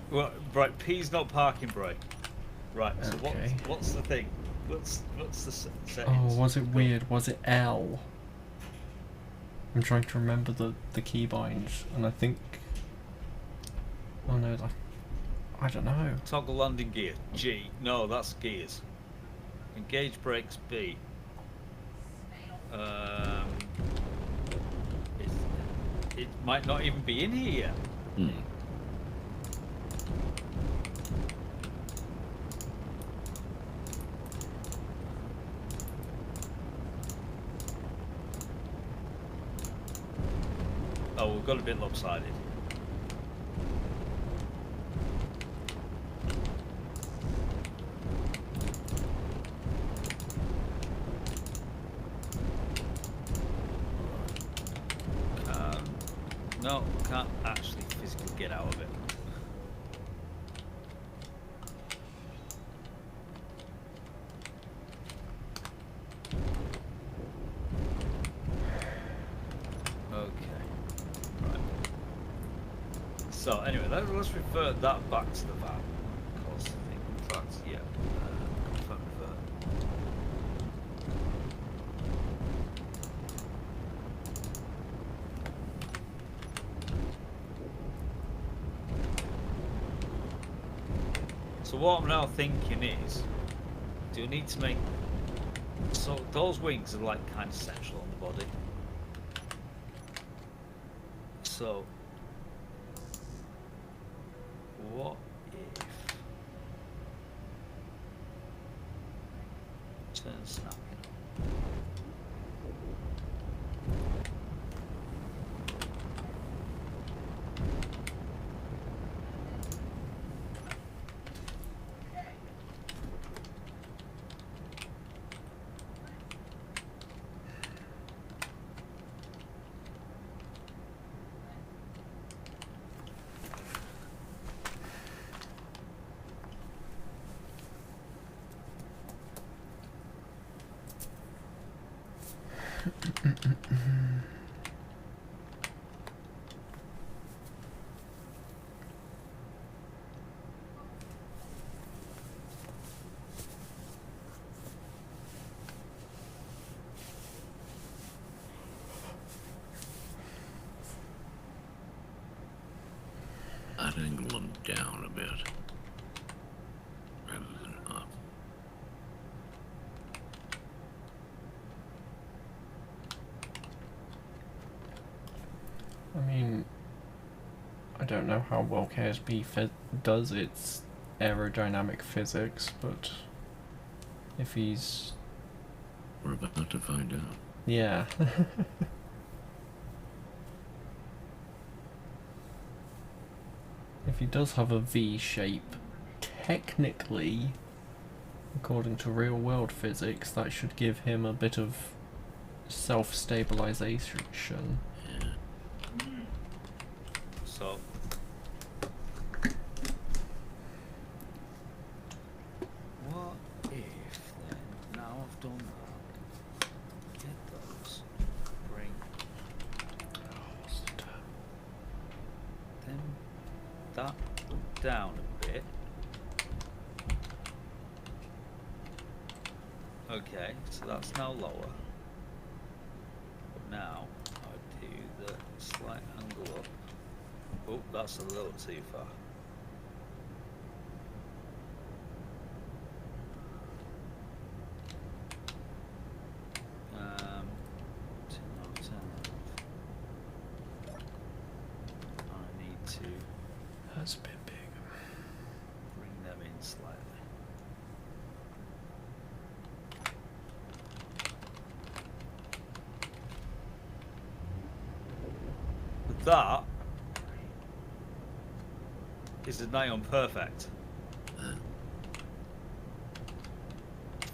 Well, right, P's not parking brake. Right, so Okay. what's the thing? What's the settings? Oh, was it weird? Was it L? I'm trying to remember the keybinds, and I think. Oh no, I don't know. Toggle landing gear G. No, that's gears. Engage brakes B. It might not even be in here yet. Hmm. Oh, we've got a bit lopsided. No, can't actually physically get out of it. Okay. Right. So anyway, let's revert that back to the van. Of course, I think, in fact, yeah. Confirm revert. So what I'm now thinking is, do you need to make, so those wings are like kind of central on the body. So, what if, turn snapping on. I'd angle them down a bit, rather than up. I mean, I don't know how well KSP does its aerodynamic physics, but if he's... We're about to find out. Yeah. If he does have a V shape, technically, according to real world physics, that should give him a bit of self-stabilization. So. What if then, now I've done that, get those, bring, then that down a bit. Okay, so that's now lower. But now I do the slight angle up. Oh, that's a little too far. I need to. That's a bit big. Bring them in slightly. But that is a nigh on perfect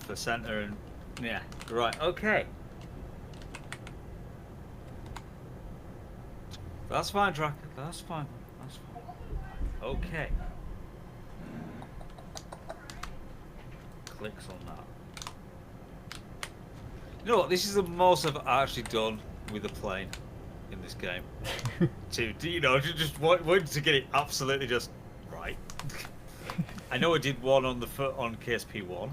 for center and yeah, right. Okay, that's fine, Draken. That's fine. That's fine. Okay. Clicks on that. You know what? This is the most I've actually done with a plane in this game. Just wanted to get it absolutely just right. I know I did one on on KSP1.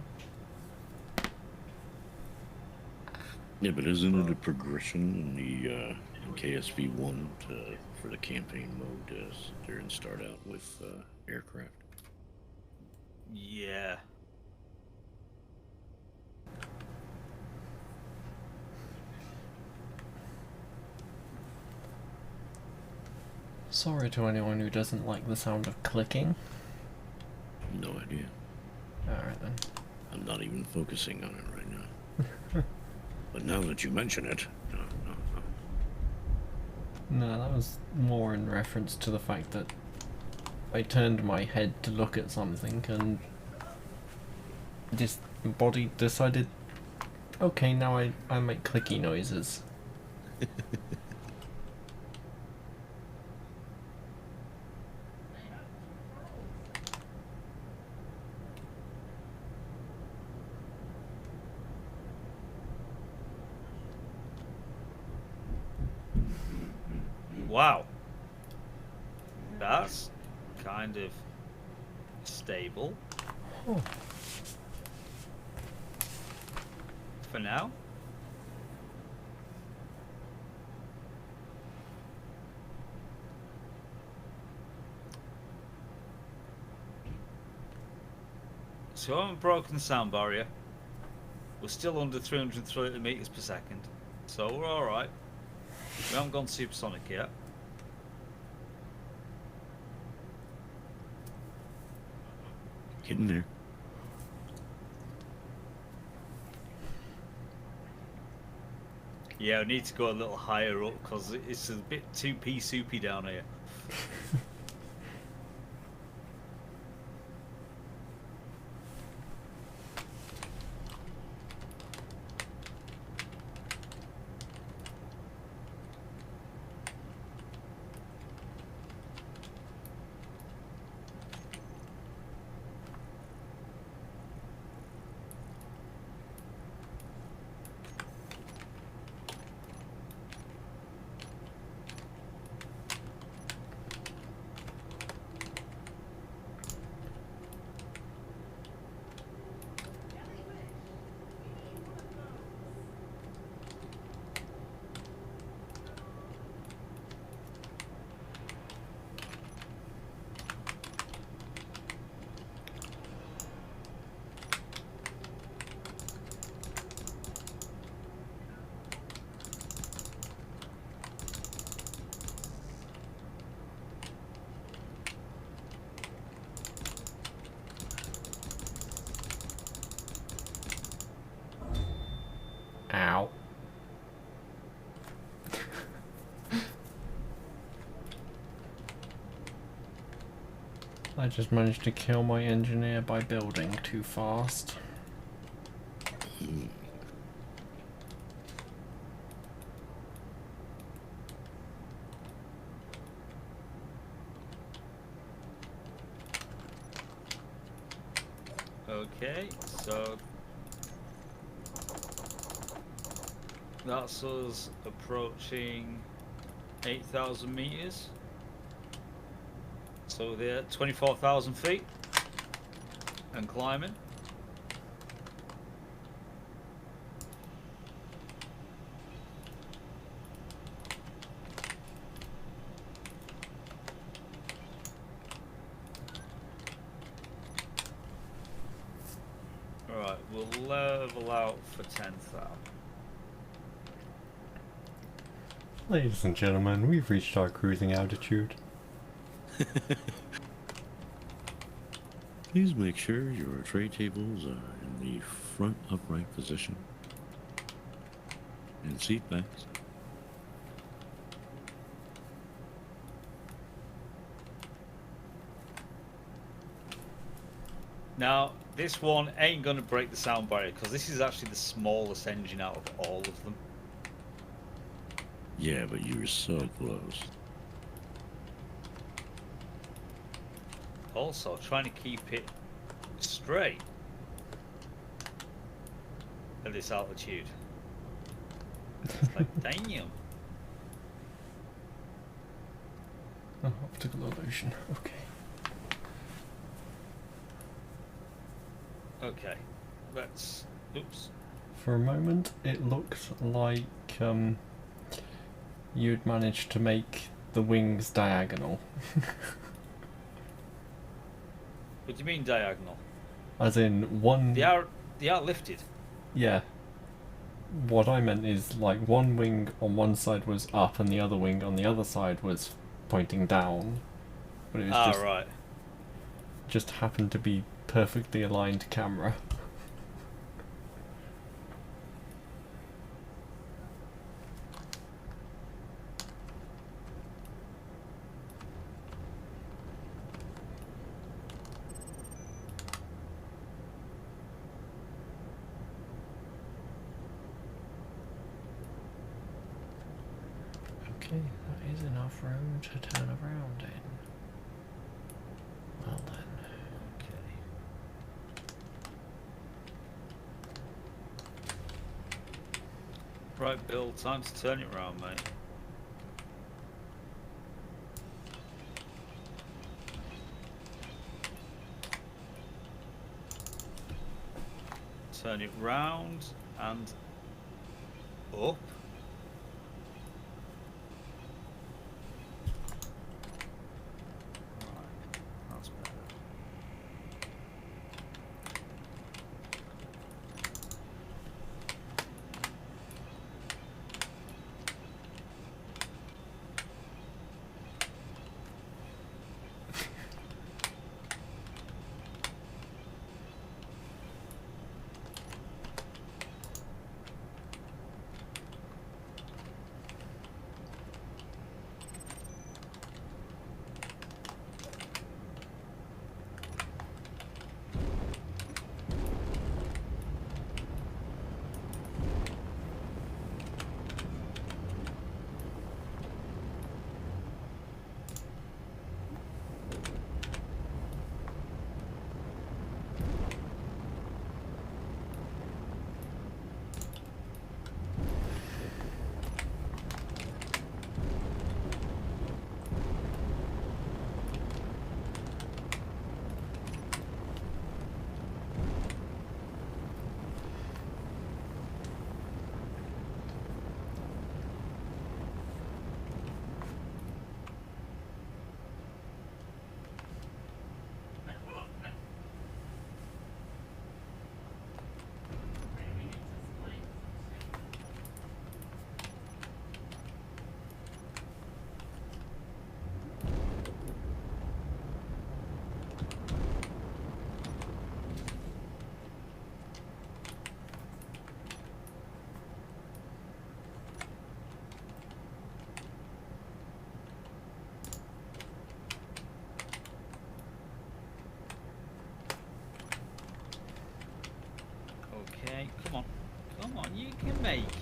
Yeah, but isn't it a progression in the in KSP1 for the campaign mode to sit there and start out with aircraft? Yeah. Sorry to anyone who doesn't like the sound of clicking. No idea. Alright then. I'm not even focusing on it right now. But now that you mention it, No, that was more in reference to the fact that I turned my head to look at something and this body decided, okay, now I make clicky noises. Wow. That's kind of stable. Oh. For now. So I haven't broken the sound barrier. We're still under 330 meters per second. So we're alright. We haven't gone supersonic yet. getting there. Yeah, I need to go a little higher up because it's a bit too pea soupy down here. I just managed to kill my engineer by building too fast. Okay, so that's us approaching 8,000 meters. So they're 24,000 feet and climbing. Alright, we'll level out for 10,000. Ladies and gentlemen, we've reached our cruising altitude. Please make sure your tray tables are in the front upright position. And seat backs. Now, this one ain't going to break the sound barrier because this is actually the smallest engine out of all of them. Yeah, but you were so close. Also, trying to keep it straight at this altitude. It's like, damn. Oh, optical illusion. Okay. Okay, let's. Oops. For a moment, it looked like you'd managed to make the wings diagonal. What do you mean diagonal? As in one. They are lifted. Yeah. What I meant is like one wing on one side was up and the other wing on the other side was pointing down. But it was right. Just happened to be perfectly aligned camera. Okay, that is enough room to turn around in. Well then. Right, Bill, time to turn it round, mate. Turn it round and up. Right, that's better.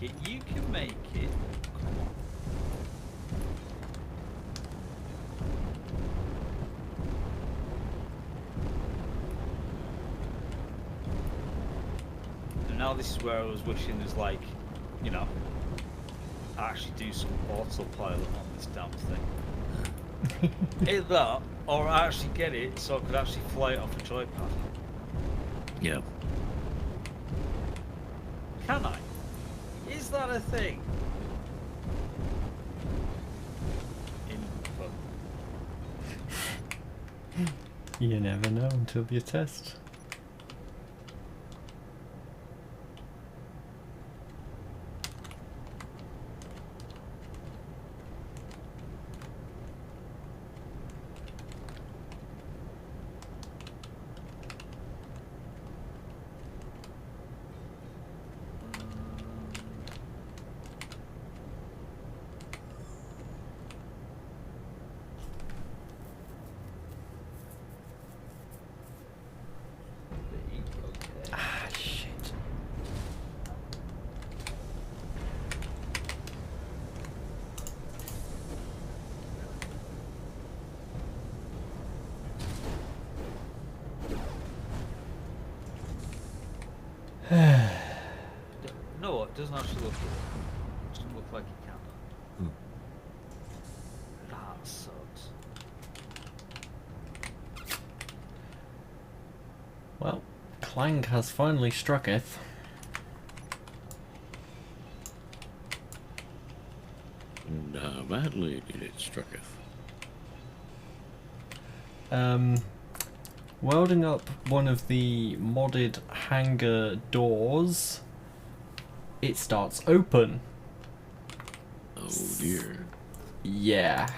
it. You can make it. Come on. And now this is where I was wishing there's like, you know, actually do some autopilot on this damn thing. Either that, or actually get it so I could actually fly it off a joypad. Yeah. Can I? Is that a thing? Info. You never know until you test. Ah, shit. No, it doesn't actually look good. It doesn't look like it can. That sucks. Well, Clang has finally strucketh. And how badly did it strucketh? Welding up one of the modded hangar doors, it starts open. Oh dear. Yeah.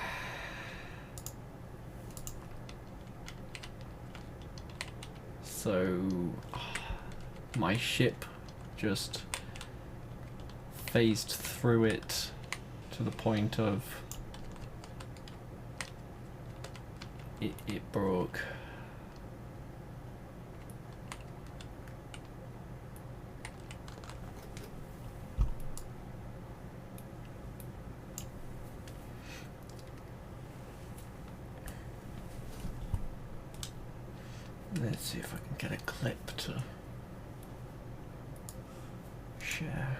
So my ship just phased through it to the point of it broke. Let's see if I can get a clip to share.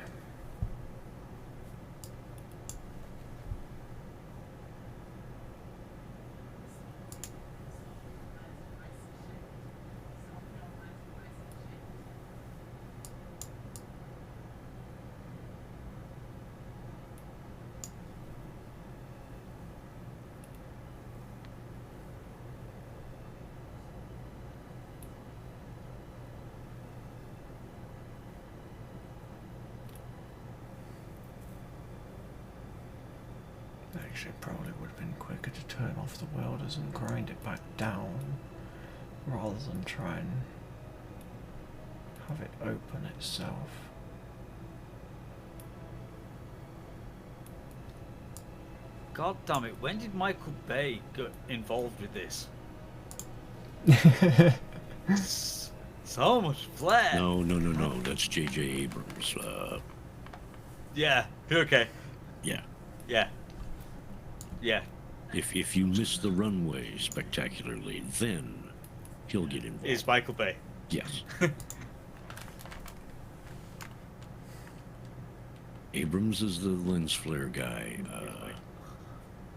Actually, it probably would have been quicker to turn off the welders and grind it back down rather than try and have it open itself. God damn it, when did Michael Bay get involved with this? So much flair. No, that's J.J. Abrams. Yeah, okay. Yeah. Yeah. Yeah. If you miss the runway spectacularly, then he'll get involved. Is Michael Bay. Yes. Abrams is the lens flare guy.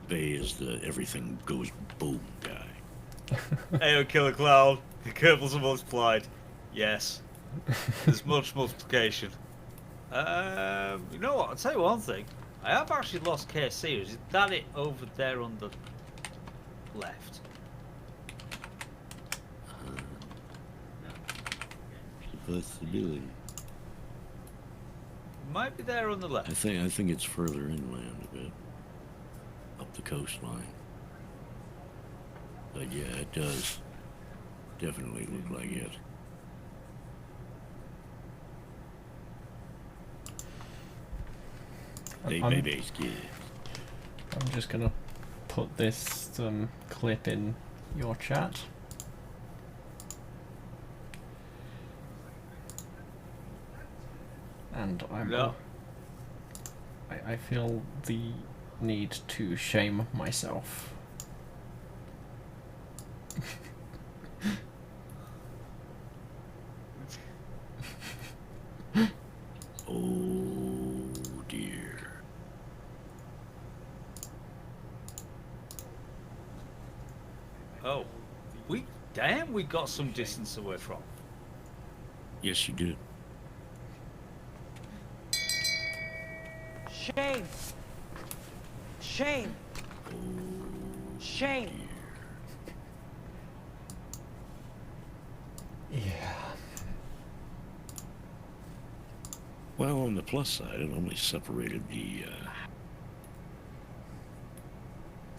Bay is the everything goes boom guy. Ayo, Killer Cloud. The kernels are multiplied. Yes. There's much multiplication. You know what? I'll tell you one thing. I have actually lost KC. Is that it over there on the left? Supposed to do it. Might be there on the left. I think it's further inland a bit, up the coastline. But yeah, it does definitely look like it. I'm just gonna put this clip in your chat. And I'm I feel the need to shame myself. Oh dear. Oh, we got some distance away from. Yes, you did. Shame! Shame! Shame! Yeah. Well, on the plus side, it only separated the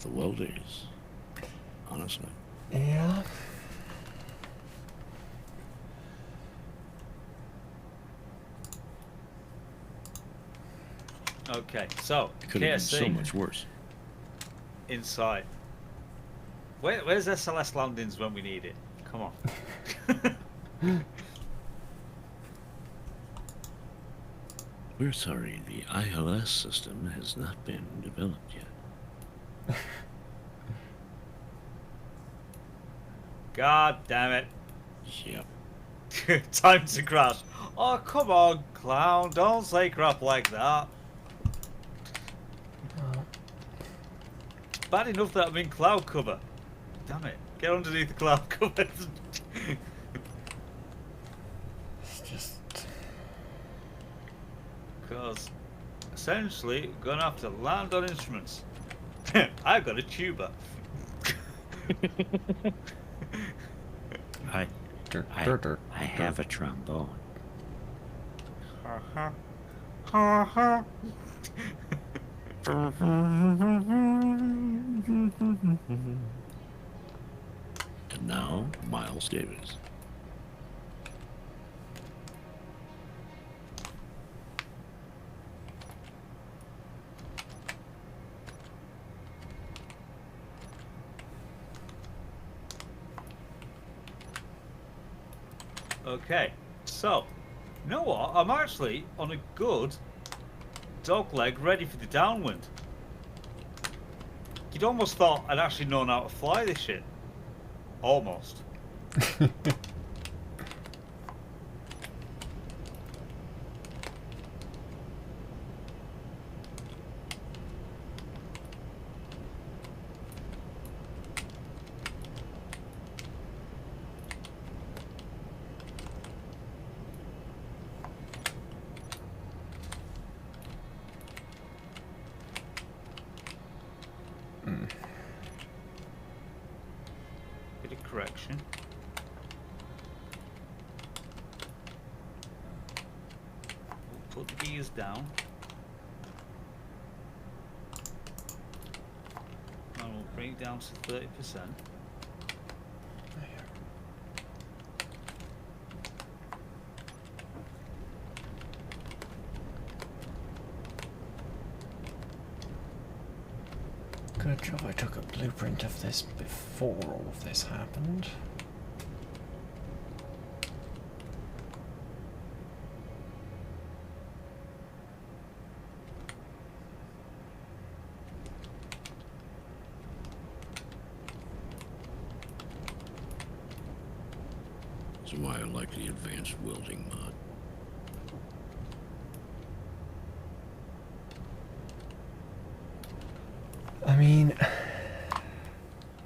well days. Honestly. Yeah. Okay, so It could have been so KSC much worse. inside. Where's SLS landings when we need it? Come on. We're sorry, the ILS system has not been developed yet. God damn it. Yep. Time to crash. Oh, come on, clown. Don't say crap like that. It's bad enough that I'm in cloud cover. Damn it. Get underneath the cloud cover. It's just... Because, essentially, we're going to have to land on instruments. I've got a tuba. I have a trombone. And now, Miles Davis. Okay, so, you know what? I'm actually on a good dog leg ready for the downwind. You'd almost thought I'd actually known how to fly this shit. Almost. Bit of correction. We'll put the gears down. And we'll bring it down to 30%. Good job I took a blueprint of this before all of this happened. That's why I like the advanced welding mod. I mean,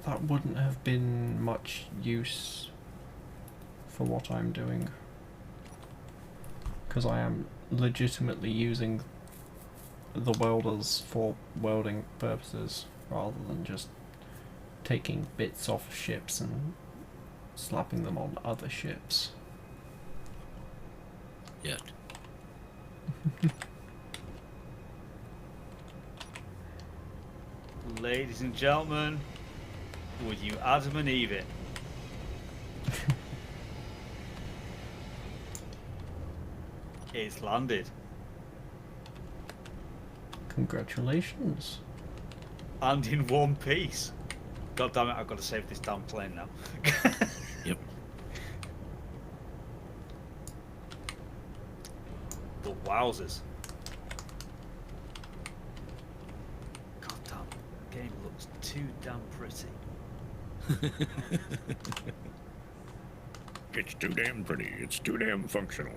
that wouldn't have been much use for what I'm doing, because I am legitimately using the welders for welding purposes rather than just taking bits off ships and slapping them on other ships. Yet. Ladies and gentlemen, would you Adam and Eve it? It's landed. Congratulations. And in one piece. God damn it, I've got to save this damn plane now. Yep. But wowzers. game looks too damn pretty. It's too damn pretty. It's too damn functional.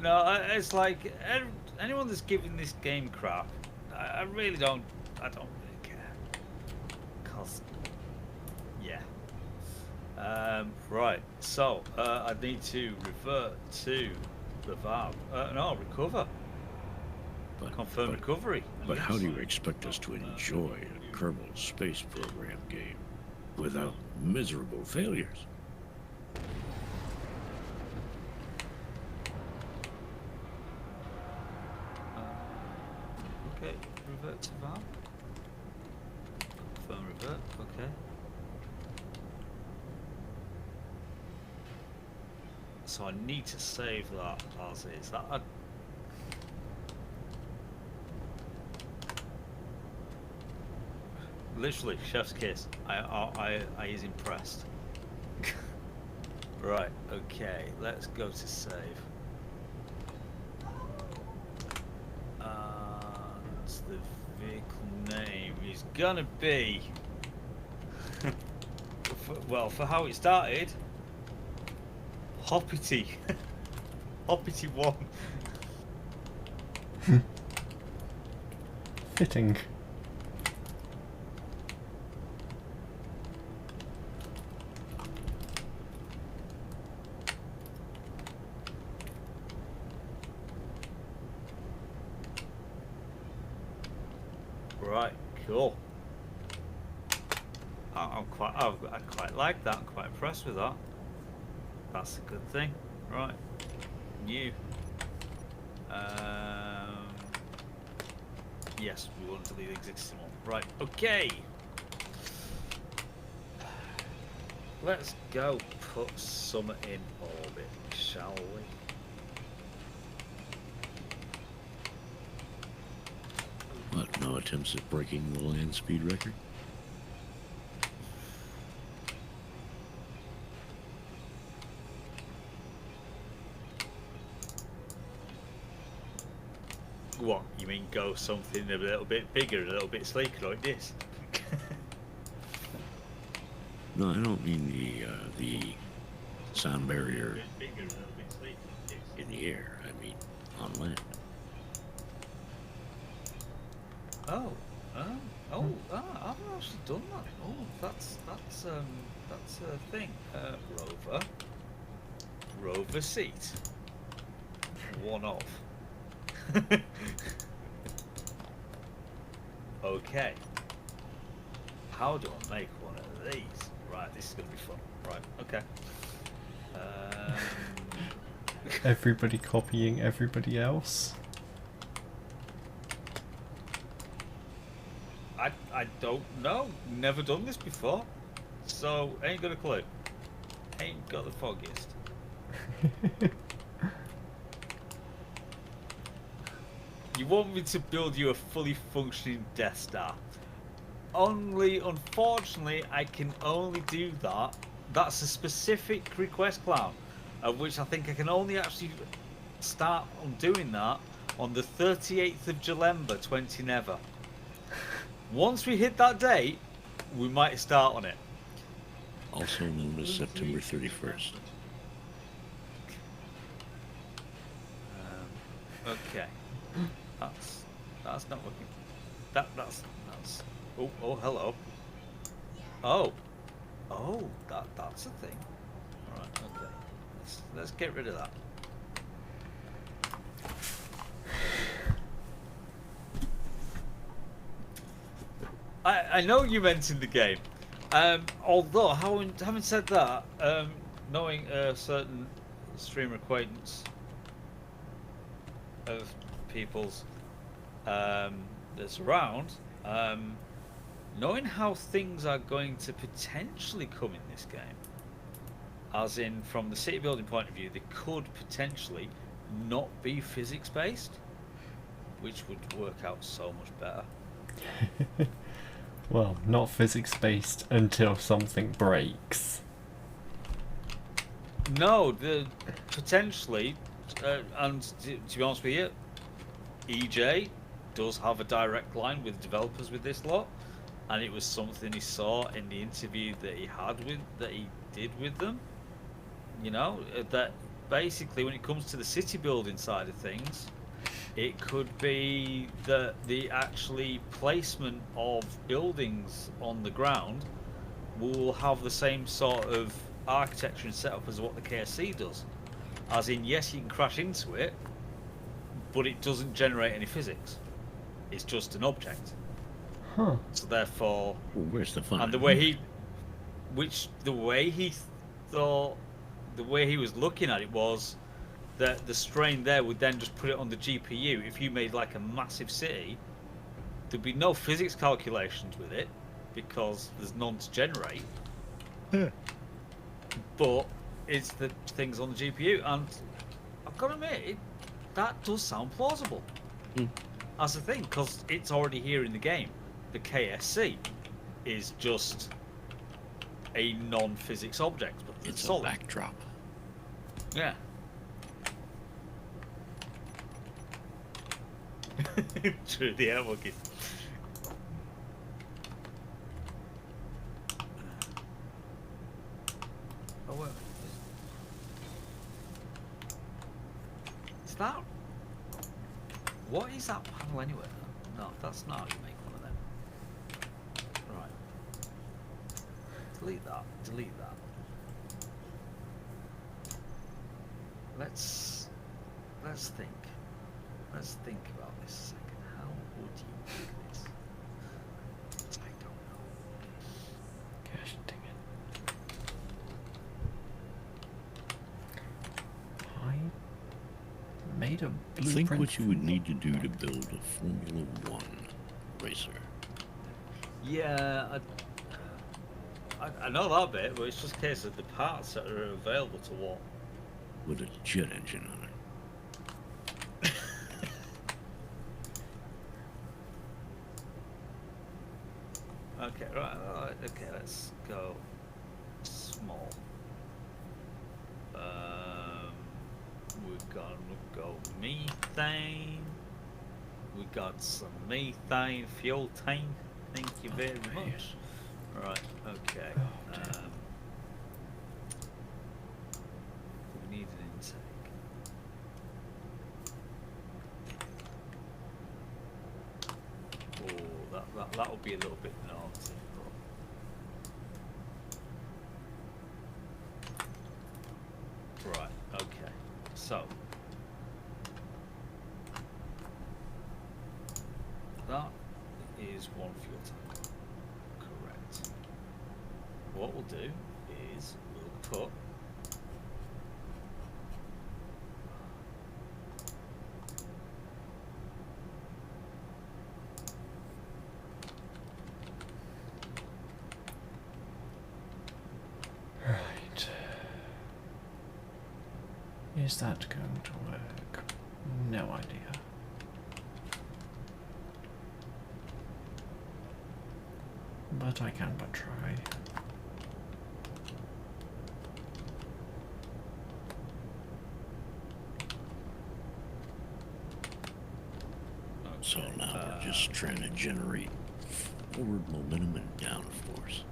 No, it's like anyone that's giving this game crap, I really don't. I don't really care. Cause, yeah. Right. So I need to revert to the valve. No, recover. Confirm recovery. But how do you expect us to enjoy a Kerbal Space Program game without miserable failures? Okay, revert to valve. Confirm revert. Okay. So I need to save that as is. That literally chef's kiss. I is impressed. Right. Okay. Let's go to save. The vehicle name is gonna be well, for how it started, Hoppity. Hoppity 1. Fitting. Right, cool. I quite like that. I'm quite impressed with that. That's a good thing. Right, new. Yes, we want to delete the existing one. Right, okay. Let's go put some in orbit, shall we? What, no attempts at breaking the land speed record? What, you mean go something a little bit bigger, a little bit sleeker like this? No, I don't mean the sound barrier in the air. I mean on land. I've actually done that. Oh, that's a thing. Rover seat. One of. Okay. How do I make one of these? Right, this is gonna be fun. Right, okay. Everybody copying everybody else. I don't know. Never done this before. So, ain't got a clue. Ain't got the foggiest. You want me to build you a fully functioning Death Star? Only, unfortunately, I can only do that. That's a specific request, Clown, of which I think I can only actually start on doing that on the 38th of July 20 never. Once we hit that date, we might start on it. Also known as September 31st. Okay. That's not working. That's oh hello. Oh that's a thing. Alright, okay. Let's get rid of that. I know you mentioned the game. Although having said that, knowing a certain streamer acquaintance of people's that's around, knowing how things are going to potentially come in this game, as in from the city building point of view, they could potentially not be physics based, which would work out so much better. Well, not physics based until something breaks. No, potentially, and to be honest with you, EJ, does have a direct line with developers with this lot, and it was something he saw in the interview that he did with them. You know, that basically when it comes to the city building side of things, it could be that the actually placement of buildings on the ground will have the same sort of architecture and setup as what the KSC does. As in, yes, you can crash into it, but it doesn't generate any physics. It's just an object. Huh. So therefore, Well, where's the fun? and the way he thought, the way he was looking at it was that the strain there would then just put it on the GPU. If you made like a massive city, there'd be no physics calculations with it because there's none to generate. But it's the things on the GPU, and I've got to admit, that does sound plausible as a thing, because it's already here in the game. The KSC is just a non-physics object, but It's solid. a backdrop. Yeah. True, the air monkey. Oh, well. Is that... What is that panel anyway? No, that's not how you make one of them. Right. Delete that. Delete that. Let's think. Let's think about this a second. How would you do this? I don't know. Gosh dang it. I made a I blueprint. think what you would need to do to build a Formula One racer. Yeah, I know that bit, but it's just a case of the parts that are available to what. With a jet engine on it. Okay, right, okay, let's go small. We're gonna go methane. We got some methane fuel tank. Thank you very much. Right, okay. We need an intake. Oh, that'll be a little bit naughty, but... Right, okay. So that is one fuel tank. Correct. What we'll do is we'll put Right. Is that going to work? No idea. But I can but try. So now we're just trying to generate forward momentum and down force.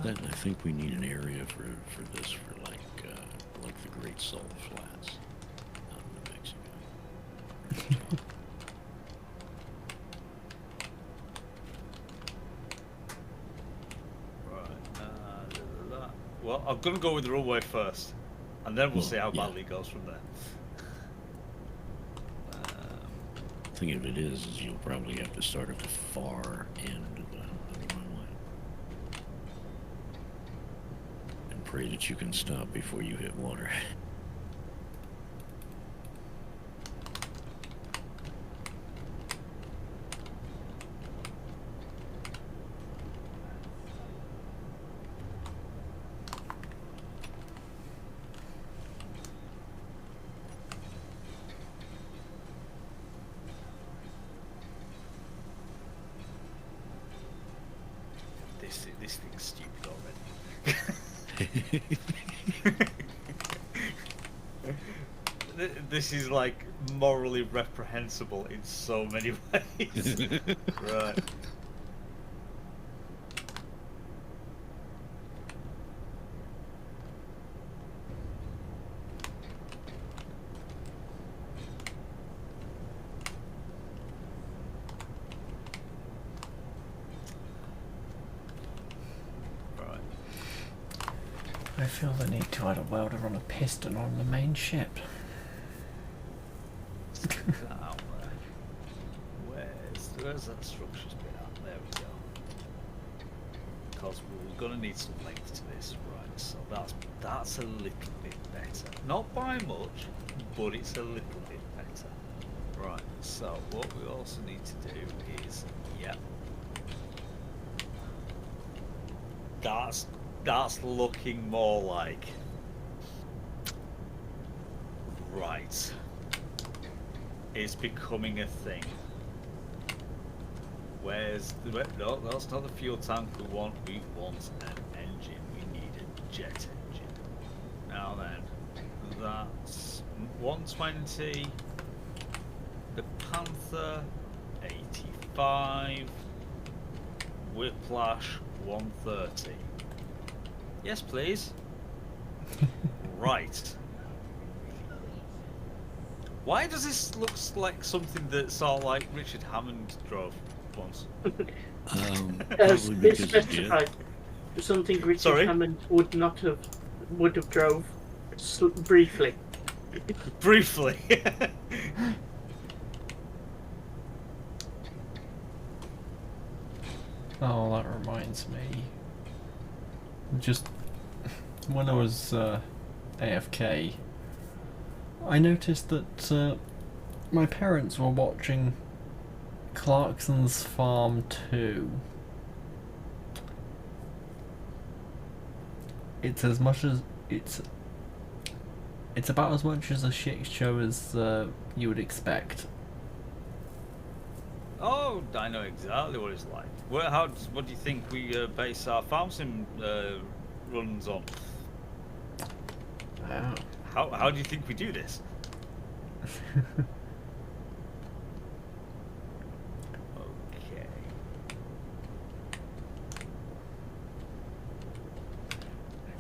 Then I think we need an area for this for like the Great Salt Flats out in New Mexico. Right. Well, I'm gonna go with the runway first, and then we'll see how badly it goes from there. The thing of it is you'll probably have to start at the far end of the runway. And pray that you can stop before you hit water. This thing's stupid already. This is like morally reprehensible in so many ways. Right. I feel the need to add a welder on a piston on the main ship. Now, where's that structure's been at? There we go. Because we're going to need some length to this, right? So that's a little bit better. Not by much, but it's a little bit better. Right. So what we also need to do is, yeah, that's looking more like right. It's becoming a thing. Where's the no? That's not the fuel tank we want. We want an engine. We need a jet engine. Now then, that's 120. The Panther 85. Whiplash 130. Yes, please. Right. Why does this look like something that sort of like Richard Hammond drove once? It's specified. Something Richard Hammond would have drove briefly. Briefly. Oh, that reminds me. Just when I was AFK, I noticed that my parents were watching Clarkson's Farm 2. It's as much as it's about as much as a shit show as you would expect. Oh, I know exactly what it's like. What do you think we base our farm sim runs on? Wow. How do you think we do this? Okay.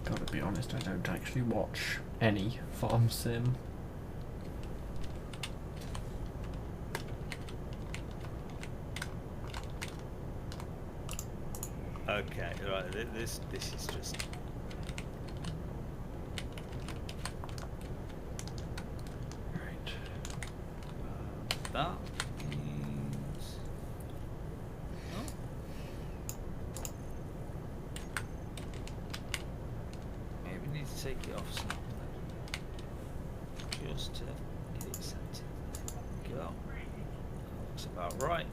Gotta be honest, I don't actually watch any farm sim. Okay, right. This is just. Right. That is. Oh. Maybe we need to take it off something. Just to get it centered. Go. Looks about right.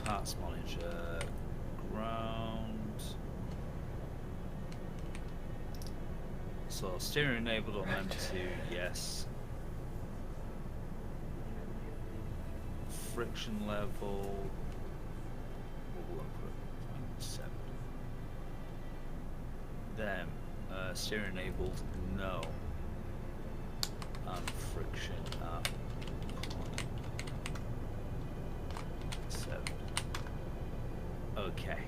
Parts manager, ground. So steering enabled on them two, yes. Friction level. We'll put 7. Them steering enabled, no. And friction at 0.7. Okay.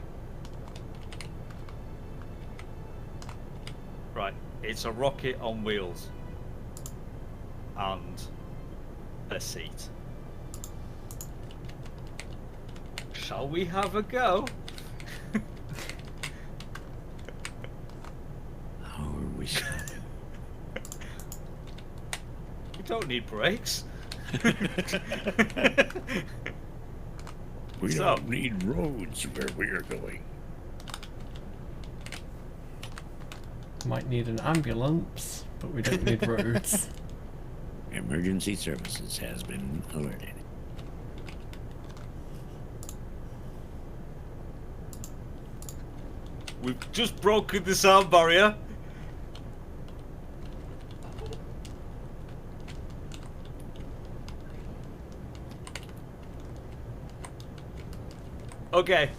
Right, it's a rocket on wheels. And a seat. Shall we have a go? How are we stopping? We don't need brakes. We So- don't need roads where we are going. Might need an ambulance, but we don't need roads. Emergency services has been alerted. We've just broken the sound barrier. Okay.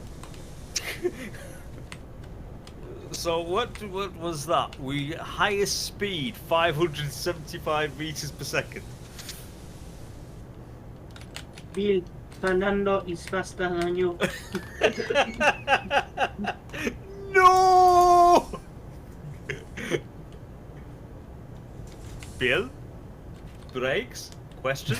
So what was that? We highest speed 575 meters per second. Bill, Fernando is faster than you. No! Bill? Brakes? Question?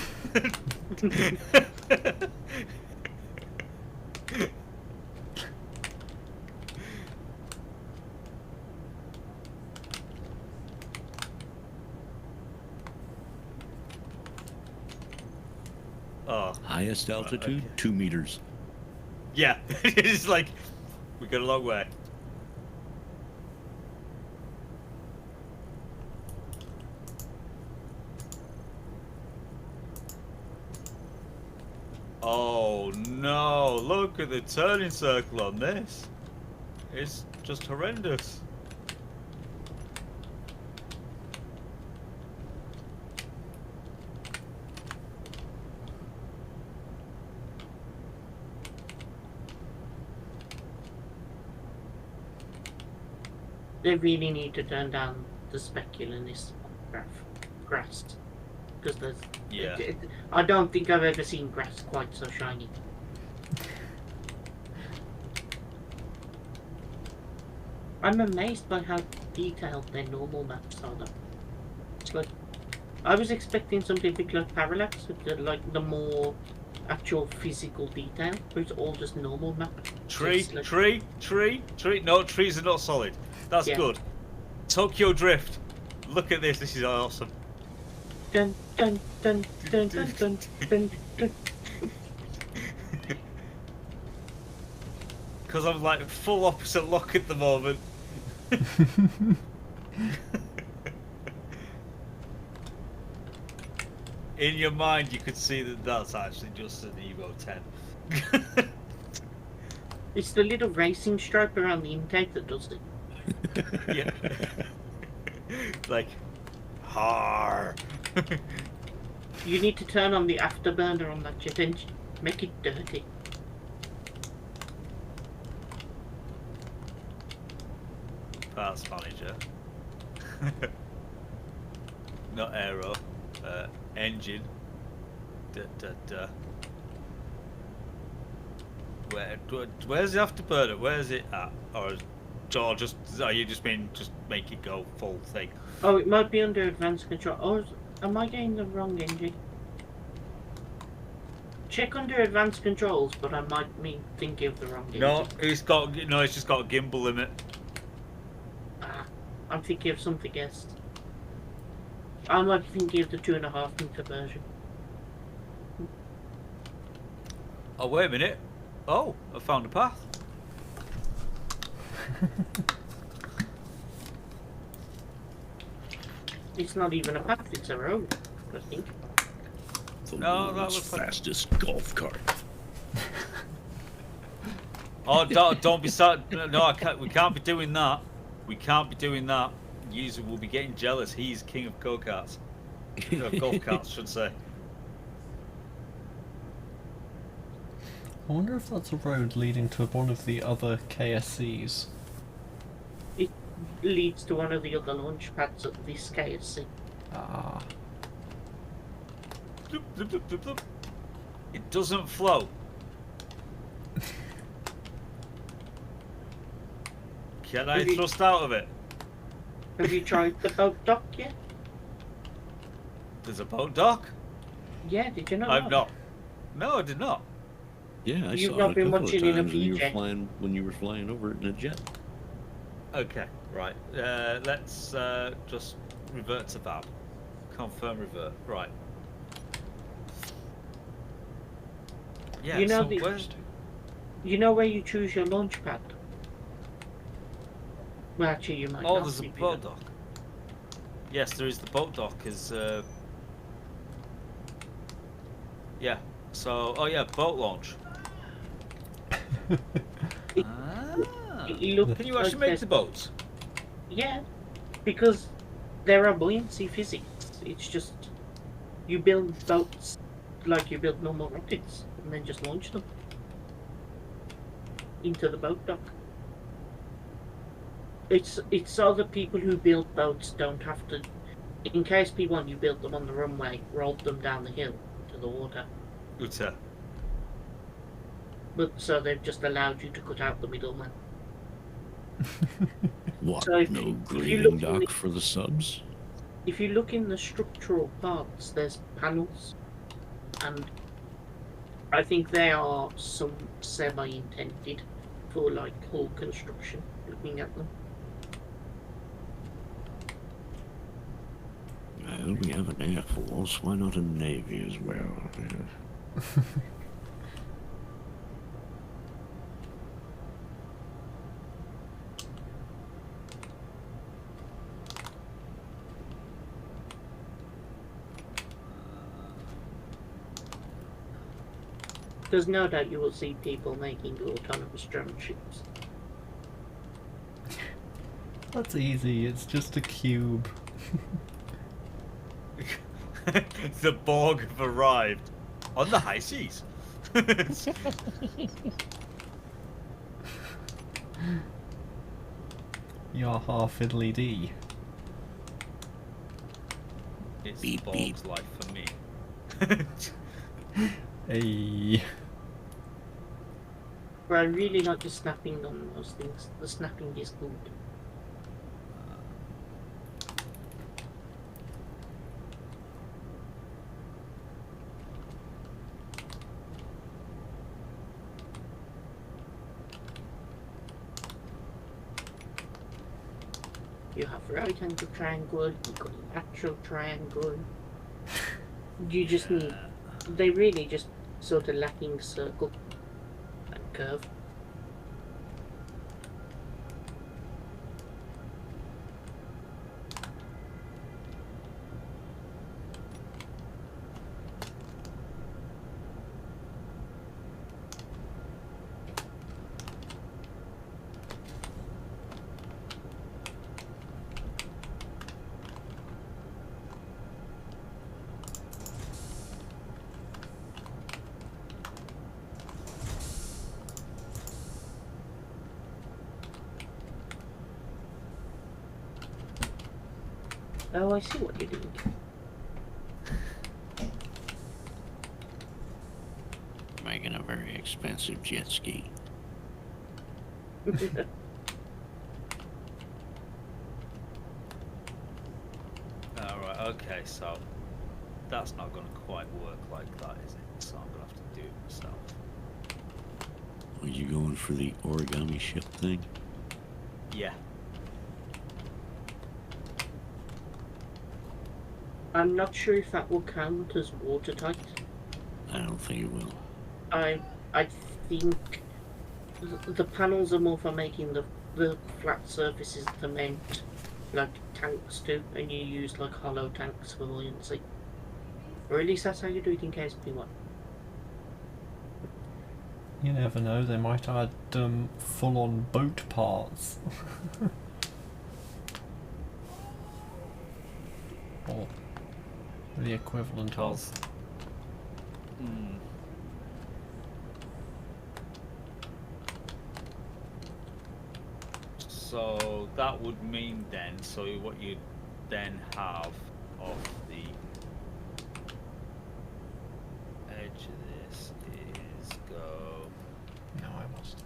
Oh. Highest altitude, okay. 2 meters. Yeah, it's like, we got a long way. Oh no, look at the turning circle on this. It's just horrendous. They really need to turn down the specular in this grass. Because there's... Yeah. I don't think I've ever seen grass quite so shiny. I'm amazed by how detailed their normal maps are though. It's like... I was expecting something big like Parallax with the, like the more actual physical detail, but it's all just normal map. Tree, Like, tree. No, trees are not solid. That's Yeah. good. Tokyo Drift. Look at this. This is awesome. dun dun dun dun dun dun dun dun. Because I'm like full opposite lock at the moment. In your mind, you could see that that's actually just an Evo 10. It's the little racing stripe around the intake that does it. Yeah. Like, har. You need to turn on the afterburner on that jet engine. Make it dirty. Parts manager. Not aero. Engine. Where's the afterburner? Where's it at? Or are you just mean just make it go full thing? Oh, it might be under advanced control. Or am I getting the wrong engine? Check under advanced controls, but I might be thinking of the wrong engine. No, it's just got a gimbal limit. Ah, I'm thinking of something else. I might be thinking of the 2.5 meter version. Oh, wait a minute. Oh, I found a path. It's not even a path, it's a road, I think. The No, that world's looks like- fastest golf cart. Oh, don't be sad. No, I can't. We can't be doing that. We can't be doing that. User will be getting jealous. He's king of go-karts. Golf carts, should say. I wonder if that's a road leading to one of the other KSCs. It leads to one of the other launch pads at this KSC. Ah. Bloop, bloop, bloop, bloop, bloop. It doesn't flow. Can I thrust out of it? Have you tried the boat dock yet? There's a boat dock? Yeah, did you know I've that? not. No, I did not. Yeah, I You've saw not it a been couple of watching in a times VJ. when you were flying over it in a jet. Okay, right. Let's just revert to that. Confirm revert. Right. Yeah. You know so the- You know where you choose your launch pad? Well, actually, you might Oh, not. there's a if you boat don't. dock. Yes, there is the boat dock. Yeah. So, oh yeah, boat launch. It looks Can you like actually make there's- the boats? Yeah, because there are buoyancy physics. It's just you build boats like you build normal rockets, and then just launch them into the boat dock. It's so the people who build boats don't have to. In case P1, you build them on the runway, rolled them down the hill to the water. Uta. But so they've just allowed you to cut out the middleman. What? So if No you grading look in dock the- for the subs? If you look in the structural parts, there's panels, and I think they are some semi-intended for like hull construction. Looking at them, Well, we have an air force. Why not a navy as well? there's no doubt you will see people making autonomous drone ships. That's easy, it's just a cube. The Borg have arrived on the high seas. Yaha fiddly dee. It's Beep, Borg's life for me. Hey. But I really like the snapping on those things. The snapping is good. You have right angle triangle, you've got an actual triangle. You just need. They really just sort of lacking circle and curve. Oh, I see what you're doing. Making a very expensive jet ski. Alright, okay, so that's not going to quite work like that, is it? So I'm going to have to do it myself. Are you going for the origami ship thing? Yeah. I'm not sure if that will count as watertight. I don't think it will. I think the panels are more for making the flat surfaces that are meant like tanks to, and you use like hollow tanks for buoyancy. Or at least that's how you do it in KSP1. You never know, they might add full-on boat parts. Or the equivalent of. So that would mean then, so what you then have of the edge of this is go. No, I lost it.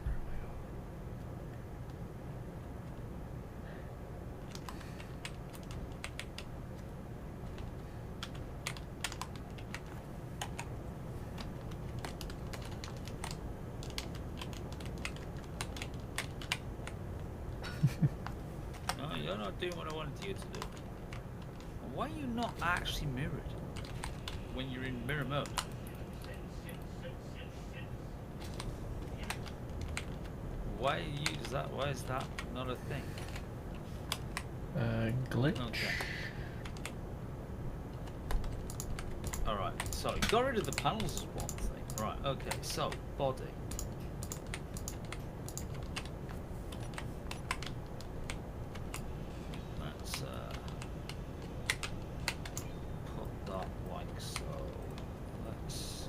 No, you're not doing what I wanted you to do. Why are you not actually mirrored when you're in mirror mode? Why is that? Why is that not a thing? Glitch. Okay. All right. So you got rid of the panels as one thing. Right. Okay. So body. Let's put that like so. Let's.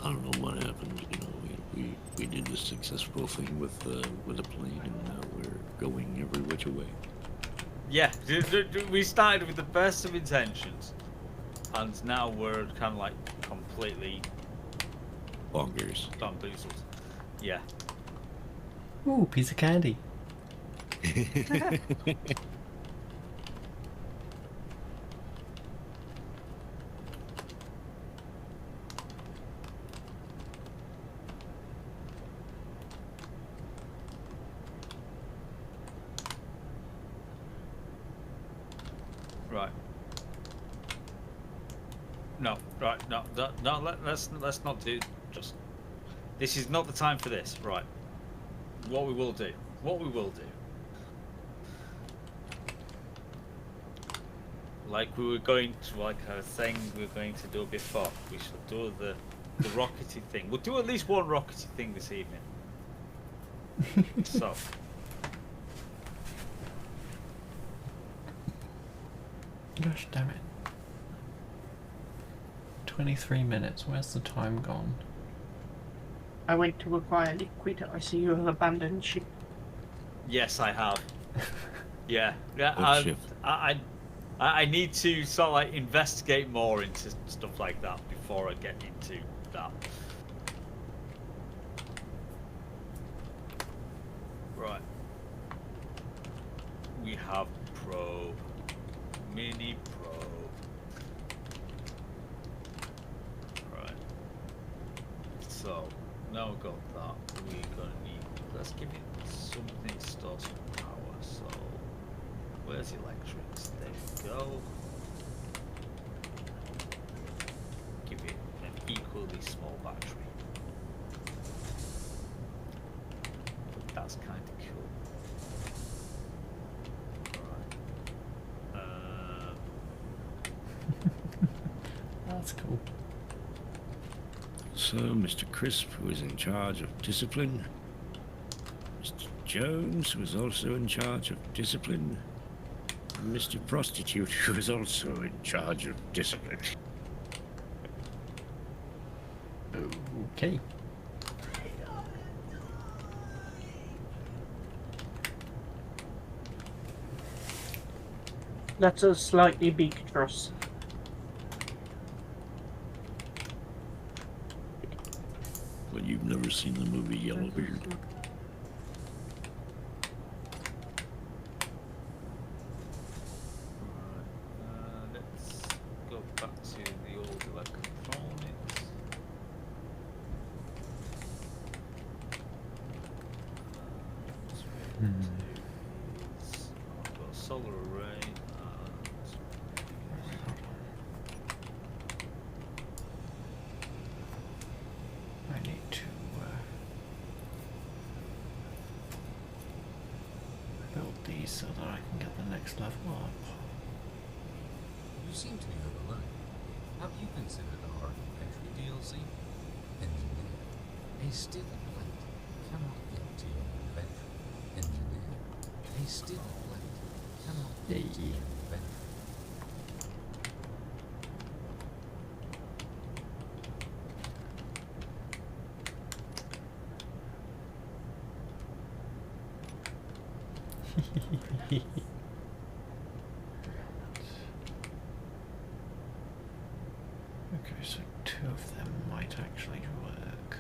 I don't know what happened. You know, we did the successful thing with a plane, and now we're going every which way. Yeah, we started with the best of intentions, and now we're kind of like completely bonkers, bamboozled. Yeah. Ooh, piece of candy. Right. No, right, no, let's not do just. This is not the time for this, right? What we will do, like we were going to, like I was saying, we were going to do before. We should do the rockety thing. We'll do at least one rockety thing this evening. So. Gosh damn it. 23 minutes, where's the time gone? I went to acquire liquid. I see you have abandoned ship. Yes, I have. Yeah, yeah. What ship? I need to sort of like investigate more into stuff like that before I get into that. Right. We have probe, mini probe. Right. So now we've got that. We're gonna need. Let's give it something to store some power. So where's the electrics? There we go. Give it an equally small battery. But that's kind of cool. Alright. That's cool. So, Mr. Crisp, who is in charge of discipline. Mr. Jones, who is also in charge of discipline. And Mr. Prostitute, who is also in charge of discipline. Okay. That's a slightly big truss. Well, you've never seen the movie Yellowbeard. Let's go back to the old electronics. I've got a solar array. I need to build these so that I can get the next level up. You seem to be overlearning. Have you considered our entry DLC? Engineer. A still plate cannot get to your inventory. Engineer. A still plate cannot get to your inventory. Okay, so 2 of them might actually work.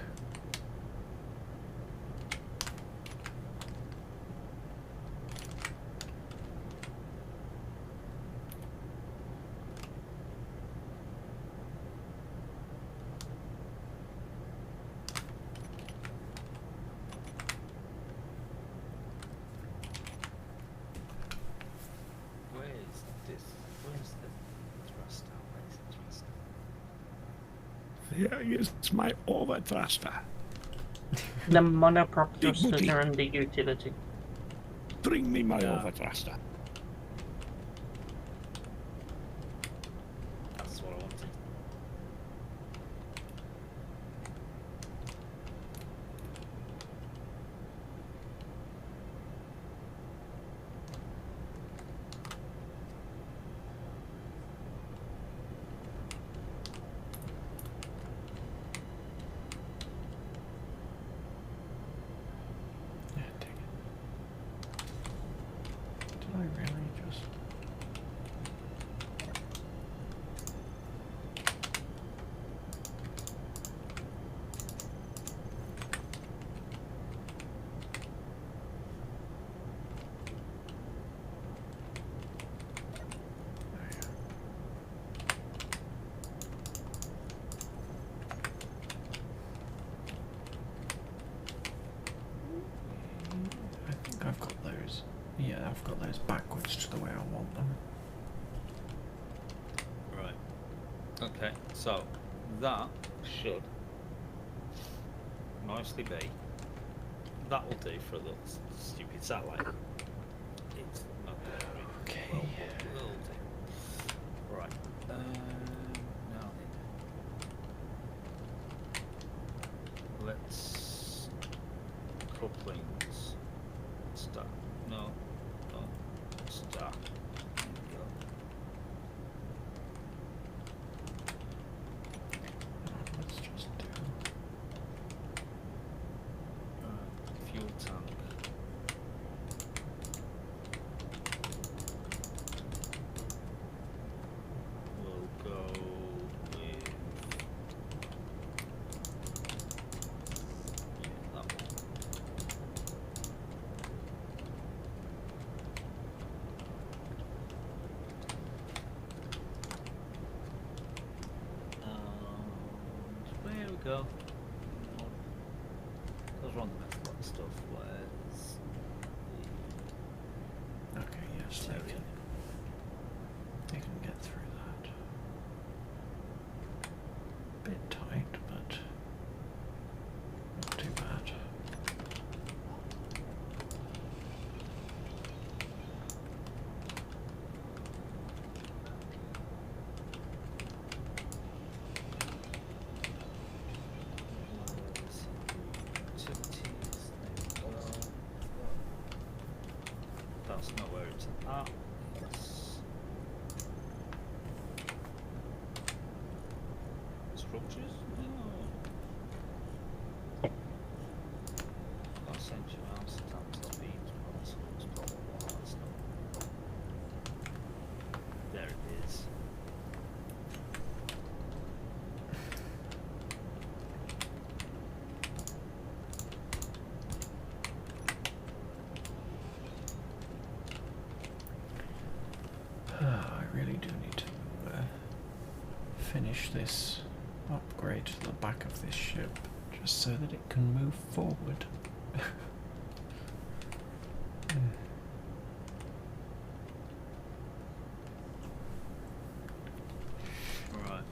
Here is my overthruster. The monoprop thrusters are under utility. Bring me my overthruster. That's what I wanted. Yeah, take it. Did I really just... I think I've got those. Yeah, I've got those backwards to the way I want them. Right. Okay, so that should nicely be. That will do for a little stupid satellite. It's not very Okay. well, what will do. Right. Now then. Let's couplings start. No. Start. There we go. Let's just do... Fuel tank. We'll go with that one. There we go. Those are on the metal and stuff. Where's Okay, yes, the area? they can get through that. Bit tight, but not too bad. Utilities, there we go. That's nowhere to that. It's structures? No. Essential Amsterdam beams, parcels, blah blah blah. That's not. There it is. I really do need to finish this upgrade to the back of this ship, just so that it can move forward. Right.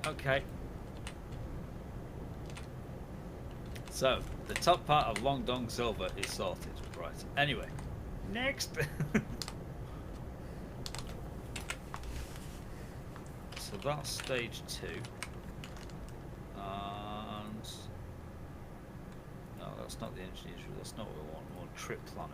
Okay. So, the top part of Long Dong Silver is sorted. Right. Anyway, next. So that's stage 2. And no, that's not the engineer's room. That's not what we want. We want trip planner.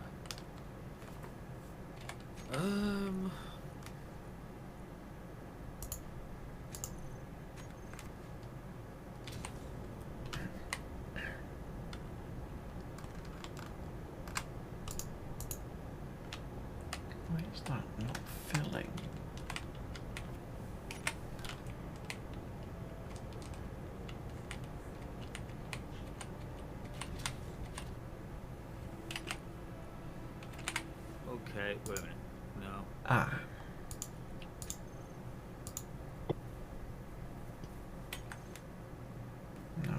Why is that not filling? wait a minute. No. Ah. No.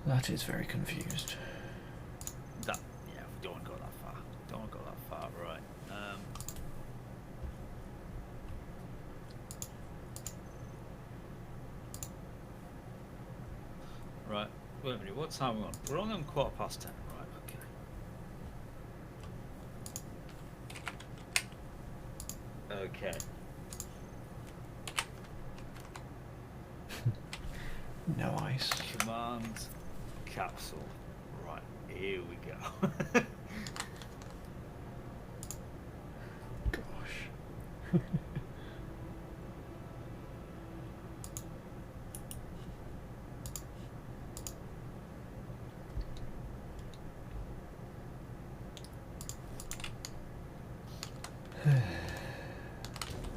That is very confused. That, yeah, we don't want to go that far. Don't want to go that far, right. Right, wait a minute, what time are we on? We're only on 10:15, right, okay. Okay. No ice. Command capsule. Right, here we go. Gosh.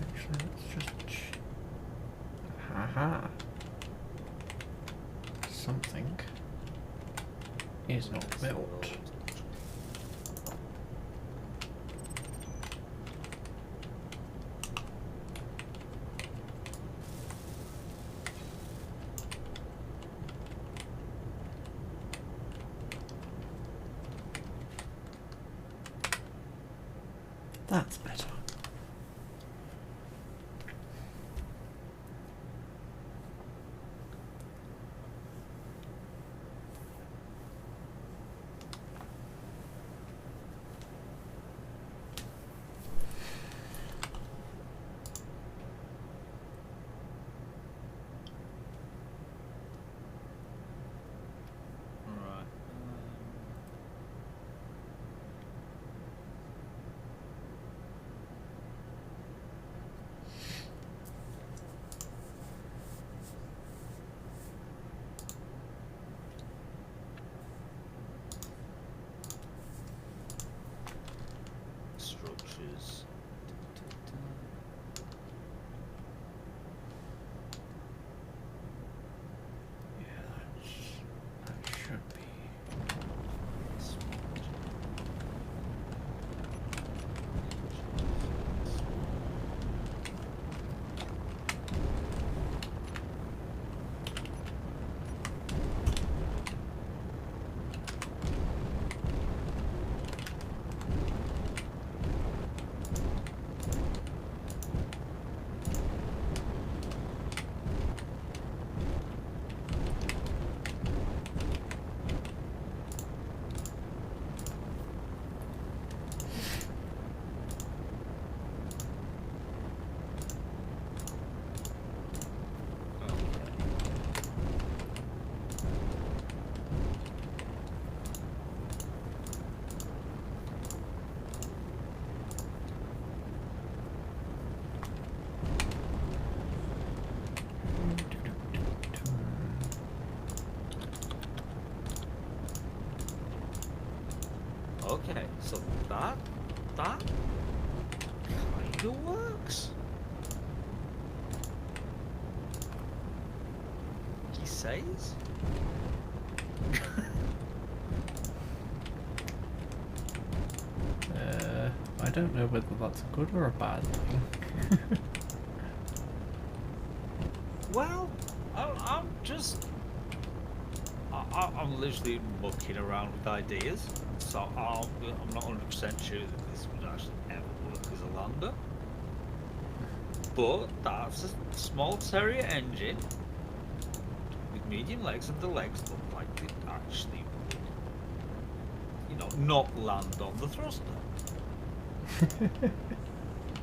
Actually, let's just... Haha. Something is not built. That's better. Right. Structures. Yeah, that should be. Okay, so that kind of works. He says. I don't know whether that's a good or a bad thing. Well, I'm just. I'm literally mucking around with ideas, so I'm not 100% sure that this would actually ever work as a lander. But that's a small Terrier engine with medium legs, and the legs look like they actually would, you know, not land on the thruster.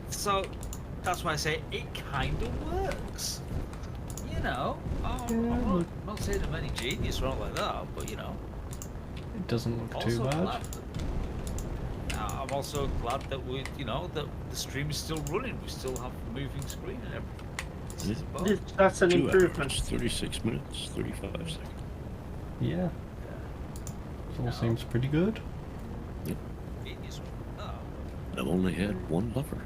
So that's why I say it kind of works. You know, I'm not saying I'm any genius or anything like that, but you know. It doesn't look Also too bad. glad that, I'm also glad that we, you know, that the stream is still running. We still have a moving screen and everything. This is a bonus. That's an 2 improvement. hours, 36 minutes, 35 seconds. Yeah. It all seems pretty good. Yep. Genius. Oh. I've only had one buffer.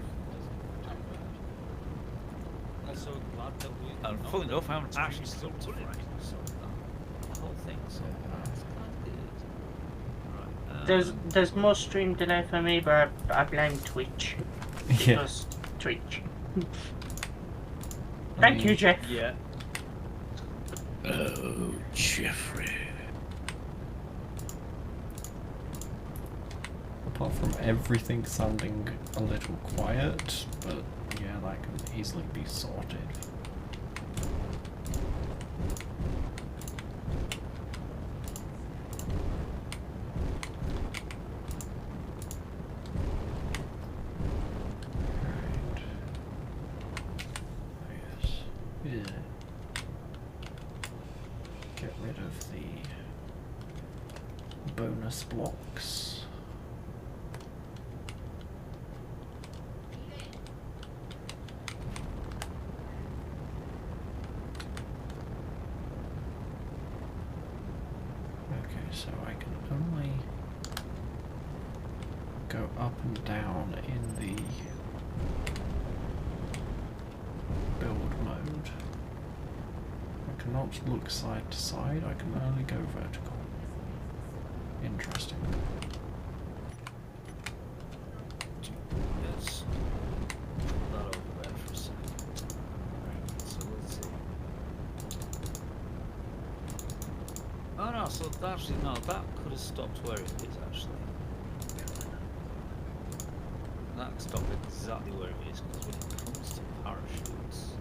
so glad that we. And full enough, I haven't actually still done it. So the whole thing, so that's kind of good. Right, There's more stream delay for me, but I blame Twitch. Yeah. Because Twitch. Thank you, Jeff. Yeah. Oh, Jeffrey. Apart from everything sounding a little quiet, but yeah, that can easily be sorted. Yeah. Get rid of the bonus blocks. Okay, so I can only go up and down in the build mode. I cannot look side to side, I can only go vertical. Interesting. Let's put that over there for a second. Right, so let's see. Oh no, so actually no, that could have stopped where it is actually. That could stop exactly where it is, because when it comes to parachutes.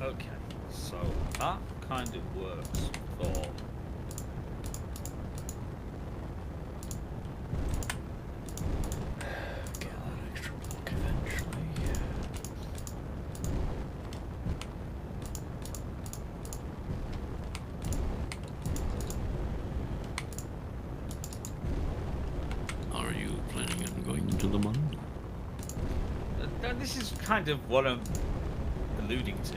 Okay, so that kind of works for Get that extra block eventually. Are you planning on going to the Mun? this is kind of what I'm alluding to.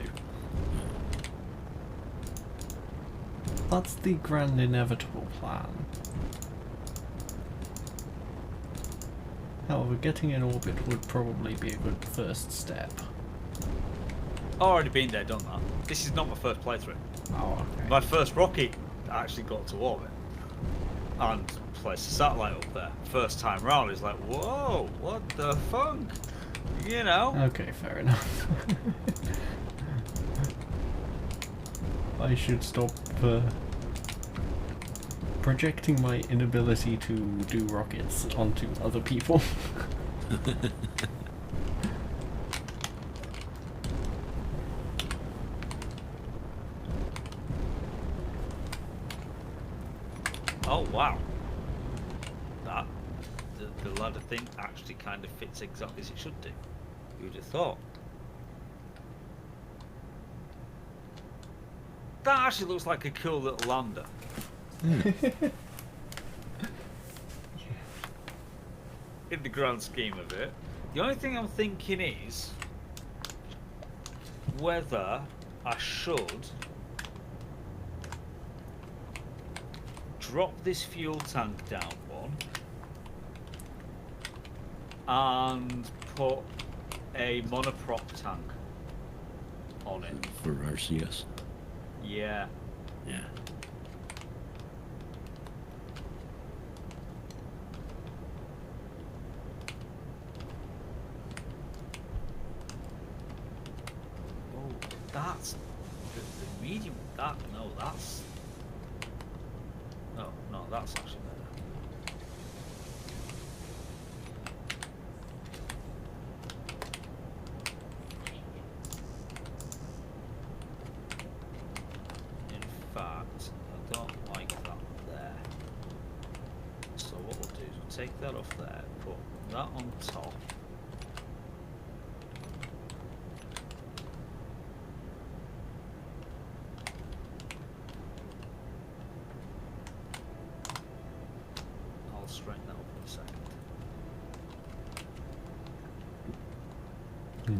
That's the grand inevitable plan. However, getting in orbit would probably be a good first step. Already been there, done that. This is not my first playthrough. Oh, okay. My first rocket actually got to orbit and placed a satellite up there. First time round, it's like, whoa, what the funk? You know? Okay, fair enough. I should stop projecting my inability to do rockets onto other people. Oh wow. That the ladder thing actually kind of fits exactly as it should do. Who'd have thought? That actually looks like a cool little lander. In the grand scheme of it. The only thing I'm thinking is whether I should drop this fuel tank down one and put a monoprop tank on it. For RCS? Yeah. Yeah. Oh, that's the medium. That no, that's no, that's actually better. fact, I don't like that there. So what we'll do is we'll take that off there, put that on top. I'll straighten that up in a second.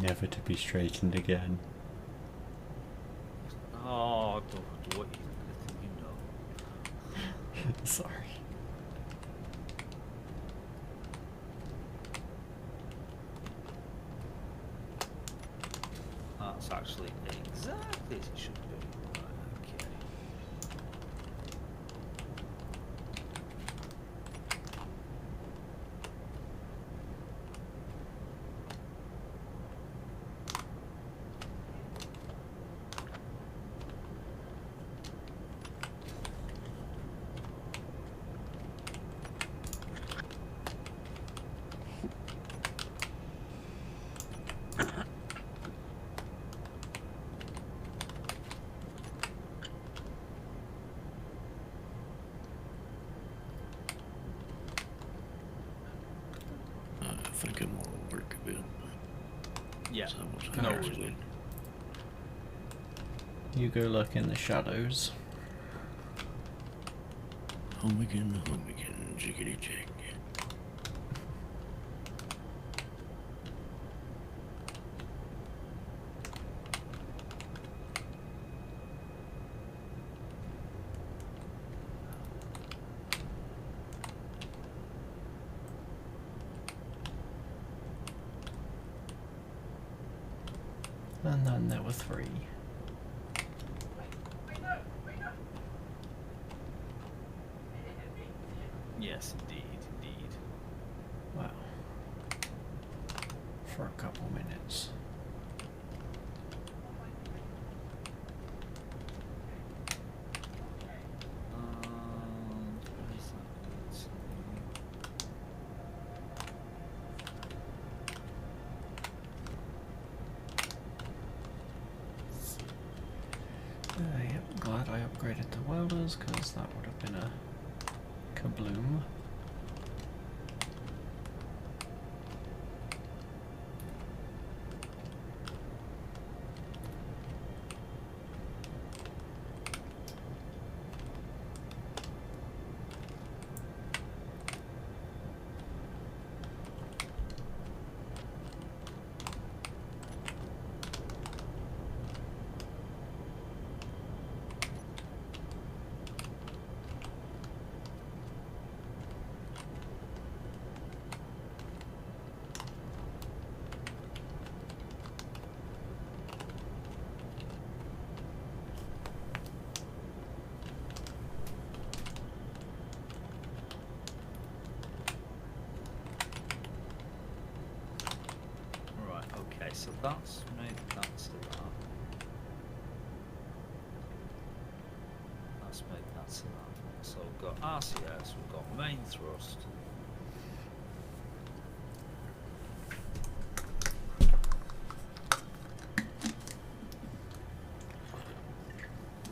Never to be straightened again. Oh, don't do what you know. Sorry. That's actually exactly as it should be. Right, okay. I think I'm all work a bit. Yeah. So what's No actually- worries. You go look in the shadows. Home again, jiggity jig. And then there were 3. Yes, indeed, indeed. Wow. For a couple minutes. What is that? Yep, glad I upgraded the welders, because that would have been a kabloom. Right, okay, so that's made that to that. That's made that to that. So we've got RCS, we've got main thrust.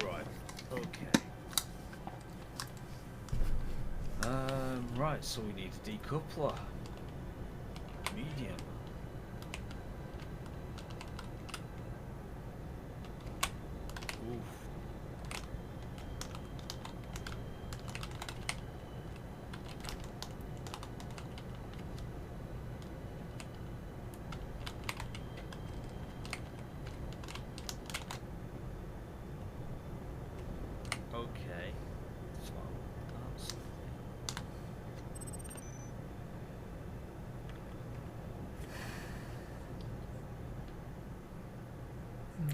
Right, okay. Right, so we need a decoupler. Medium. Oof. Okay. So that's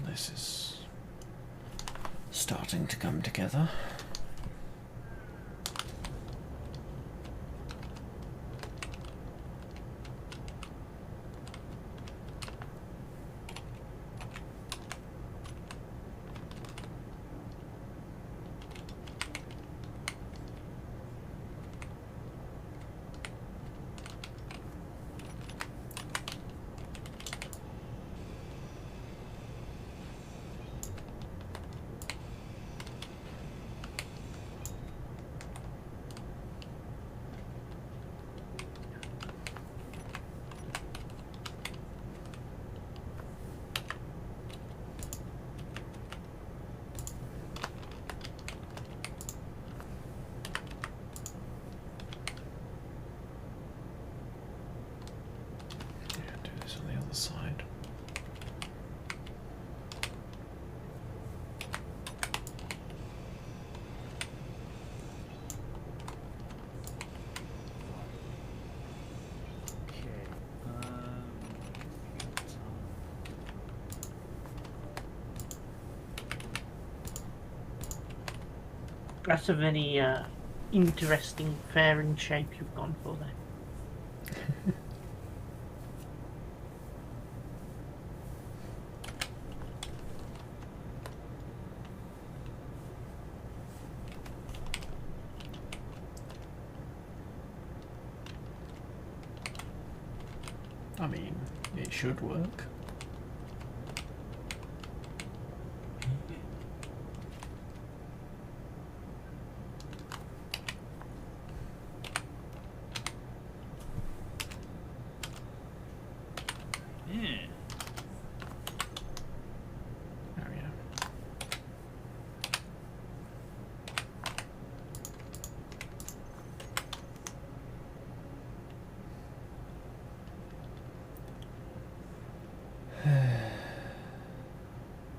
This is starting to come together. That's a very interesting fairing shape you've gone for there. I mean, it should work. Yeah. There we go.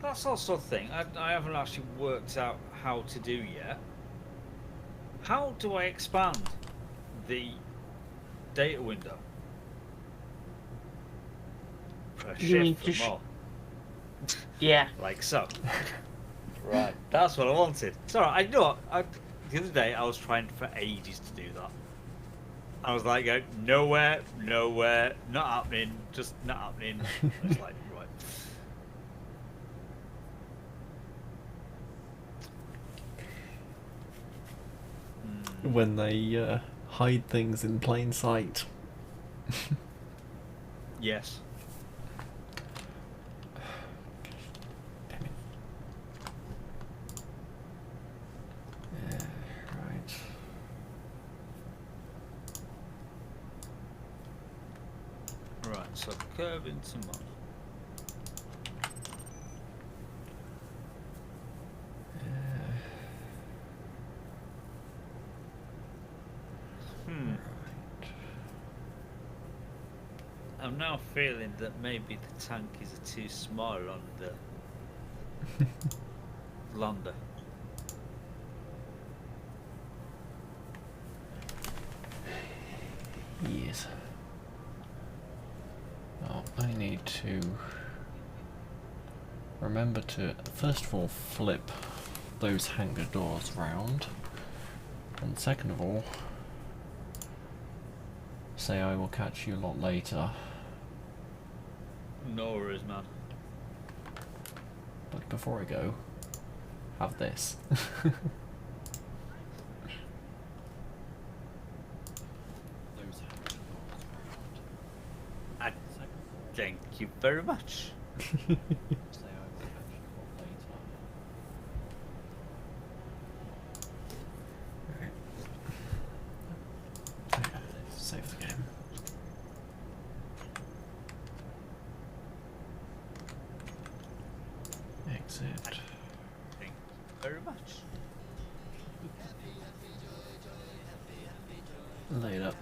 That's also a thing I haven't actually worked out how to do yet. How do I expand the data window? Press You mean shift to for more. Yeah. Like so. Right, that's what I wanted. Sorry, I know. The other day I was trying for ages to do that. I was like, nowhere, not happening, just not happening. I was like, right. When they hide things in plain sight. Yes. Damn it. Yeah, right. Right, so curve into mod. I'm now feeling that maybe the tank is too small on the lander. Yes. Well, I need to remember to first of all flip those hangar doors round, and second of all say I will catch you a lot later. No worries, man. But before I go, have this. Thank you very much. Save the game. Exit. Thank you very much. Later.